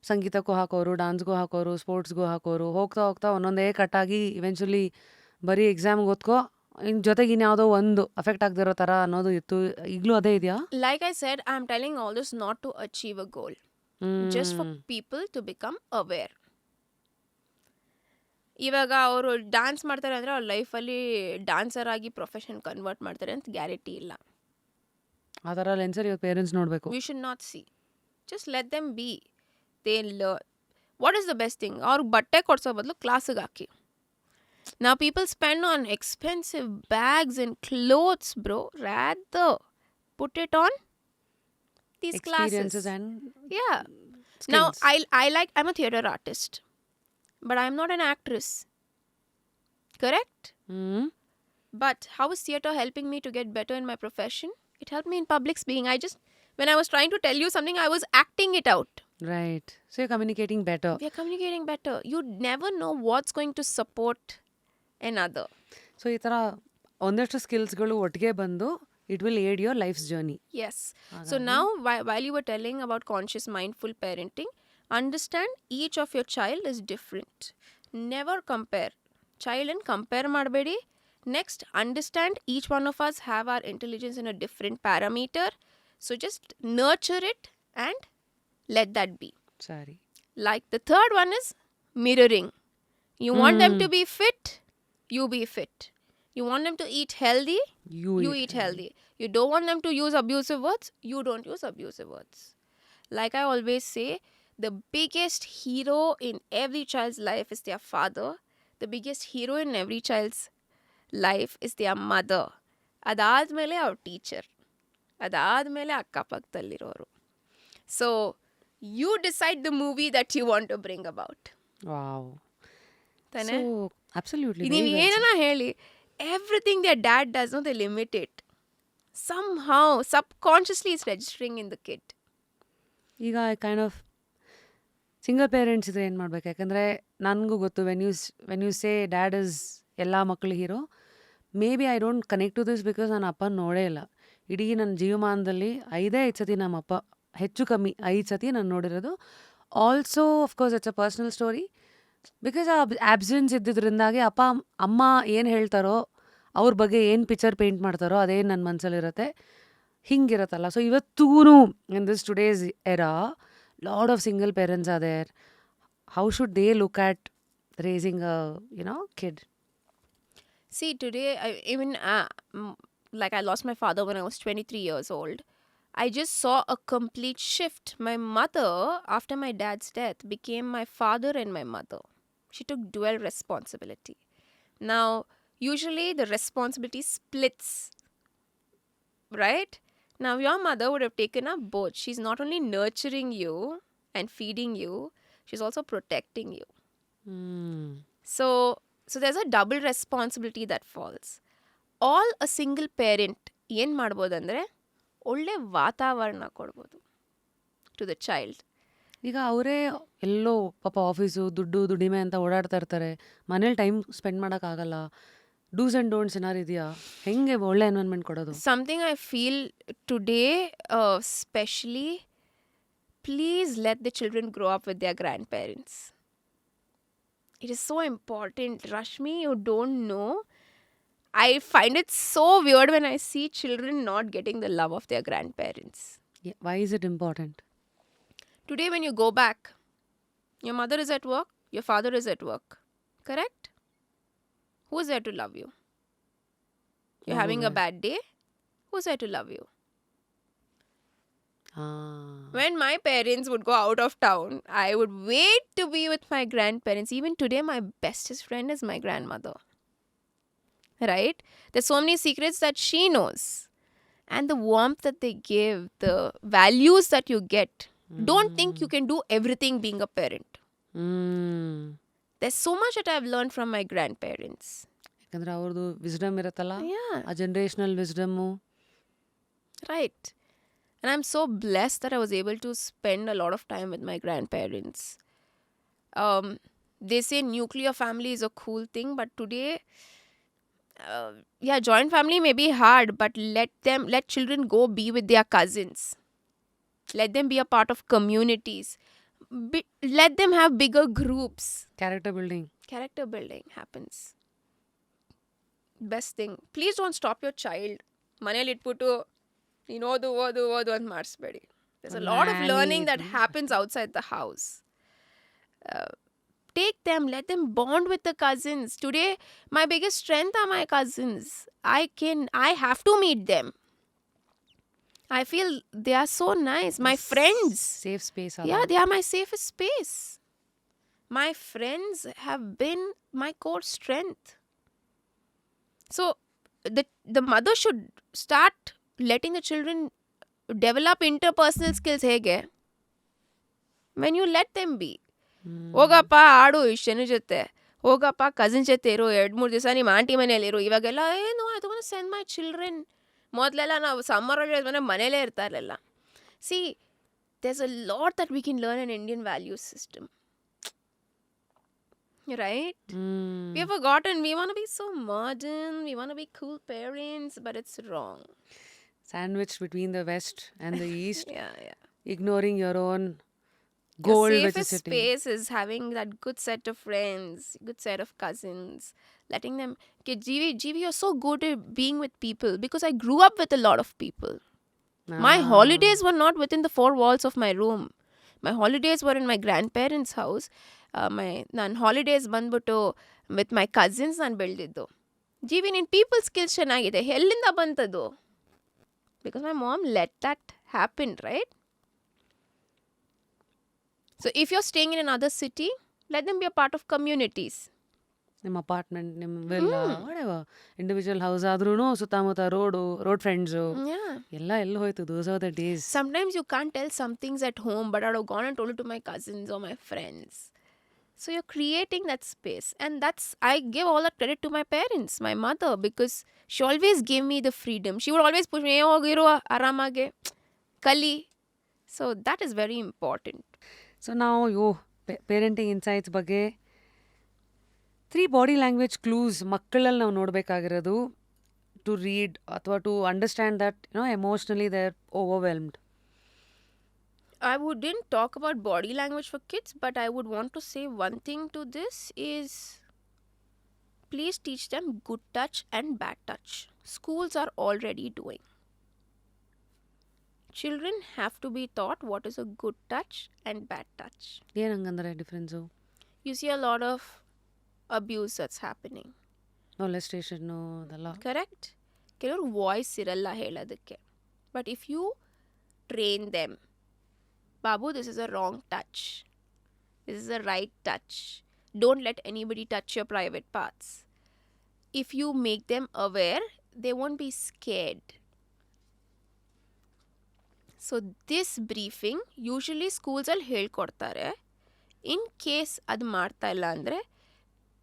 A: ಸಂಗೀತಕ್ಕೂ ಹಾಕೋರು, ಡಾನ್ಸ್ಗೂ ಹಾಕೋರು, ಸ್ಪೋರ್ಟ್ಸ್ಗೂ ಹಾಕೋರು. ಹೋಗ್ತಾ ಹೋಗ್ತಾ ಒಂದೊಂದೇ ಕಟ್ಟಾಗಿ ಇವೆಂಚುಲಿ ಬರೀ ಎಕ್ಸಾಮ್ಗೆ ಓದ್ಕೋ, ಇನ್ನು ಜೊತೆಗೆ ಇನ್ಯಾವುದೋ ಒಂದು ಅಫೆಕ್ಟ್ ಆಗದಿರೋ ಥರ ಅನ್ನೋದು ಇತ್ತು. ಈಗಲೂ ಅದೇ ಇದೆಯಾ?
B: Like I said, I'm telling all this not to achieve a goal. Just for people to become aware. ಇವಾಗ ಅವರು ಡ್ಯಾನ್ಸ್ ಮಾಡ್ತಾರೆ ಅಂದರೆ ಅವ್ರ ಲೈಫಲ್ಲಿ ಡ್ಯಾನ್ಸರ್ ಆಗಿ ಪ್ರೊಫೆಷನ್ ಕನ್ವರ್ಟ್ ಮಾಡ್ತಾರೆ ಅಂತ ಗ್ಯಾರಂಟಿ ಇಲ್ಲ.
A: ಆ ಥರ ಲೆನ್ಸರ್ ಇವ್ರ ಪೇರೆಂಟ್ಸ್ ನೋಡಬೇಕು.
B: We should not see. Just let them be. They learn. What is the best thing? ಅವ್ರಿಗೆ ಬಟ್ಟೆ ಕೊಡ್ಸೋ ಬದಲು ಕ್ಲಾಸಿಗೆ ಹಾಕಿ. Now people spend on expensive bags and clothes, bro. Rather put it on these
A: Experiences
B: classes.
A: and
B: Yeah.
A: skills.
B: Now I'm a theater artist, but I'm not an actress. Correct? But how is theater helping me to get better in my profession? It helped me in public speaking. When I was trying to tell you something, I was acting it out.
A: Right. So you're communicating better.
B: We are communicating better. You never know what's going to support another.
A: So ಈ ಥರ ಒಂದಷ್ಟು ಸ್ಕಿಲ್ಸ್ಗಳು ಒಟ್ಟಿಗೆ ಬಂದು it will aid your life's journey.
B: Yes. So now, while you were telling about conscious, mindful parenting, understand each of your child is different. Never compare. Child and compare ಮಾಡಬೇಡಿ. Next, understand each one of us have our intelligence in a different parameter. So just nurture it and let that be.
A: ಸರಿ.
B: Like the third one is mirroring. You want them to be fit, you be fit. You want them to eat healthy, you eat healthy. You don't want them to use abusive words, you don't use abusive words. Like I always say, the biggest hero in every child's life is their father. The biggest hero in every child's life is their mother. ಅದಾದಮೇಲೆ ಅವ್ರ teacher, ಅದಾದಮೇಲೆ ಅಕ್ಕಪಕ್ಕದಲ್ಲಿರೋರು. So you decide the movie that you want to bring about.
A: Wow.
B: ತಾನೆ?
A: So absolutely.
B: ನೀವು ಏನನ್ನ ಹೇಳಿ, everything their dad does, no, they limit it. Somehow, subconsciously, it's registering in the kid.
A: ಈಗ kind of single parents ಇದ್ರೆ ಏನು ಮಾಡ್ಬೇಕು? ಯಾಕಂದರೆ ನನಗೂ ಗೊತ್ತು, when you say dad is ಎಲ್ಲ ಮಕ್ಕಳು hero, maybe I don't connect to this because ನನ್ನ ಅಪ್ಪ ನೋಡೇ ಇಲ್ಲ. ಇಡೀ ನನ್ನ ಜೀವಮಾನದಲ್ಲಿ 5 ಸತಿ ನಮ್ಮಪ್ಪ, ಹೆಚ್ಚು ಕಮ್ಮಿ 5 ಸತಿ ನಾನು ನೋಡಿರೋದು. Also of course it's a personal story because ಆ ಆಬ್ಸೆನ್ಸ್ ಇದ್ದಿದ್ದರಿಂದಾಗಿ ಅಮ್ಮ ಏನು ಹೇಳ್ತಾರೋ, ಅವ್ರ ಬಗ್ಗೆ ಏನು ಪಿಕ್ಚರ್ ಪೇಂಟ್ ಮಾಡ್ತಾರೋ ಅದೇ ನನ್ನ ಮನಸ್ಸಲ್ಲಿರುತ್ತೆ. ಹಿಂಗಿರುತ್ತಲ್ಲ. ಸೊ ಇವತ್ತೂ in this today's era lot of single parents are there. How should they look at raising a kid?
B: See, today, like I lost my father when I was 23 years old. I just saw a complete shift. My mother, after my dad's death, became my father and my mother. She took dual responsibility. Now, usually the responsibility splits, right? Now, your mother would have taken up both. She's not only nurturing you and feeding you, she's also protecting you. So there's a double responsibility that falls. All a single parent ಏನು ಮಾಡ್ಬೋದಂದರೆ ಒಳ್ಳೆ ವಾತಾವರಣ ಕೊಡ್ಬೋದು to the child.
A: ಈಗ ಅವರೇ ಎಲ್ಲೋ ಪಾಪ office ದುಡಿಮೆ ಅಂತ ಓಡಾಡ್ತಾ ಇರ್ತಾರೆ, ಮನೇಲಿ ಟೈಮ್ ಸ್ಪೆಂಡ್ ಮಾಡೋಕ್ಕಾಗಲ್ಲ. ಡೂಸ್ ಆ್ಯಂಡ್ ಡೋಂಟ್ಸ್ ಏನಾರು ಇದೆಯಾ? ಹೆಂಗೆ ಒಳ್ಳೆ ಎನ್ವೈರ್ನ್ಮೆಂಟ್ ಕೊಡೋದು?
B: Something I feel today specially, please let the children grow up with their grandparents. It is so important. Rashmi, you don't know. I find it so weird when I see children not getting the love of their grandparents.
A: Yeah, why is it important?
B: Today, when you go back, your mother is at work, your father is at work. Correct? Who is there to love you? You're having a bad day? Who's there to love you? When my parents would go out of town, I would wait to be with my grandparents. Even today, my bestest friend is my grandmother. Right? There's so many secrets that she knows. And the warmth that they give, the values that you get. Don't think you can do everything being a parent. There's so much that I've learned from my grandparents.
A: ಯಾಕಂದ್ರೆ ಅವ್ರದ್ದು wisdom ಇರುತ್ತಲ್ಲ,
B: Yeah.
A: ಆ generational ವಿಸ್ಡಮ್ಮು.
B: Right. And I'm so blessed that I was able to spend a lot of time with my grandparents. They say nuclear family is a cool thing, but today, joint family may be hard, but let children go be with their cousins. Let them be a part of communities. Let them have bigger groups.
A: Character building.
B: Character building happens. Best thing. Please don't stop your child. ಮನೇಲಿ ಇಟ್ಬಿಟ್ಟು ನೀನು ಓದು ಅಂತ ಮಾಡಿಸ್ಬೇಡಿ. There's a lot of learning that happens outside the house. Take them, let them bond with the cousins. Today, my biggest strength are my cousins. I have to meet them. I feel they are so nice. My friends.
A: Safe space.
B: Yeah, they are my safest space. My friends have been my core strength. So the mother should start letting the children develop interpersonal skills ಹೇಗೆ when you let them be. ಹೋಗಪ್ಪ ಆಡು ಇಷ್ಟನ ಜೊತೆ, ಹೋಗಪ್ಪ cousin ಜೊತೆ ಇರು, 2-3 ದಿವಸ ನಿಮ್ಮ aunty ಮನೇಲಿರು. ಇವಾಗೆಲ್ಲ ಏನು I don't send my children. ಮೊದಲೆಲ್ಲ ನಾವು ಸಮ್ಮರ್ ಹಾಲಿಡೇಸ್ ಮನೇಲೇ ಇರ್ತಾ ಇರಲಿಲ್ಲ. C there's a lot that we can learn in Indian value system. Right? We have forgotten. We want to be so modern. We want to be cool parents, but it's wrong.
A: Sandwich between the west and the east.
B: Yeah.
A: Ignoring your own
B: Your
A: goal which is
B: safest
A: sitting.
B: space is having that good set of friends, good set of cousins, letting them. Okay, Jeevi, you're so good at being with people because I grew up with a lot of people. My holidays were not within the 4 walls of my room. My holidays were in my grandparents' house. Nan holidays ಬಂದ್ಬಿಟ್ಟು with my cousins ನಾನು ಬೆಳೆದಿದ್ದು. ಜೀವಿ ನಿನ್ನ people skills ಚೆನ್ನಾಗಿದೆ, ಎಲ್ಲಿಂದ ಬಂತದು? Because my mom let that happen, right? So if you're staying in another city, let them be a part of communities.
A: ನಿಮ್ಮ apartment, ನಿಮ್ಮ villa, whatever, individual house ಆದ್ರೂ ಸುತ್ತಮುತ್ತ ರೋಡ್ ಫ್ರೆಂಡ್ಸು
B: Yeah.
A: ಎಲ್ಲ ಎಲ್ಲಿ ಹೋಯ್ತು? Those are the days.
B: Sometimes you can't tell some things at home, but I'd have gone and told it to my cousins or my friends. So you're creating that space. And I give all that credit to my parents, my mother, because she always gave me the freedom. She would always push me, hogiru aramage, kali. So that is very important.
A: So ನಾವು parenting insights ಬಗ್ಗೆ 3 body language clues ಮಕ್ಕಳಲ್ಲಿ ನಾವು ನೋಡಬೇಕಾಗಿರೋದು to read ಅಥವಾ to understand that emotionally they are overwhelmed.
B: I wouldn't talk about body language for kids, but I would want to say one thing to this is please teach them good touch and bad touch. Schools are already doing. Children have to be taught what is a good touch and bad touch.
A: ಏನು ಹಂಗಂದ್ರೆ difference?
B: You see a lot of abuse that's happening.
A: ಮೊಲೆಸ್ಟೇಷನ್ನು ಅದೆಲ್ಲ.
B: Correct? ಕೆಲವರು voice ಇರಲ್ಲ ಹೇಳೋದಕ್ಕೆ. But if you train them, Babu, this is a wrong touch. This is a right touch. Don't let anybody touch your private parts. If you make them aware, they won't be scared. So this briefing, usually schools al ಹೇಳ್ಕೊಡ್ತಾರೆ. In case ಅದು ಮಾಡ್ತಾ ಇಲ್ಲ ಅಂದರೆ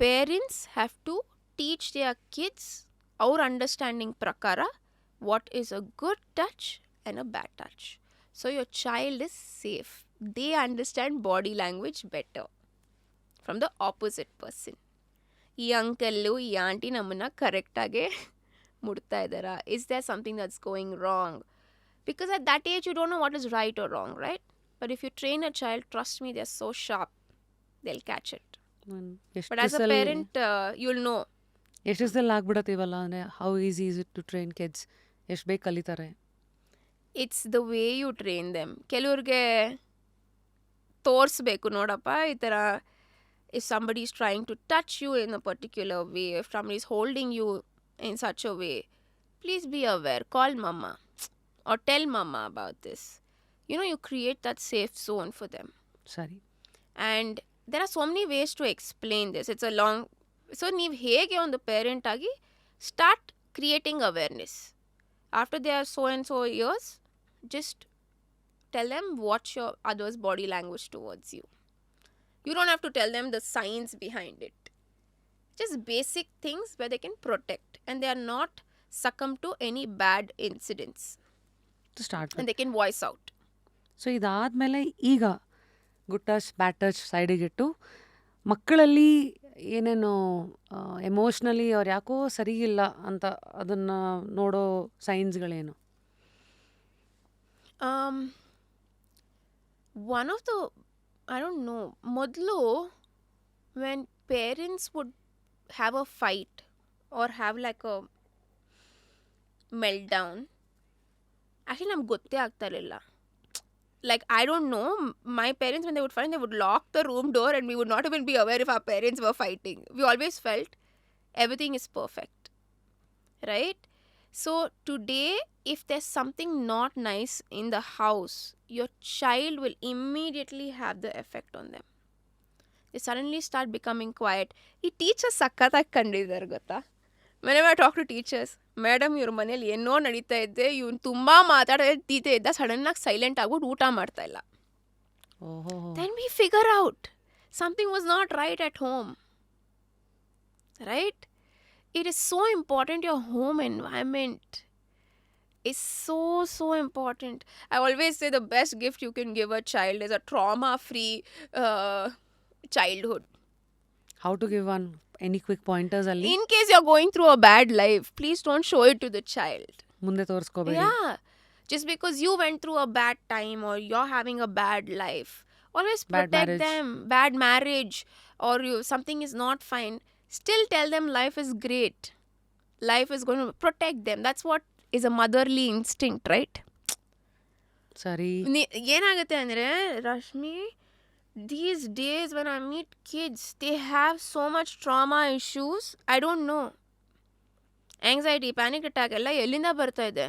B: parents have to teach their kids our understanding ಪ್ರಕಾರ what is a good touch and a bad touch. So your child is safe. They understand body language better from the opposite person. ಈ uncle ಈ aunty ನಮ್ಮನ್ನ ಕರೆಕ್ಟಾಗೆ ಮುಡ್ತಾ ಇದ್ದಾರಾ? Is there something that's going wrong? Because at that age you don't know what is right or wrong, right? But if you train a child, trust me, they're so sharp. They'll catch it. But as a parent, you'll know.
A: ಎಷ್ಟು ದಿವಸದಲ್ಲಿ ಆಗ್ಬಿಡತ್ತೀವಲ್ಲ ಅಂದರೆ how easy is it to train kids? ಎಷ್ಟು ಬೇಗ ಕಲಿತಾರೆ?
B: It's the way you train them. ಕೆಲವ್ರಿಗೆ ತೋರಿಸ್ಬೇಕು, ನೋಡಪ್ಪ ಈ ಥರ. If somebody is trying to touch you in a particular way, if somebody is holding you in such a way, please be aware. Call mama or tell mama about this. you create that safe zone for them.
A: ಸರಿ.
B: And there are so many ways to explain this. It's a long, so ನೀವು ಹೇಗೆ ಒಂದು parent ಆಗಿ start creating awareness after they are so and so years. Just tell them watch your others body language towards you. You don't have to tell them the science behind it. Just basic things where they can protect and they are not succumb to any bad incidents
A: to start
B: and they can voice out.
A: So ಇದಾದಮೇಲೆ ಈಗ good touch bad touch ಸೈಡಿಗಿಟ್ಟು ಮಕ್ಕಳಲ್ಲಿ ಏನೇನು emotionally ಅವ್ರು ಯಾಕೋ ಸರಿಯಿಲ್ಲ ಅಂತ ಅದನ್ನು ನೋಡೋ ಸೈನ್ಸ್ಗಳೇನು?
B: One of the, I don't know, modlu, when parents would have a fight or have like a meltdown, actually ನಮ್ಗೆ ಗೊತ್ತೇ ಆಗ್ತಾ ಇರಲಿಲ್ಲ. Like, I don't know, my parents, when they would fight, they would lock the room door and we would not even be aware if our parents were fighting. We always felt everything is perfect, right? So today, if there's something not nice in the house, your child will immediately have the effect on them. They suddenly start becoming quiet. ಈ teachers ಸಖತ್ತಾಗಿ ಕಂಡಿದ್ದಾರೆ ಗೊತ್ತಾ? whenever I talk to teachers, madam ಇವ್ರ ಮನೇಲಿ ಏನೋ ನಡೀತಾ ಇದ್ದೆ, ಇವ್ನು ತುಂಬ ಮಾತಾಡ್ತಿದ್ದೆ ಇದ್ದ, ಸಡನ್ನಾಗಿ ಸೈಲೆಂಟ್ ಆಗ್ಬಿಟ್ಟು ಊಟ ಮಾಡ್ತಾ ಇಲ್ಲ. Then we figure out something was not right at home, right? It is so important. Your home environment is so important. I always say the best gift you can give a child is a trauma-free childhood.
A: How to give one any quick pointers ಅಲ್ಲಿ?
B: In case you're going through a bad life, please don't show it to the child.
A: ಮುಂದೆ ತೋರಿಸ್ಕೋಬೇಡಿ.
B: Yeah. Just because you went through a bad time or you're having a bad life, always protect them. Bad marriage or something is not fine, still tell them life is great. Life is going to protect them. That's what is a motherly instinct, right?
A: ಸರಿ.
B: ಏನಾಗುತ್ತೆ ಅಂದರೆ Rashmi, these days when I meet kids, they have so much trauma issues. I don't know. Anxiety, panic attack ಎಲ್ಲ ಎಲ್ಲಿಂದ ಬರ್ತಾ ಇದೆ?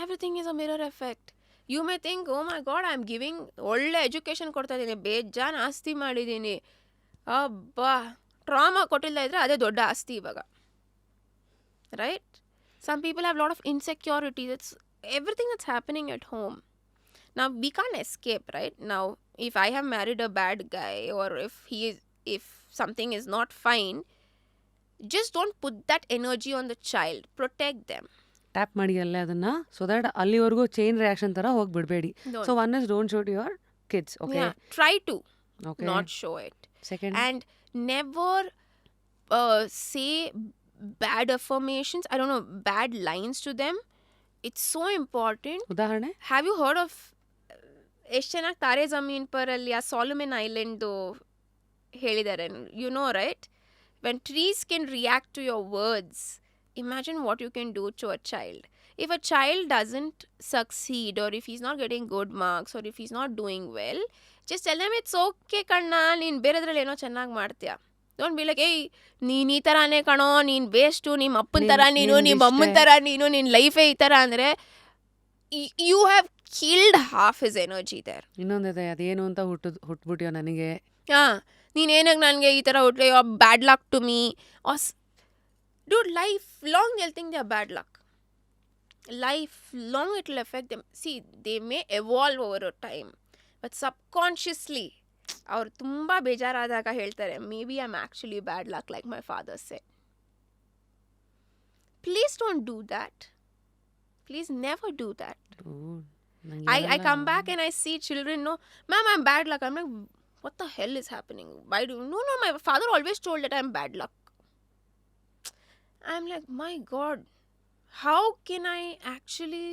B: Everything is a mirror effect. You may think, oh my god, I'm giving ಒಳ್ಳೆ education ಕೊಡ್ತಾ ಇದ್ದೀನಿ, ಬೇಜಾನ್ ಆಸ್ತಿ ಮಾಡಿದ್ದೀನಿ, ಅಬ್ಬಾ ಟ್ರಾಮಾ ಕೊಟ್ಟಿಲ್ಲ ಇದ್ರೆ ಅದೇ ದೊಡ್ಡ ಆಸ್ತಿ ಇವಾಗ, right? Some people have a lot of insecurities. It's everything that's happening at home. Now we can't escape, right? Now if I have married a bad guy or if something is not fine, just don't put that energy on the child. Protect them.
A: Tap ಮಾಡಿ ಅಲ್ಲೇ ಅದನ್ನ, so that ಅಲ್ಲಿವರೆಗೂ chain reaction ತರ ಹೋಗ್ಬಿಡ್ಬೇಡಿ. So one is don't show to your kids. Okay,
B: try to
A: okay,
B: not show it.
A: Second,
B: and never say bad affirmations, I don't know, bad lines to them. It's so important.
A: ಉದಾಹರಣೆ,
B: have you heard of ಎಷ್ಟು ಚೆನ್ನಾಗಿ ತಾರೆ ಜಮೀನ್ per ಅಲ್ಲಿ ಆ Solomon ಐಲ್ಯಾಂಡ್ದು ಹೇಳಿದ್ದಾರೆ, you know, right? When trees can react to your words, imagine what you can do to a child. If a child doesn't succeed or if he's not getting good marks or if he's not doing well, just tell them it's okay ಕಣ್ಣ, ನೀನು ಬೇರೆದ್ರಲ್ಲಿ ಏನೋ ಚೆನ್ನಾಗಿ ಮಾಡ್ತೀಯ. Don't be like, ಏಯ್ ನೀನು ಈ ಥರನೇ ಕಣೋ, ನೀನು ವೇಸ್ಟು, ನಿಮ್ಮ ಅಪ್ಪನ ಥರ ನೀನು, ನಿಮ್ಮ ಅಮ್ಮನ ಥರ ನೀನು, ನಿನ್ನ ಲೈಫೇ ಈ ಥರ ಅಂದರೆ you have killed half his energy there.
A: ಇನ್ನೊಂದಿದೆ, ಅದೇನು ಅಂತ ಹುಟ್ಬಿಟ್ಯೋ ನನಗೆ,
B: ನೀನೇನಾಗ ನನಗೆ ಈ ಥರ ಹುಟ್ಲೆ, bad luck to me. Dude, lifelong they'll think they're bad luck. Lifelong it will affect them. See, they may evolve over a time, but subconsciously ಅವ್ರು ತುಂಬ ಬೇಜಾರಾದಾಗ ಹೇಳ್ತಾರೆ, may be I am actually bad luck like my father shed. Please don't do that. Please never do that. I come back and I see children, no, ma'am, I'm bad luck. I'm like, what the hell is happening? Why do you? No, my father always told that I'm bad luck. I'm like, my God, how can I actually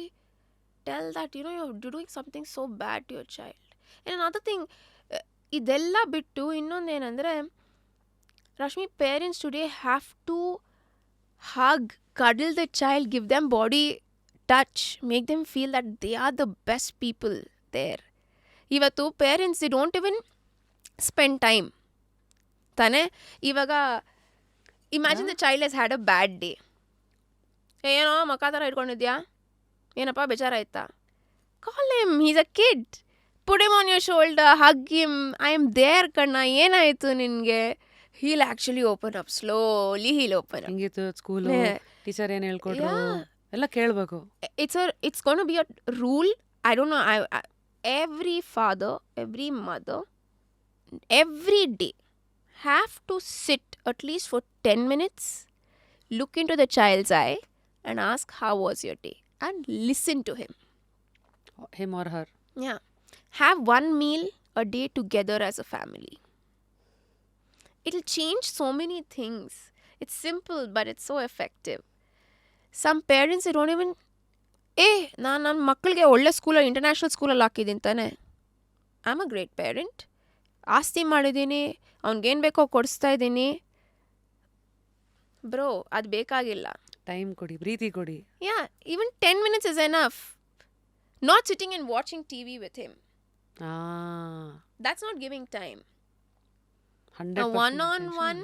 B: tell that, you're doing something so bad to your child? And another thing, ಇದೆಲ್ಲ ಬಿಟ್ಟು ಇನ್ನೊಂದೇನೆಂದರೆ, Rashmi, parents today have to hug, cuddle the child, give them body touch, make them feel that they are the best people there. ಇವತ್ತು parents the don't even spend time ತಾನೇ. ಇವಾಗ imagine the child has had a bad day. ಏನೋ ಮಕ್ಕ ಥರ ಇಟ್ಕೊಂಡಿದ್ಯಾ, ಏನಪ್ಪ ಬೇಜಾರಾಯ್ತಾ, Call him. He's a kid. Put him on your shoulder. Hug him. I am there, Kanna. Yenaitu ninge. He'll actually open up. Slowly he'll open up.
A: ಹಿಂಗಿತ್ತು school,
B: Yeah.
A: Teacher ಏನು ಹೇಳ್ಕೊಟ್ರು
B: Yeah.
A: ಎಲ್ಲ ಕೇಳಬೇಕು.
B: It's going to be a rule. I don't know. Every father, every mother, every day have to sit at least for 10 minutes, look into the child's eye and ask, how was your day? And listen to him.
A: Him or her.
B: Yeah. Have one meal a day together as a family. It'll change so many things. It's simple, but it's so effective. Some parents, they don't even, ನಾನು ನನ್ನ ಮಕ್ಕಳಿಗೆ ಒಳ್ಳೆ ಸ್ಕೂಲಲ್ಲಿ international ಸ್ಕೂಲಲ್ಲಿ ಹಾಕಿದ್ದೀನಿ ತಾನೆ. I am a great parent. ಆಸ್ತಿ ಮಾಡಿದ್ದೀನಿ, ಅವ್ನಿಗೇನು ಬೇಕೋ ಕೊಡಿಸ್ತಾ ಇದ್ದೀನಿ. ಬ್ರೋ, ಅದು ಬೇಕಾಗಿಲ್ಲ.
A: ಟೈಮ್ ಕೊಡಿ, ಪ್ರೀತಿ ಕೊಡಿ.
B: ಯಾ, even 10 minutes is enough. Not sitting and watching TV with him. That's not giving time.
A: 100%
B: A one-on-one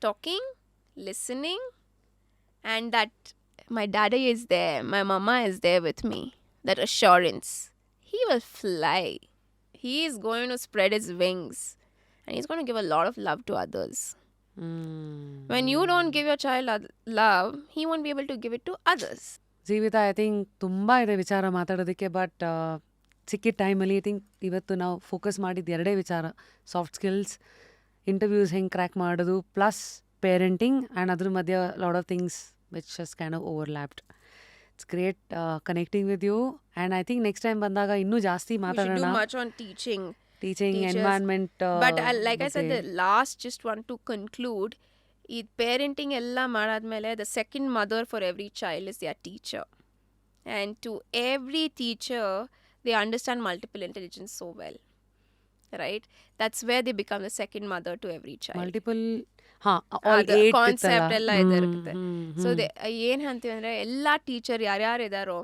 B: talking, listening, and that my daddy is there, my mama is there with me. That assurance. He will fly. He is going to spread his wings. And he's going to give a lot of love to others. When you don't give your child love, he won't be able to give it to others.
A: ಜೀವಿತ, I think ತುಂಬ ಇದೆ ವಿಚಾರ ಮಾತಾಡೋದಕ್ಕೆ, but ಸಿಕ್ಕಿದ ಟೈಮಲ್ಲಿ I think ಇವತ್ತು ನಾವು focus ಮಾಡಿದ್ದು ಎರಡೇ ವಿಚಾರ: ಸಾಫ್ಟ್ ಸ್ಕಿಲ್ಸ್, ಇಂಟರ್ವ್ಯೂಸ್ ಹೆಂಗೆ ಕ್ರ್ಯಾಕ್ ಮಾಡೋದು, ಪ್ಲಸ್ ಪೇರೆಂಟಿಂಗ್, ಆ್ಯಂಡ್ ಅದ್ರ ಮಧ್ಯೆ lot of things which just kind of overlapped. It's great connecting with you, and I think next time ಬಂದಾಗ ಇನ್ನೂ ಜಾಸ್ತಿ
B: We should
A: ಮಾತಾಡೋಣ.
B: do much on teaching.
A: Teaching,
B: teachers.
A: Environment.
B: But like I said, the last just want to conclude, ಈ parenting ಎಲ್ಲ ಮಾಡಾದ್ಮೇಲೆ the second mother for every child is their teacher. And to every teacher, they understand multiple intelligence so well. Right? That's where they become the second mother to every child.
A: Multiple, all
B: ಅದು
A: 8
B: concept ಎಲ್ಲ ಇರುತ್ತೆ. So ಏನು ಅಂತೀವಿ ಅಂದರೆ, ಎಲ್ಲ teacher ಯಾರ್ಯಾರು ಇದ್ದಾರೋ,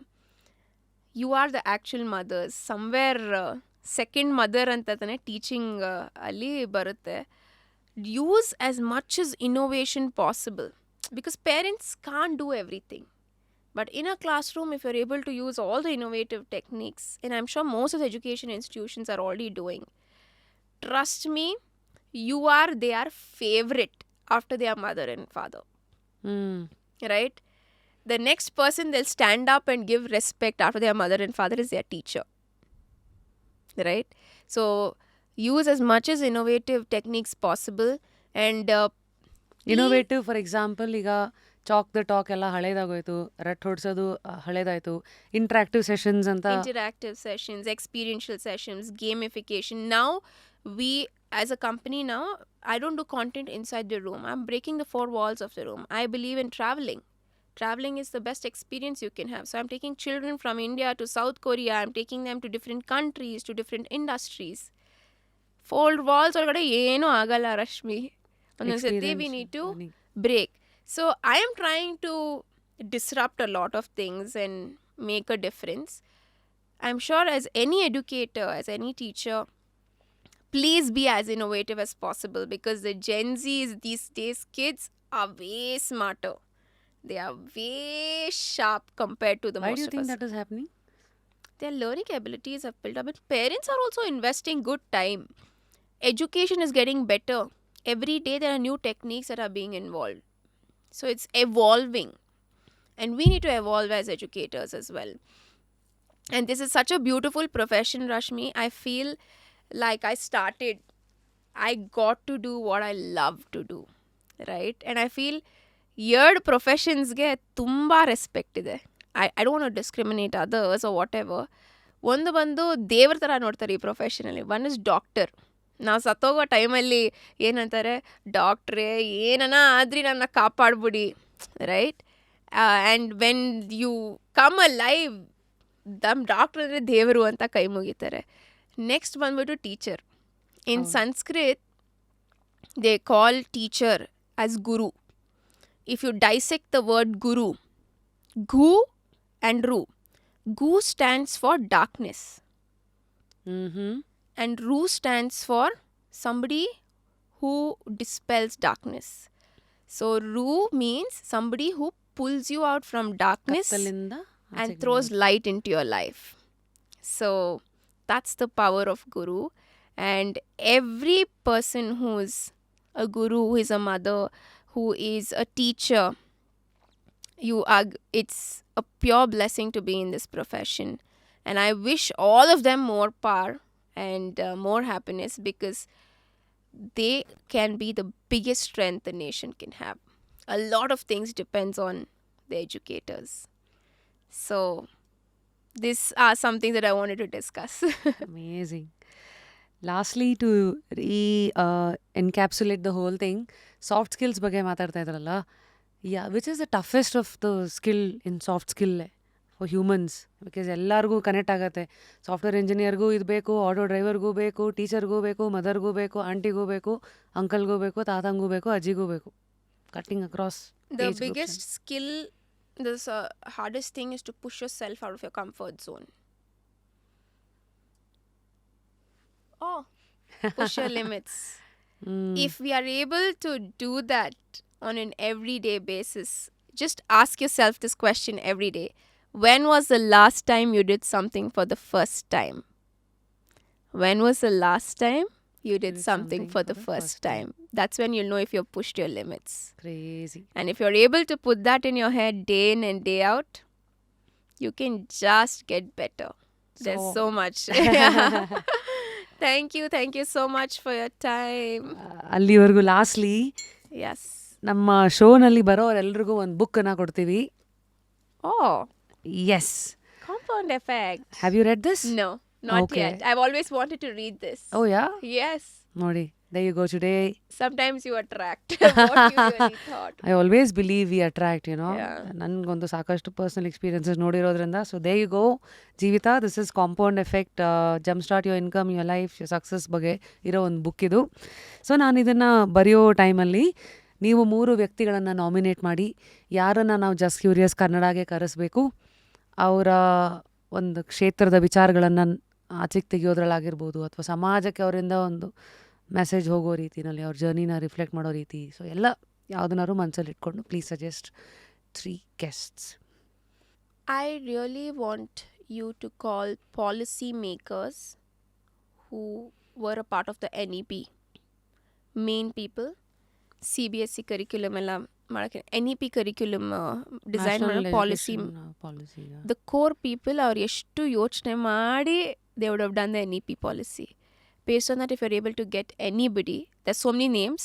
B: you are the actual mothers. Somewhere second mother ಅಂತ ತಾನೆ ಟೀಚಿಂಗ್ ಅಲ್ಲಿ ಬರುತ್ತೆ. Use as much as innovation possible, because parents can't do everything. But in a classroom, if you're able to use all the innovative techniques, and I'm sure most of the education institutions are already doing, trust me, you are their favorite after their mother and father. Right? The next person they'll stand up and give respect after their mother and father is their teacher. Right? So use as much as innovative techniques possible. And
A: innovative, for example, ಈಗ chalk the talk ಎಲ್ಲ ಹಳೇದಾಗೋಯ್ತು, ರಟ್ ಹೊಡ್ಸೋದು ಹಳೇದಾಯ್ತು, interactive sessions ಅಂತ.
B: interactive sessions, experiential sessions, gamification. Now we as a company now, I don't do content inside the room. I'm breaking the four walls of the room. I believe in traveling. Traveling is the best experience you can have. So I'm taking children from India to South Korea. I'm taking them to different countries, to different industries. Four walls ಒಳಗಡೆ ಏನೂ ಆಗಲ್ಲ Rashmi. ಒಂದೊಂದ್ಸತಿ we need to break. So I am trying to disrupt a lot of things and make a difference. I'm sure as any educator, as any teacher, please be as innovative as possible, because the Gen Zs these days, kids are way smarter. They are way sharp compared to the
A: Why
B: most
A: do you
B: of
A: think
B: us.
A: that is happening?
B: Their learning abilities have built up, but parents are also investing good time. Education is getting better. Every day there are new techniques that are being involved. So it's evolving. And we need to evolve as educators as well. And this is such a beautiful profession, Rashmi. I feel like I got to do what I love to do. Right? And I feel ಎರಡು ಪ್ರೊಫೆಷನ್ಸ್ಗೆ ತುಂಬ respect ಇದೆ. I don't want to discriminate others or whatever. ಒಂದು ಬಂದು ದೇವ್ರ ಥರ ನೋಡ್ತಾರೆ ಈ ಪ್ರೊಫೆಷನಲ್ಲಿ. One is doctor. ನಾವು ಸತ್ತೋಗೋ ಟೈಮಲ್ಲಿ ಏನಂತಾರೆ, ಡಾಕ್ಟ್ರೇ ಏನನ ಆದ್ರಿ ನನ್ನ ಕಾಪಾಡ್ಬಿಡಿ. Right? And when you come alive, doctor ಅಂದರೆ ದೇವರು ಅಂತ ಕೈ ಮುಗಿತಾರೆ. ನೆಕ್ಸ್ಟ್ ಬಂದ್ಬಿಟ್ಟು teacher. In Sanskrit they call teacher as guru. If you dissect the word guru, gu and ru. Gu stands for darkness. And ru stands for somebody who dispels darkness. So ru means somebody who pulls you out from darkness and throws light into your life. So that's the power of guru. And every person who's a guru, who is a mother, who is a teacher, it's a pure blessing to be in this profession. And I wish all of them more power and more happiness, because they can be the biggest strength the nation can have. A lot of things depends on the educators. So these are something that I wanted to discuss.
A: Amazing. Lastly, to encapsulate the whole thing, soft skills ಬಗ್ಗೆ ಮಾತಾಡ್ತಾ ಇದ್ರಲ್ಲ, which is the toughest of the skill in soft skill for humans? Because ಎಲ್ಲರಿಗೂ connect ಆಗುತ್ತೆ. Software ಇಂಜಿನಿಯರ್ಗೂ ಇದು ಬೇಕು, auto ಡ್ರೈವರ್ಗೂ ಬೇಕು, ಟೀಚರ್ಗೂ ಬೇಕು, ಮದರ್ಗೂ ಬೇಕು, ಆಂಟಿಗೂ ಬೇಕು, ಅಂಕಲ್ಗೂ ಬೇಕು, ತಾತಂಗೂ ಬೇಕು, ಅಜ್ಜಿಗೂ ಬೇಕು. Cutting across
B: The biggest skill, the hardest thing is to push yourself out of your comfort zone. Oh, push your limits. If we are able to do that on an everyday basis, just ask yourself this question every day. When was the last time you did something for the first time? When was the last time you did something for the first time? That's when you'll know if you've pushed your limits.
A: Crazy.
B: And if you're able to put that in your head day in and day out, you can just get better. There's so much. Thank you so much for your time.
A: ಅಲ್ಲಿವರೆಗೂ lastly
B: Yes.
A: ನಮ್ಮ ಶೋನಲ್ಲಿ ಬರೋರೆಲ್ರಿಗೂ ಒಂದು ಬುಕ್ಕನ್ನು ಕೊಡ್ತೀವಿ.
B: Oh,
A: yes.
B: compound effect.
A: Have you read this?
B: No, not
A: Okay.
B: yet. I've always wanted to read this.
A: Oh yeah,
B: Yes.
A: ನೋಡಿ, there you go today.
B: Sometimes you attract what you really thought.
A: I always believe we attract,
B: Yeah.
A: ನನಗೊಂದು ಸಾಕಷ್ಟು personal experiences ನೋಡಿರೋದ್ರಿಂದ. So there you go, Jeevitha, this is compound effect, jump start your income, your life, your success ಬಗ್ಗೆ ಇರೋ ಒಂದು book ಇದು. So ನಾನು ಇದನ್ನು ಬರೆಯೋ ಟೈಮಲ್ಲಿ ನೀವು 3 ವ್ಯಕ್ತಿಗಳನ್ನು ನಾಮಿನೇಟ್ ಮಾಡಿ, ಯಾರನ್ನು ನಾವು ಜಸ್ಟ್ ಕ್ಯೂರಿಯಸ್ ಕನ್ನಡಗೆ ಕರೆಸಬೇಕು, ಅವರ ಒಂದು ಕ್ಷೇತ್ರದ ವಿಚಾರಗಳನ್ನು ಆಚೆಗೆ ತೆಗೆಯೋದ್ರಲ್ಲಾಗಿರ್ಬೋದು, ಅಥವಾ ಸಮಾಜಕ್ಕೆ ಅವರಿಂದ ಒಂದು ಮೆಸೇಜ್ ಹೋಗೋ ರೀತಿನಲ್ಲಿ ಅವ್ರ ಜರ್ನಿನ ರಿಫ್ಲೆಕ್ಟ್ ಮಾಡೋ ರೀತಿ, ಸೊ ಎಲ್ಲ ಯಾವುದನ್ನಾರು ಮನಸ್ಸಲ್ಲಿ ಇಟ್ಕೊಂಡು please suggest 3 guests.
B: I really want you to call policy makers who were a part of the NEP, main people, CBSE curriculum ಎಲ್ಲ ಮಾಡಕ್ಕೆ, NEP curriculum ಡಿಸೈನ್ ಮಾಡೋ ಪಾಲಿಸಿ, the core people ಅವ್ರು ಎಷ್ಟು ಯೋಚನೆ ಮಾಡಿ they would have done the NEP policy. Based on that, if you're able to get anybody, there's so many names,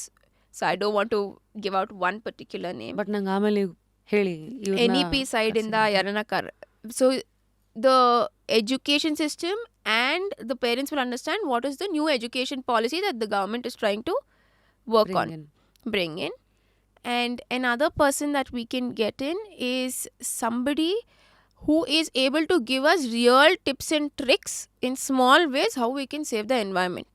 B: so I don't want to give out one particular name.
A: But ನಂಗೆ ಆಮೇಲೆ ಹೇಳಿ,
B: NEP side ಇಂದ ಯಾರನ್ನ so the education system and the parents will understand what is the new education policy that the government is trying to work on, bring in. And another person that we can get in is somebody who is able to give us real tips and tricks in small ways how we can save the environment.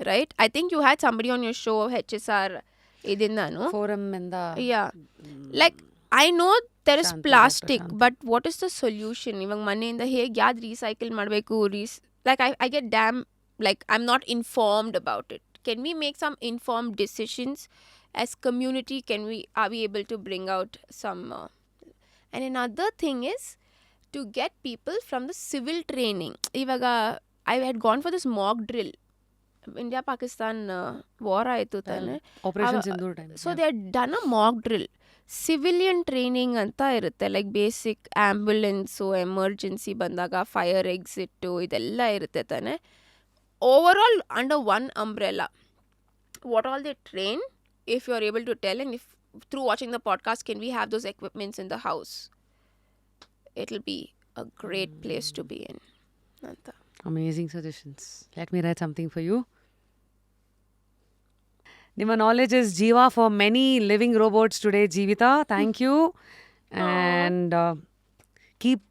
B: Right? I think you had somebody on your show, HSR idinda, no?
A: Forum ಇಂದ.
B: Yeah. Like, I know there is plastic, but what is the solution? Ivan ಮನೆಯಿಂದ ಹೇಗೆ ಯಾವ್ದು recycle ಮಾಡಬೇಕು, like I get damn, like I'm not informed about it. Can we make some informed decisions as community? Are we able to bring out some and another thing is to get people from the civil training. Ivaga I had gone for this mock drill. India Pakistan war ಆಯಿತು ತಾನೆ,
A: operation Sindoor time.
B: So they done a mock drill. Civilian training ಅಂತ ಇರುತ್ತೆ, like basic ambulance, emergency ಬಂದಾಗ fire exit, ಇದೆಲ್ಲ ಇರುತ್ತೆ ತಾನೆ. Overall under one umbrella, what all they train, if you are able to tell, and if through watching the podcast can we have those equipments in the house, it'll be a great place to be in. Anta.
A: Amazing suggestions. Let me write something for you. ನಿಮ್ಮ knowledge is Jiva for many living robots today, Jeevitha. Thank you. And keep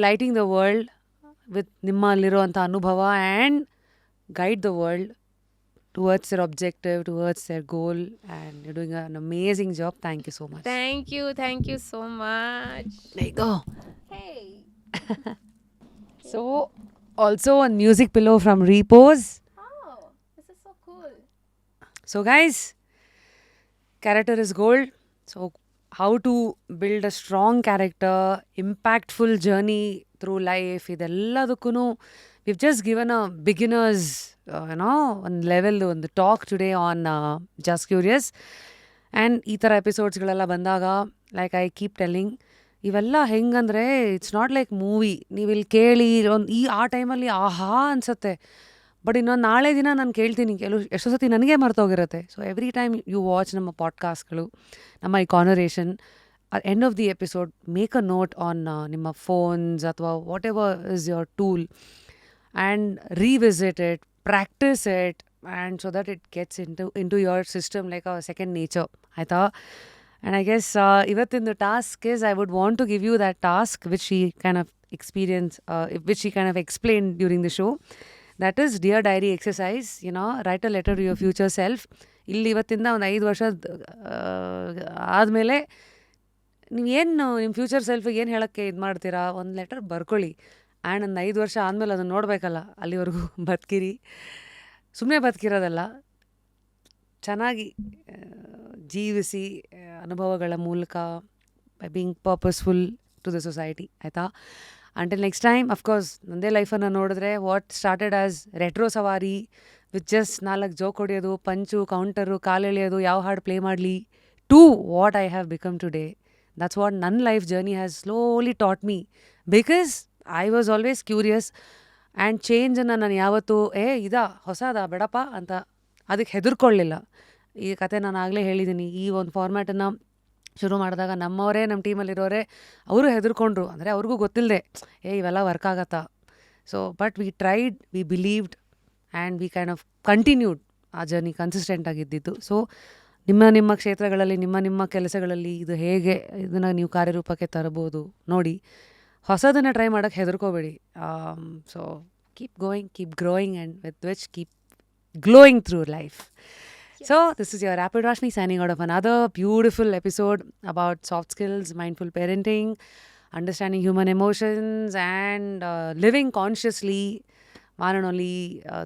A: lighting the world with ನಿಮ್ಮಲ್ಲಿರುವಂಥ ಅನುಭವ, and guide the world towards their objective, towards their goal, and you're doing an amazing job. Thank you so much.
B: Thank you so much.
A: There you go.
B: Hey.
A: So, also a music pillow from Repose.
B: Oh, this is so cool.
A: So guys, character is gold. So how to build a strong character, impactful journey through life, ಇದೆಲ್ಲದಕ್ಕೂ we've just given a beginners ಏನೋ ಒಂದು level ಒಂದು talk today on just curious. And ಈ ಥರ ಎಪಿಸೋಡ್ಸ್ಗಳೆಲ್ಲ ಬಂದಾಗ like I keep telling, ಇವೆಲ್ಲ ಹೆಂಗಂದರೆ ಇಟ್ಸ್ ನಾಟ್ ಲೈಕ್ ಮೂವಿ. ನೀವು ಇಲ್ಲಿ ಕೇಳಿ ಒಂದು ಆ ಟೈಮಲ್ಲಿ ಆಹಾ ಅನಿಸುತ್ತೆ, ಬಟ್ ಇನ್ನೊಂದು ನಾಳೆ ದಿನ ನಾನು ಕೇಳ್ತೀನಿ, ಎಷ್ಟೋ ಸತಿ ನನಗೆ ಮರ್ತೋಗಿರುತ್ತೆ. So every time you watch ನಮ್ಮ ಪಾಡ್ಕಾಸ್ಟ್ಗಳು, ನಮ್ಮ ಈ conversation, end of the episode make a note on ನಿಮ್ಮ ಫೋನ್ಸ್ ಅಥವಾ whatever is your tool and revisit it, practice it, and so that it gets into your system like a second nature. ಆಯಿತಾ? And I guess ಇವತ್ತಿಂದು task is, I would want to give you that task which she kind of which she kind of explained during the show. That is Dear Diary exercise. Write a letter to your future self. ಇಲ್ಲಿ ಇವತ್ತಿಂದ ಒಂದು 5 ವರ್ಷ ಆದಮೇಲೆ ನೀವೇನು ನಿಮ್ಮ future ಸೆಲ್ಫಿಗೆ ಏನು ಹೇಳೋಕ್ಕೆ ಇದು ಮಾಡ್ತೀರಾ, ಒಂದು ಲೆಟರ್ ಬರ್ಕೊಳ್ಳಿ. ಆ್ಯಂಡ್ ಒಂದು 5 ವರ್ಷ ಆದಮೇಲೆ ಅದನ್ನು ನೋಡಬೇಕಲ್ಲ, ಅಲ್ಲಿವರೆಗೂ ಬದುಕಿರಿ. ಸುಮ್ಮನೆ ಬದುಕಿರೋದಲ್ಲ, ಚೆನ್ನಾಗಿ ಜೀವಿಸಿ ಅನುಭವಗಳ ಮೂಲಕ, by being purposeful to the society. ಆಯಿತಾ? ಅಂಟಿಲ್ ನೆಕ್ಸ್ಟ್ ಟೈಮ್, ಅಫ್ಕೋರ್ಸ್ ನನ್ನದೇ ಲೈಫನ್ನು ನೋಡಿದ್ರೆ ವಾಟ್ ಸ್ಟಾರ್ಟೆಡ್ ಆಸ್ ರೆಟ್ರೋ ಸವಾರಿ ವಿತ್ ಜಸ್ಟ್ 4 ಜೋಕ್ ಹೊಡೆಯೋದು, ಪಂಚು, ಕೌಂಟರು, ಕಾಲೆಳೆಯೋದು, ಯಾವ ಹಾಡು ಪ್ಲೇ ಮಾಡಲಿ, to what I have become today. That's what ನನ್ನ life journey has slowly taught me, because I was always curious. And ಚೇಂಜನ್ನು ನಾನು ಯಾವತ್ತೂ ಹೊಸದಾ ಬೇಡಪ್ಪ ಅಂತ ಅದಕ್ಕೆ ಹೆದರ್ಕೊಳ್ಳಿಲ್ಲ. ಈ ಕತೆ ನಾನು ಆಗಲೇ ಹೇಳಿದ್ದೀನಿ, ಈ ಒಂದು ಫಾರ್ಮ್ಯಾಟನ್ನು ಶುರು ಮಾಡಿದಾಗ ನಮ್ಮವರೇ, ನಮ್ಮ ಟೀಮಲ್ಲಿರೋರೇ ಅವರು ಹೆದರ್ಕೊಂಡ್ರು. ಅಂದರೆ ಅವ್ರಿಗೂ ಗೊತ್ತಿಲ್ಲದೆ ಇವೆಲ್ಲ ವರ್ಕ್ ಆಗತ್ತಾ. So but we tried, we believed and we kind of continued ಆ ಜರ್ನಿ ಕನ್ಸಿಸ್ಟೆಂಟ್ ಆಗಿದ್ದಿದ್ದು. ಸೊ ನಿಮ್ಮ ಕ್ಷೇತ್ರಗಳಲ್ಲಿ, ನಿಮ್ಮ ಕೆಲಸಗಳಲ್ಲಿ ಇದು ಹೇಗೆ ಇದನ್ನು ನೀವು ಕಾರ್ಯರೂಪಕ್ಕೆ ತರಬಹುದು ನೋಡಿ. ಹೊಸದನ್ನು ಟ್ರೈ ಮಾಡೋಕ್ಕೆ ಹೆದರ್ಕೋಬೇಡಿ. So keep going, keep growing, and with which keep glowing through life. So this is your Rapid Rashmi signing out of another beautiful episode about soft skills, mindful parenting, understanding human emotions, and living consciously. One and only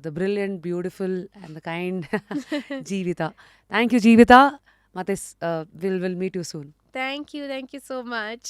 A: the brilliant, beautiful, and the kind Jeevitha. Thank you, Jeevitha. Matis, we'll meet you soon.
B: Thank you so much.